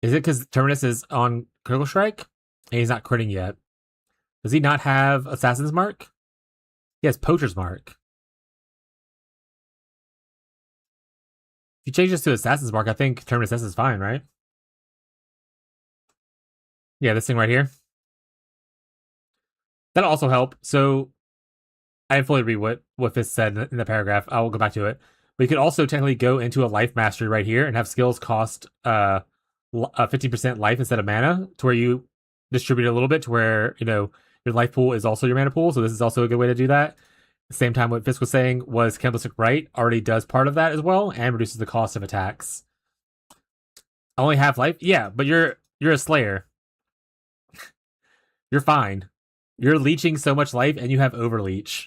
Is it because Terminus is on Critical Strike and he's not critting yet? Does he not have Assassin's Mark? He has Poacher's Mark. If you change this to Assassin's Mark, I think Terminus S is fine, right? Yeah, this thing right here. That'll also help. So I didn't fully read what Fist said in the paragraph. I will go back to it. But you could also technically go into a life mastery right here and have skills cost 50% life instead of mana, to where you distribute it a little bit to where, you know, your life pool is also your mana pool. So this is also a good way to do that. At the same time, what Fisk was saying was Cannibalistic Rite already does part of that as well and reduces the cost of attacks. Only half life? Yeah, but you're a Slayer. You're fine. You're leeching so much life and you have overleech.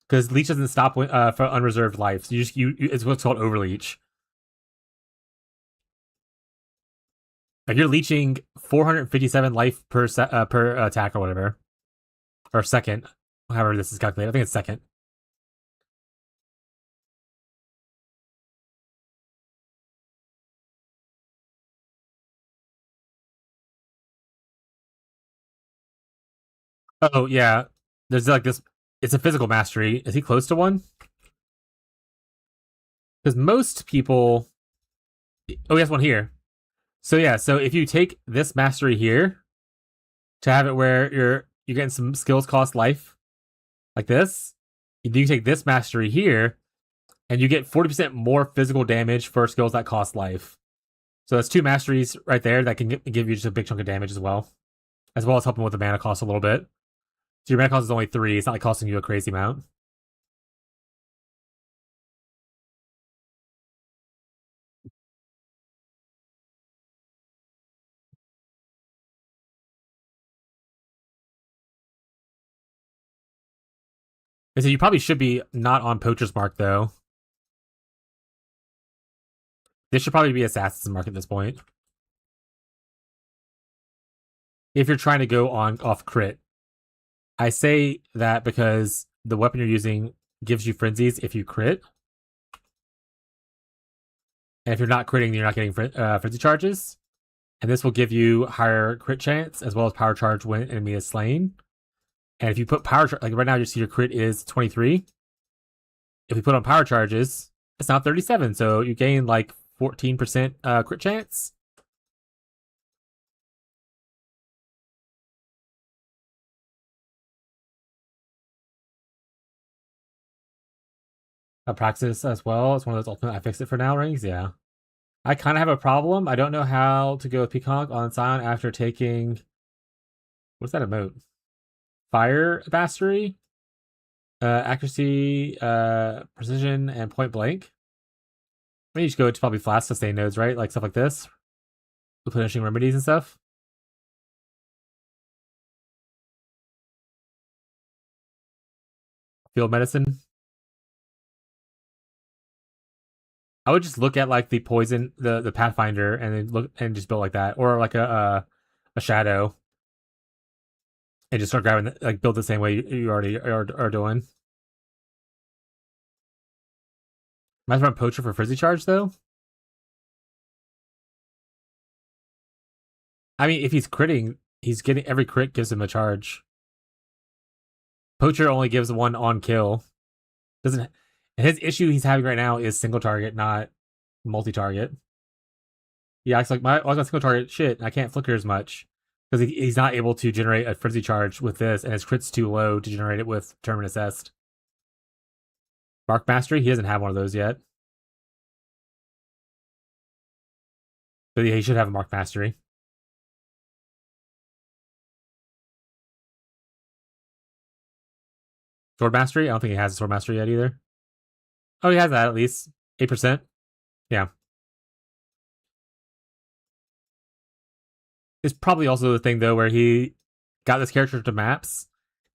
Because leech doesn't stop for unreserved life. So it's what's called overleech. Like you're leeching 457 life per attack or whatever, or second, however this is calculated. I think it's second. Oh yeah, there's like this. It's a physical mastery. Is he close to one? Because most people. Oh, he has one here. So yeah, so if you take this mastery here to have it where you're getting some skills cost life like this, you take this mastery here and you get 40% more physical damage for skills that cost life. So that's two masteries right there that can give you just a big chunk of damage as well as helping with the mana cost a little bit. So your mana cost is only 3. It's not like costing you a crazy amount. And so you probably should be not on Poacher's Mark though. This should probably be Assassin's Mark at this point. If you're trying to go on off crit. I say that because the weapon you're using gives you frenzies if you crit. And if you're not critting, you're not getting frenzy charges. And this will give you higher crit chance as well as power charge when an enemy is slain. And if you put power, like right now, you see your crit is 23. If we put on power charges, it's now 37. So you gain like 14% crit chance. Praxis as well. It's one of those ultimate I fix it for now rings. Yeah. I kind of have a problem. I don't know how to go with Peacock on Scion after taking. What's that emote? Fire mastery, accuracy, precision, and point blank. I mean, you should go to probably flash sustain nodes, right? Like stuff like this, replenishing remedies and stuff. Field medicine. I would just look at like the poison, the Pathfinder, and then look and just build like that, or like a shadow, and just start grabbing like build the same way you already are doing. Might run Poacher for Frizzy Charge though. I mean, if he's critting, he's getting every crit gives him a charge. Poacher only gives one on kill. Doesn't his issue he's having right now is single target, not multi target. Yeah, it's like my single target shit. I can't flicker as much because he's not able to generate a frenzy charge with this, and his crit's too low to generate it with Terminus Est. Mark Mastery, he doesn't have one of those yet. So yeah, he should have a Mark Mastery. Sword Mastery? I don't think he has a Sword Mastery yet either. Oh, he has that at least. 8%. Yeah. It's probably also the thing, though, where he got this character to maps,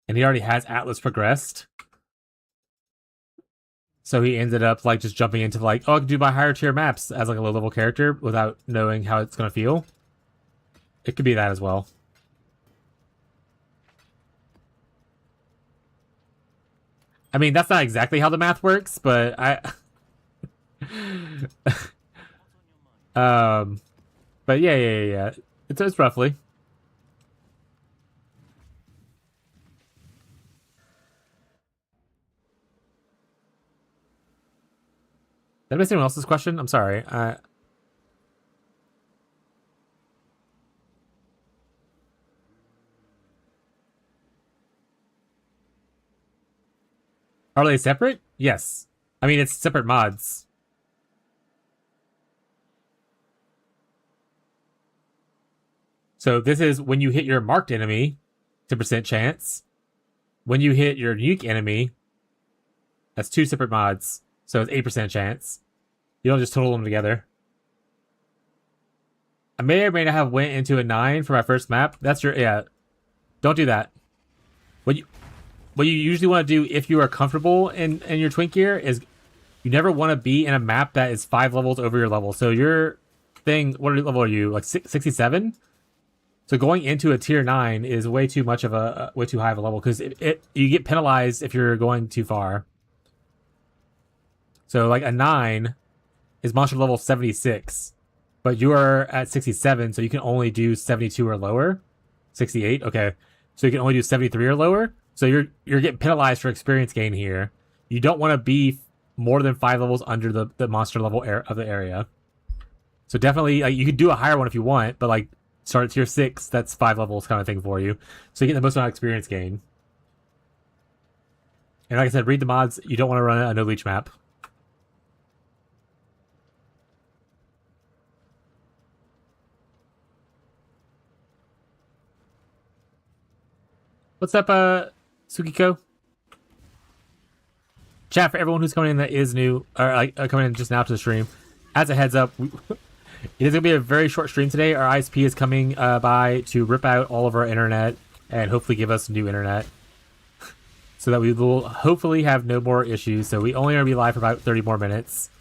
and he already has Atlas progressed. So he ended up, like, just jumping into, like, oh, I can do my higher tier maps as, like, a low-level character without knowing how it's going to feel. It could be that as well. I mean, that's not exactly how the math works, but but yeah. It's roughly. Did I miss anyone else's question? I'm sorry. Are they separate? Yes. I mean, it's separate mods. So this is when you hit your marked enemy, 10% chance. When you hit your unique enemy, that's 2 separate mods. So it's 8% chance. You don't just total them together. I may or may not have went into a 9 for my first map. That's your, yeah. Don't do that. What you usually want to do if you are comfortable in your twink gear is you never want to be in a map that is 5 levels over your level. So your thing, what level are you? Like 67? So going into a tier 9 is way too much of a way too high of a level because you get penalized if you're going too far. So like a 9 is monster level 76, but you are at 67, so you can only do 72 or lower. 68, okay. So you can only do 73 or lower. So you're getting penalized for experience gain here. You don't want to be more than 5 levels under the monster level of the area. So definitely, like, you could do a higher one if you want, but like start at tier 6, that's 5 levels kind of thing for you. So you get the most amount of experience gain. And like I said, read the mods. You don't want to run a no leech map. What's up, Sukiko? Chat, for everyone who's coming in that is new, or coming in just now to the stream, as a heads up, it is going to be a very short stream today. Our ISP is coming by to rip out all of our internet and hopefully give us new internet so that we will hopefully have no more issues. So we only are going to be live for about 30 more minutes.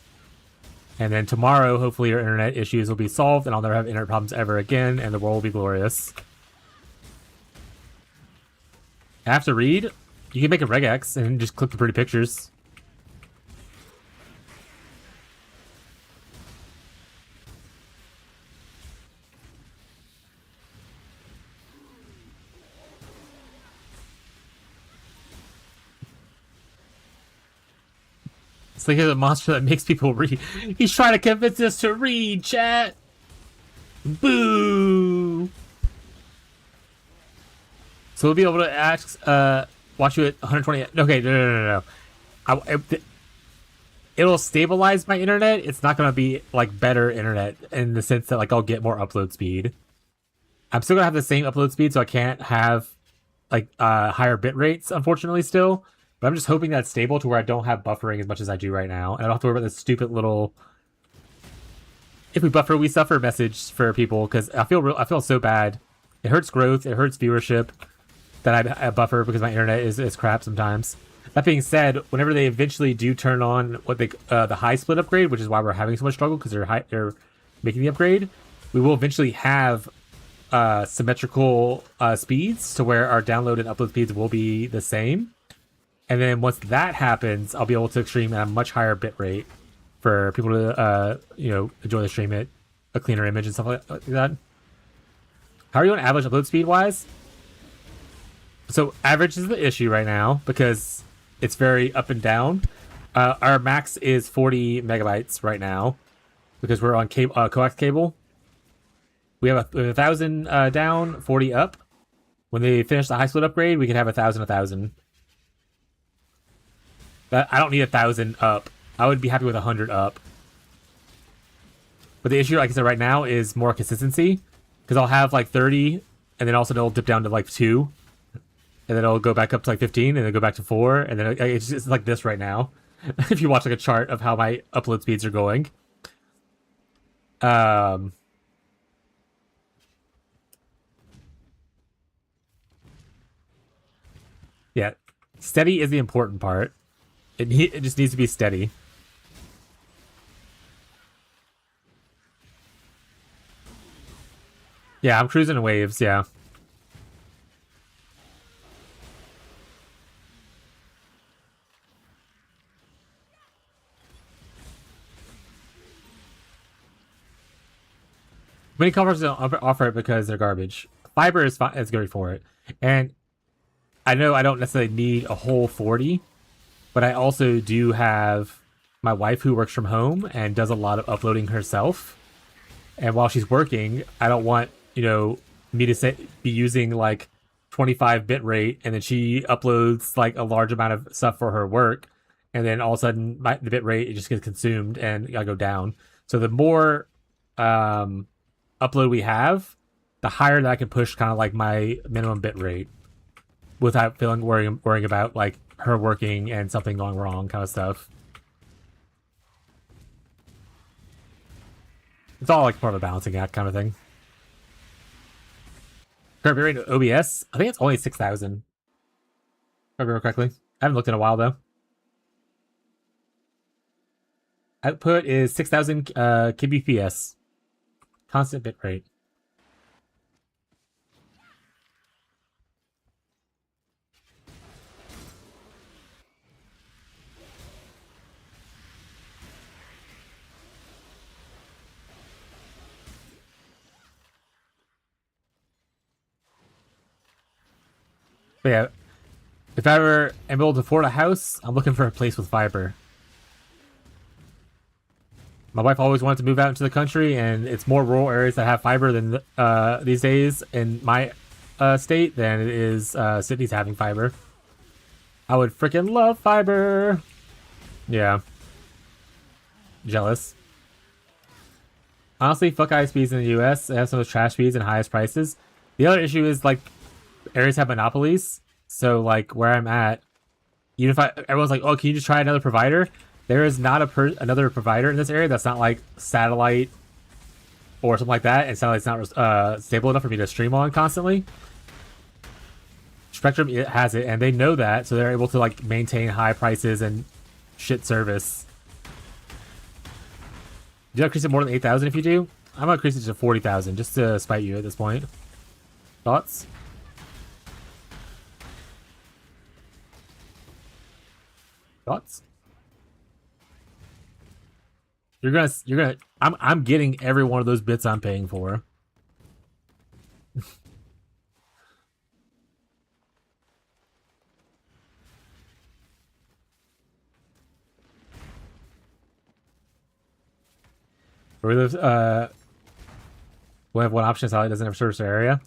And then tomorrow, hopefully our internet issues will be solved and I'll never have internet problems ever again and the world will be glorious. I have to read. You can make a regex and just click the pretty pictures. It's like a monster that makes people read. He's trying to convince us to read, chat. Boo. So we'll be able to ask, watch you at 120. Okay, no. It'll stabilize my internet. It's not gonna be like better internet in the sense that like I'll get more upload speed. I'm still gonna have the same upload speed, so I can't have like higher bit rates, unfortunately, still. But I'm just hoping that it's stable to where I don't have buffering as much as I do right now, and I don't have to worry about this stupid little "if we buffer, we suffer" message for people because I feel so bad. It hurts growth. It hurts viewership that I buffer because my internet is crap sometimes. That being said, whenever they eventually do turn on what they the high split upgrade, which is why we're having so much struggle because they're making the upgrade, we will eventually have symmetrical speeds to where our download and upload speeds will be the same. And then once that happens, I'll be able to stream at a much higher bit rate for people to enjoy the stream at a cleaner image and stuff like that. How are you on average upload speed wise? So average is the issue right now because it's very up and down. Our max is 40 megabytes right now because we're on coax cable. We have a 1,000 down, 40 up. When they finish the high split upgrade, we can have 1,000. I don't need 1,000 up. I would be happy with 100 up. But the issue, like I said, right now is more consistency because I'll have like 30, and then also it'll dip down to like 2. and then it'll go back up to like 15, and then go back to 4, and then it's like this right now. If you watch like a chart of how my upload speeds are going. Yeah, steady is the important part. It just needs to be steady. Yeah, I'm cruising in waves, yeah. Many companies don't offer it because they're garbage. Fiber is fine, is good for it. And I know I don't necessarily need a whole 40, but I also do have my wife who works from home and does a lot of uploading herself. And while she's working, I don't want, me to be using like 25 bit rate, and then she uploads like a large amount of stuff for her work, and then all of a sudden the bit rate, it just gets consumed and I go down. So the more upload we have, the higher that I can push kind of like my minimum bit rate without worrying about like her working and something going wrong kind of stuff. It's all like part of a balancing act kind of thing. Current bit rate of OBS, I think it's only 6,000. If I remember correctly. I haven't looked in a while though. Output is 6,000 kbps. Constant bit rate. But yeah, if I ever am able to afford a house, I'm looking for a place with fiber. My wife always wanted to move out into the country, and it's more rural areas that have fiber than these days in my state than it is cities having fiber. I would freaking love fiber. Yeah. Jealous. Honestly, fuck ISPs in the US. They have some of those trash speeds and highest prices. The other issue is like areas have monopolies. So like where I'm at, even if everyone's like, oh, can you just try another provider? There is not another provider in this area that's not like satellite or something like that, and satellite's not stable enough for me to stream on constantly. Spectrum has it, and they know that, so they're able to like maintain high prices and shit service. Do you increase it more than 8,000 if you do? I'm gonna increase it to 40,000 just to spite you at this point. Thoughts? Thoughts? I'm getting every one of those bits I'm paying for. We live, we have one option, so it doesn't have service area.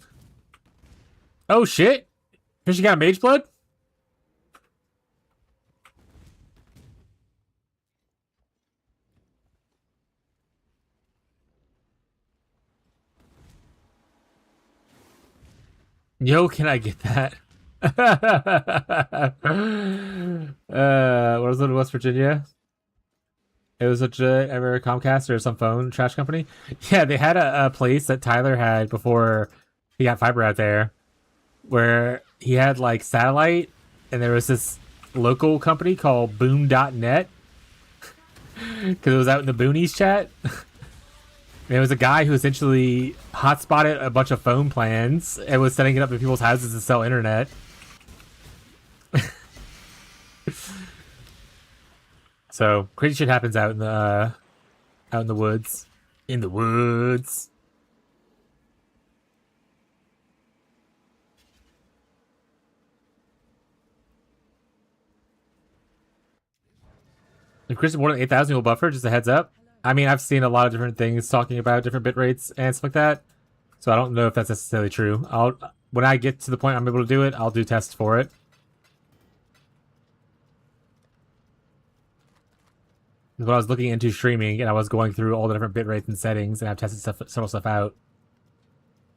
Oh shit! Fishy got mage blood? Yo, can I get that? What was it in West Virginia? It was a ever Comcast or some phone trash company. Yeah, they had a place that Tyler had before he got fiber out there, where he had like satellite, and there was this local company called Boom.net because it was out in the boonies chat. And it was a guy who essentially hotspotted a bunch of phone plans and was setting it up in people's houses to sell internet. So crazy shit happens out in the woods. In the woods. Increasing more than 8,000 will buffer, just a heads up. I mean, I've seen a lot of different things talking about different bit rates and stuff like that. So I don't know if that's necessarily true. When I get to the point I'm able to do it, I'll do tests for it. When I was looking into streaming and I was going through all the different bit rates and settings, and I've tested several stuff out.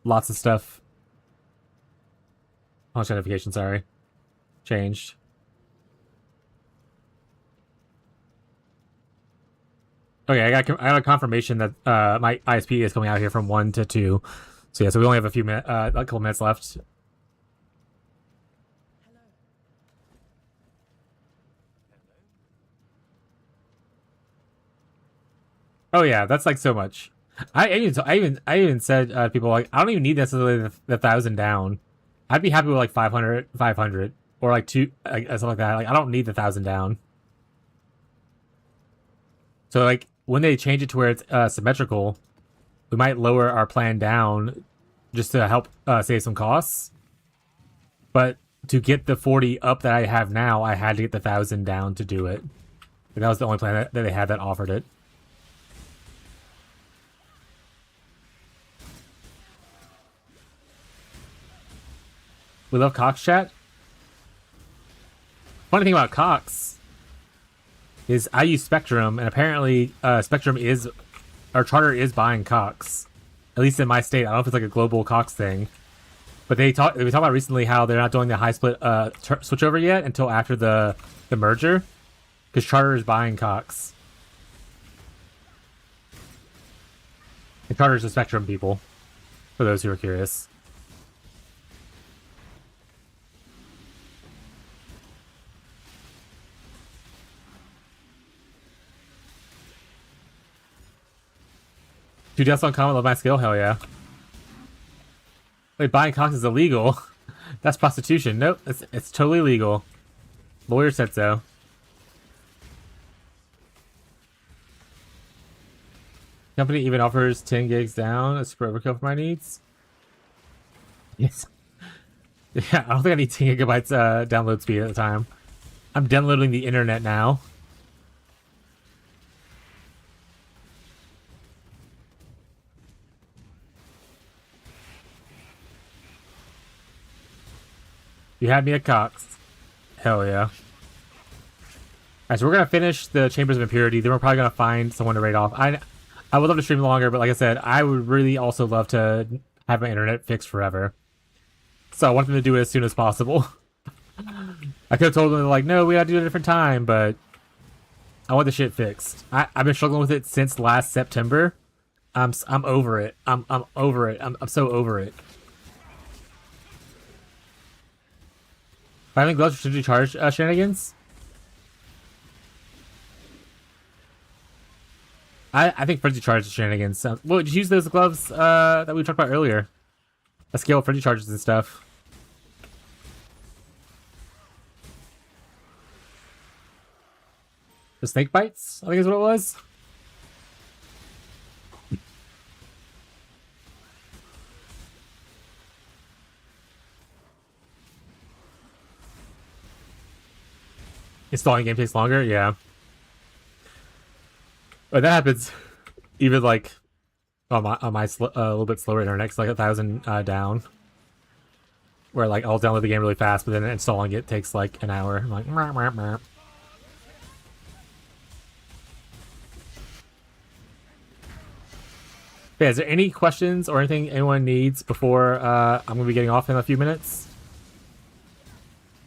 Lots of stuff. Launch notification, sorry. changed. Okay, I got a confirmation that my ISP is coming out here from 1 to 2. So yeah, so we only have a couple minutes left. Oh yeah, that's like so much. I even said people like I don't even need necessarily the 1,000 down. I'd be happy with like 500, or like two, like something like that. Like I don't need the 1,000 down. So like when they change it to where it's symmetrical, we might lower our plan down just to help save some costs. But to get the 40 up that I have now, I had to get the 1,000 down to do it. And that was the only plan that they had that offered it. We love Cox chat. Funny thing about Cox is I use Spectrum, and apparently Spectrum is, or Charter is buying Cox. At least in my state. I don't know if it's like a global Cox thing. But we talked about recently how they're not doing the high split switchover yet until after the merger. Because Charter is buying Cox. And Charter is the Spectrum people. For those who are curious. Two deaths on common, love my skill, hell yeah. Wait, buying Cox is illegal? That's prostitution. Nope, it's totally legal. Lawyer said so. Company even offers 10 gigs down, a super overkill for my needs. Yes. Yeah, I don't think I need 10 gigabytes download speed at the time. I'm downloading the internet now. You had me at Cox. Hell yeah. Alright, so we're gonna finish the Chambers of Impurity, then we're probably gonna find someone to raid off. I would love to stream longer, but like I said, I would really also love to have my internet fixed forever. So I want them to do it as soon as possible. I could have told them, like, no, we gotta do it at a different time, but I want the shit fixed. I've been struggling with it since last September. I'm over it. I'm over it. I'm so over it. Filing gloves should you charge shenanigans? I think Frenzy charges shenanigans. Well, just use those gloves that we talked about earlier. A scale of Frenzy charges and stuff. The snake bites, I think is what it was. Installing game takes longer, yeah. But that happens even like on my a little bit slower internet, like 1,000 down. Where like I'll download the game really fast, but then installing it takes like an hour. I'm like, meh, meh, meh. Yeah, is there any questions or anything anyone needs before I'm gonna be getting off in a few minutes?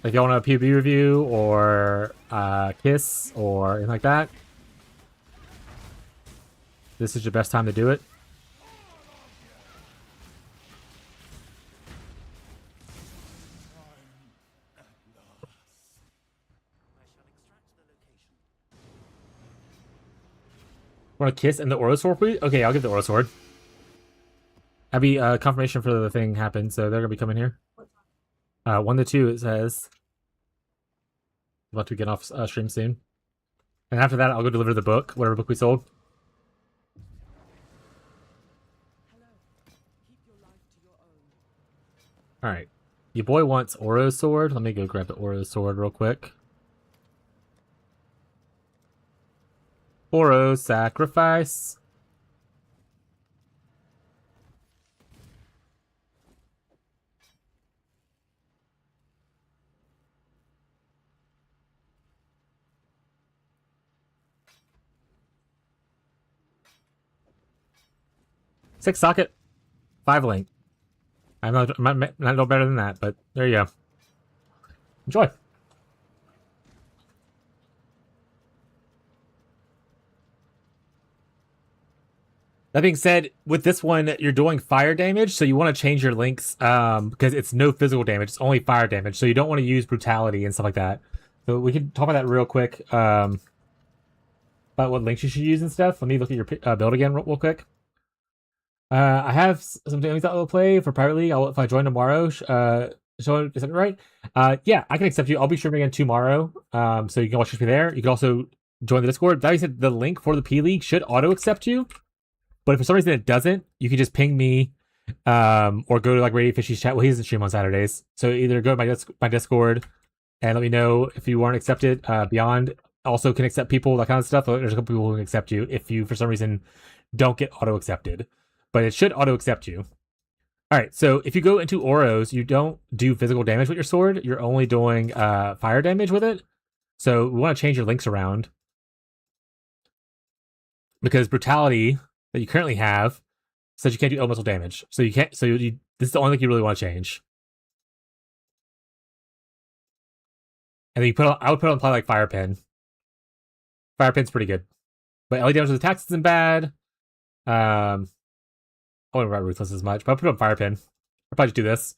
Like, y'all want a PUB review or Kiss or anything like that? This is your best time to do it. Want a Kiss and the Oro Sword, please? Okay, I'll give the Oro Sword. That'd be confirmation for the thing happened, so they're gonna be coming here. 1 to 2, it says. About to get off stream soon. And after that, I'll go deliver the book, whatever book we sold. Alright. Your boy wants Oro Sword. Let me go grab the Oro Sword real quick. Oro Sacrifice. Six socket, 5 link. I'm not no better than that, but there you go. Enjoy. That being said, with this one, you're doing fire damage, so you want to change your links because it's no physical damage, it's only fire damage. So you don't want to use brutality and stuff like that. So we can talk about that real quick. About what links you should use and stuff. Let me look at your build again real quick. I have some things that will play for Pirate League. If I join tomorrow, so is that right? Yeah, I can accept you. I'll be streaming again tomorrow. So you can watch me there. You can also join the Discord. That being said, the link for the P League should auto accept you. But if for some reason it doesn't, you can just ping me, or go to like Radio Fishy's chat. Well, he doesn't stream on Saturdays, so either go to my Discord and let me know if you weren't accepted. Beyond also can accept people, that kind of stuff. There's a couple people who can accept you if you for some reason don't get auto accepted, but it should auto accept you. All right, so if you go into Oros, you don't do physical damage with your sword. You're only doing fire damage with it. So we want to change your links around because brutality that you currently have says you can't do elemental damage. So you can't. So this is the only thing you really want to change. And then you put on, I would put on play like fire pin. Fire pin's pretty good, but LE damage with attacks isn't bad. I wouldn't write ruthless as much, but I'll put on fire pin. I'll probably just do this.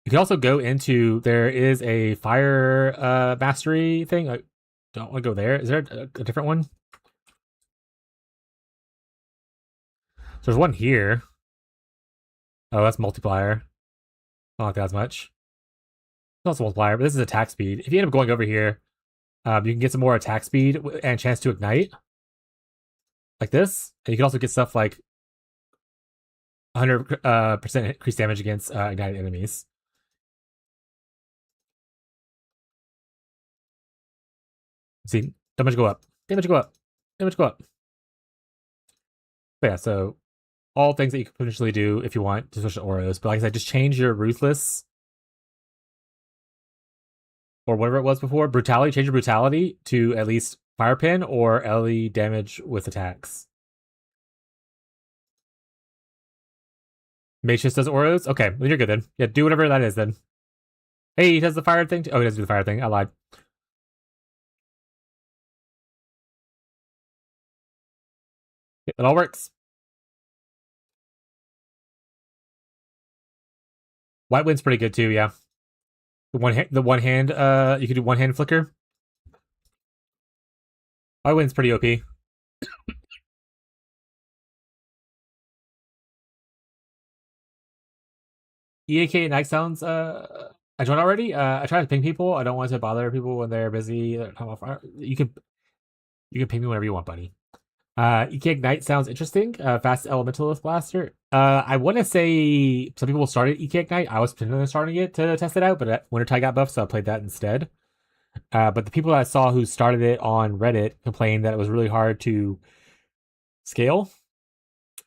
You can also go into, there is a fire mastery thing. I don't want to go there. Is there a different one? So there's one here. Oh, that's multiplier. I don't like that as much. It's also multiplier, but this is attack speed. If you end up going over here, you can get some more attack speed and chance to ignite. Like this. And you can also get stuff like 100% increased damage against ignited enemies. See, damage go up. Damage go up. Damage go up. But yeah, so all things that you could potentially do if you want to switch to Oros. But like I said, just change your ruthless or whatever it was before. Brutality, change your brutality to at least fire pin or LE damage with attacks. Mage just does Oros? Okay, then you're good then. Yeah, do whatever that is then. Hey, he does the fire thing? Oh, he doesn't do the fire thing. I lied. It all works. White wind's pretty good too, yeah. The one hand, you can do one hand flicker. White wind's pretty OP. EAK Night Sounds, I joined already. I try to ping people. I don't want to bother people when they're busy. You can ping me whenever you want, buddy. EK Ignite sounds interesting. Fast Elementalist Blaster. I want to say some people started EK Ignite. I was planning on starting it to test it out, but Wintertide got buffed, so I played that instead. But the people that I saw who started it on Reddit complained that it was really hard to scale.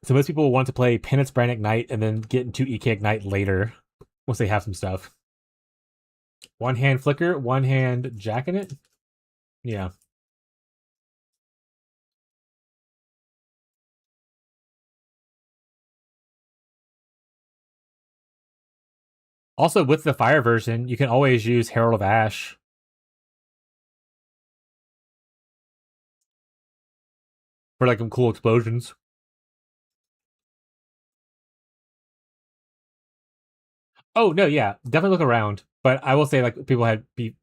So most people want to play Penance Brand Ignite and then get into EK Ignite later once they have some stuff. One hand flicker, one hand jack in it. Yeah. Also, with the fire version, you can always use Herald of Ash. For like some cool explosions. Oh no, yeah, definitely look around. But I will say, like, people had be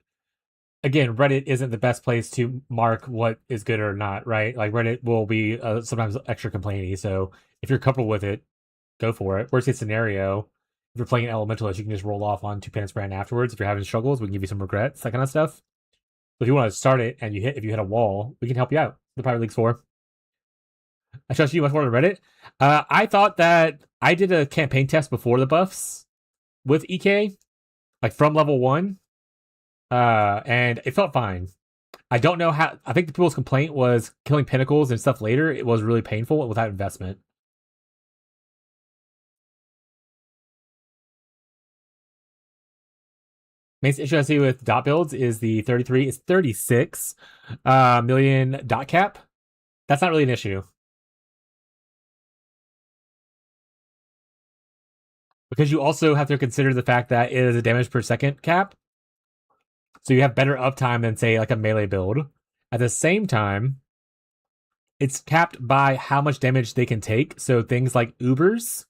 again, Reddit isn't the best place to mark what is good or not, right? Like Reddit will be sometimes extra complainy. So if you're comfortable with it, go for it. Worst case scenario, if you're playing an Elementalist, you can just roll off onto Penance Brand afterwards. If you're having struggles, we can give you some regrets, that kind of stuff. So if you want to start it and if you hit a wall, we can help you out. The Pirate League's for. I trust you much more than Reddit. I thought that I did a campaign test before the buffs with EK, like from level 1, and it felt fine. I don't know how. I think the people's complaint was killing pinnacles and stuff later. It was really painful without investment. Main issue I see with dot builds is the 33 is 36 million dot cap. That's not really an issue. Because you also have to consider the fact that it is a damage per second cap. So you have better uptime than, say, like a melee build. At the same time, it's capped by how much damage they can take. So things like Ubers,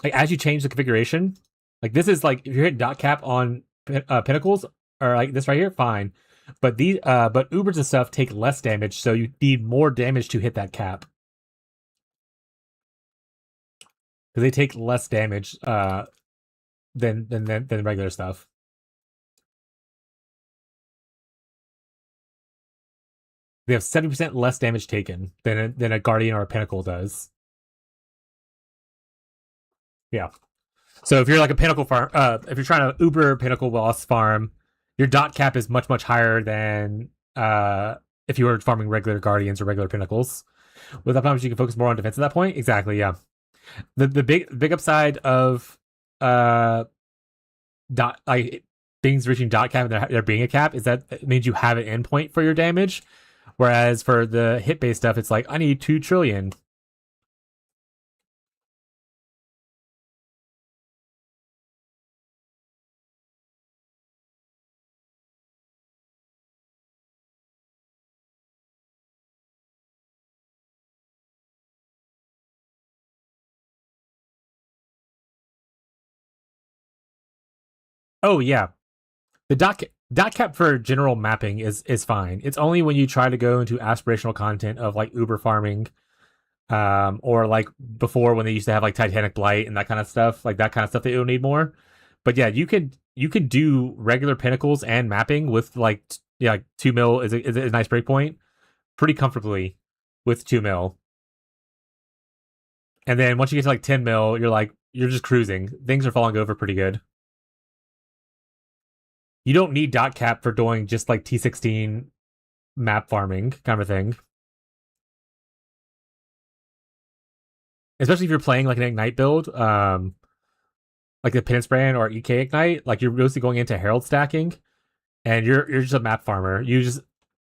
like as you change the configuration, like this is like if you're hitting dot cap on pinnacles or like this right here, fine. But but Ubers and stuff take less damage, so you need more damage to hit that cap because they take less damage than regular stuff. They have 70% less damage taken than a Guardian or a Pinnacle does. Yeah. So if you're like a Pinnacle farm, if you're trying to Uber Pinnacle Boss farm, your dot cap is much higher than if you were farming regular Guardians or regular Pinnacles. With that promise, you can focus more on defense at that point. Exactly. Yeah. The big upside of dot like things reaching dot cap and there being a cap is that it means you have an endpoint for your damage. Whereas for the hit based stuff, it's like I need 2 trillion. Oh yeah, the dot cap for general mapping is fine. It's only when you try to go into aspirational content of like Uber farming, or like before when they used to have like Titanic Blight and that kind of stuff, like that kind of stuff that you'll need more. But yeah, you could do regular pinnacles and mapping with like yeah, like 2 mil is a nice breakpoint pretty comfortably with 2 mil. And then once you get to like 10 mil, you're just cruising. Things are falling over pretty good. You don't need dot cap for doing just like T16 map farming kind of thing. Especially if you're playing like an Ignite build, like the Penance Brand or EK Ignite, like you're mostly going into Herald stacking, and you're just a map farmer. You just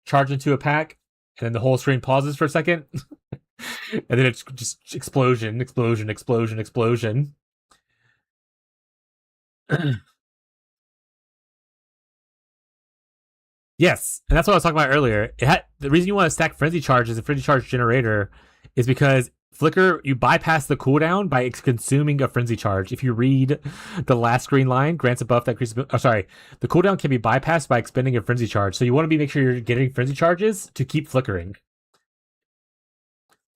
charge into a pack, and then the whole screen pauses for a second, and then it's just explosion. Yes, and that's what I was talking about earlier. The reason you want to stack Frenzy Charge as a Frenzy Charge generator is because Flicker, you bypass the cooldown by consuming a Frenzy Charge. If you read the last green line, grants a buff that increases. Oh, sorry, the cooldown can be bypassed by expending a Frenzy Charge. So you want to make sure you're getting Frenzy Charges to keep flickering.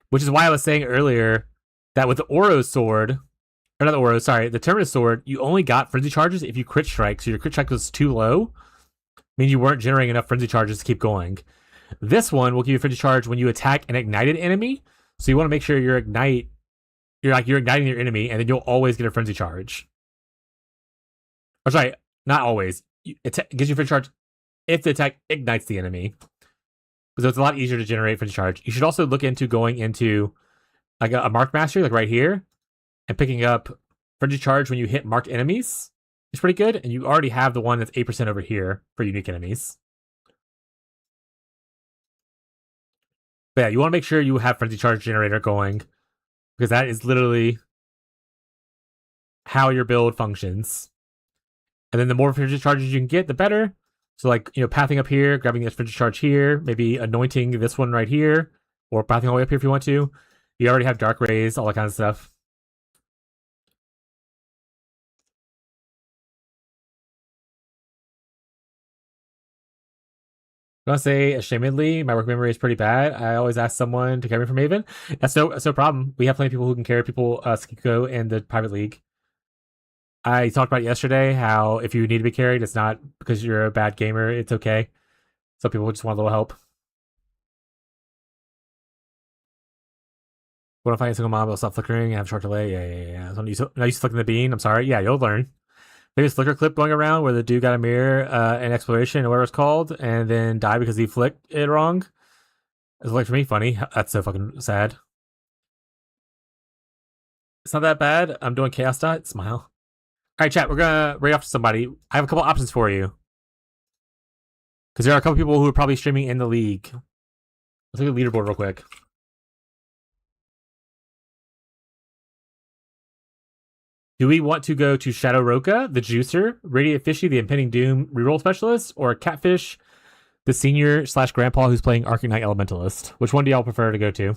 Which is why I was saying earlier that with the Oro Sword, or not the Oro, sorry, the Terminus Sword, you only got Frenzy Charges if you crit strike. So your crit strike was too low, means you weren't generating enough Frenzy Charges to keep going. This one will give you a Frenzy Charge when you attack an ignited enemy. So you want to make sure you're igniting your enemy, and then you'll always get a Frenzy Charge. Or sorry, not always. It gives you a Frenzy Charge if the attack ignites the enemy. So it's a lot easier to generate Frenzy Charge. You should also look into going into like a Mark Master, like right here, and picking up Frenzy Charge when you hit marked enemies. It's pretty good, and you already have the one that's 8% over here for unique enemies. But yeah, you want to make sure you have Frenzy Charge Generator going, because that is literally how your build functions. And then the more Frenzy Charges you can get, the better. So like, pathing up here, grabbing this Frenzy Charge here, maybe anointing this one right here, or pathing all the way up here if you want to. You already have Dark Rays, all that kind of stuff. I'm gonna say ashamedly, my work memory is pretty bad. I always ask someone to carry me from Maven. That's no problem. We have plenty of people who can carry people Skiko in the private league. I talked about yesterday how if you need to be carried, it's not because you're a bad gamer. It's okay. Some people just want a little help. What if I get a single mob, it'll stop flickering and have short delay? Yeah. So now you flicking the bean. I'm sorry. Yeah, you'll learn. Maybe a flicker clip going around where the dude got a mirror in exploration or whatever it's called, and then died because he flicked it wrong. It's like for me funny. That's so fucking sad. It's not that bad. I'm doing chaos dot. Smile. All right, chat. We're gonna raid off to somebody. I have a couple options for you because there are a couple people who are probably streaming in the league. Let's look at the leaderboard real quick. Do we want to go to Shadow Roka, the Juicer, Radiant Fishy, the Impending Doom reroll specialist, or Catfish, the senior / grandpa who's playing Arcanite Elementalist. Which one do y'all prefer to go to?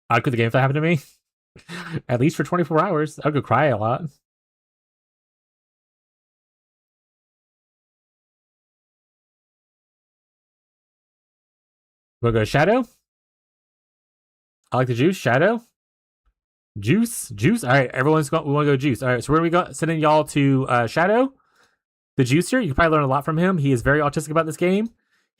I'd quit the game if that happened to me. At least for 24 hours. I'd go cry a lot. We'll go Shadow. I like the juice. Shadow. Juice. All right, everyone's going. We want to go juice. All right, so we're gonna be sending y'all to Shadow, the juicer. You can probably learn a lot from him. He is very autistic about this game.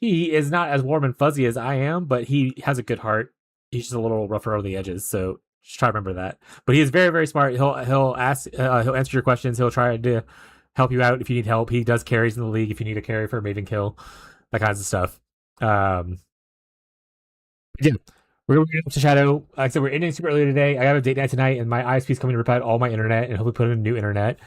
He is not as warm and fuzzy as I am, but he has a good heart. He's just a little rougher over the edges, so just try to remember that. But he is very, very smart. He'll ask, he'll answer your questions. He'll try to help you out if you need help. He does carries in the league if you need a carry for a Maven kill, that kinds of stuff. Yeah, we're going to get up to Shadow. Like I said, we're ending super early today. I have a date night tonight, and my ISP is coming to rip out all my internet and hopefully put in new internet.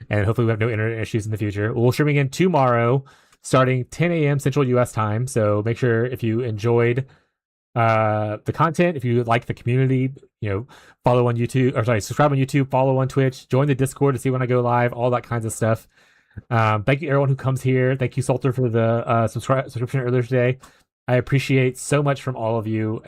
And hopefully we have no internet issues in the future. We'll stream again tomorrow, starting 10 a.m. Central US time. So make sure if you enjoyed the content, if you like the community, follow on YouTube, subscribe on YouTube, follow on Twitch, join the Discord to see when I go live, all that kinds of stuff. Thank you everyone who comes here. Thank you Salter for the subscription earlier today. I appreciate so much from all of you.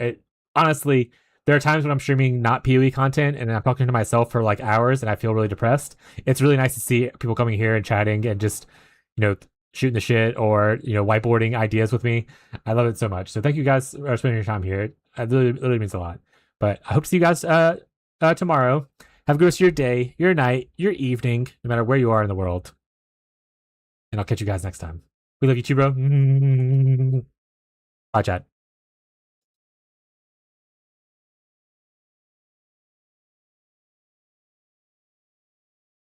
Honestly, there are times when I'm streaming not PoE content and I'm talking to myself for like hours and I feel really depressed. It's really nice to see people coming here and chatting and just, shooting the shit or, whiteboarding ideas with me. I love it so much. So thank you guys for spending your time here. It really means a lot. But I hope to see you guys tomorrow. Have a good rest of your day, your night, your evening, no matter where you are in the world. And I'll catch you guys next time. We love you too, bro. Bye, chat.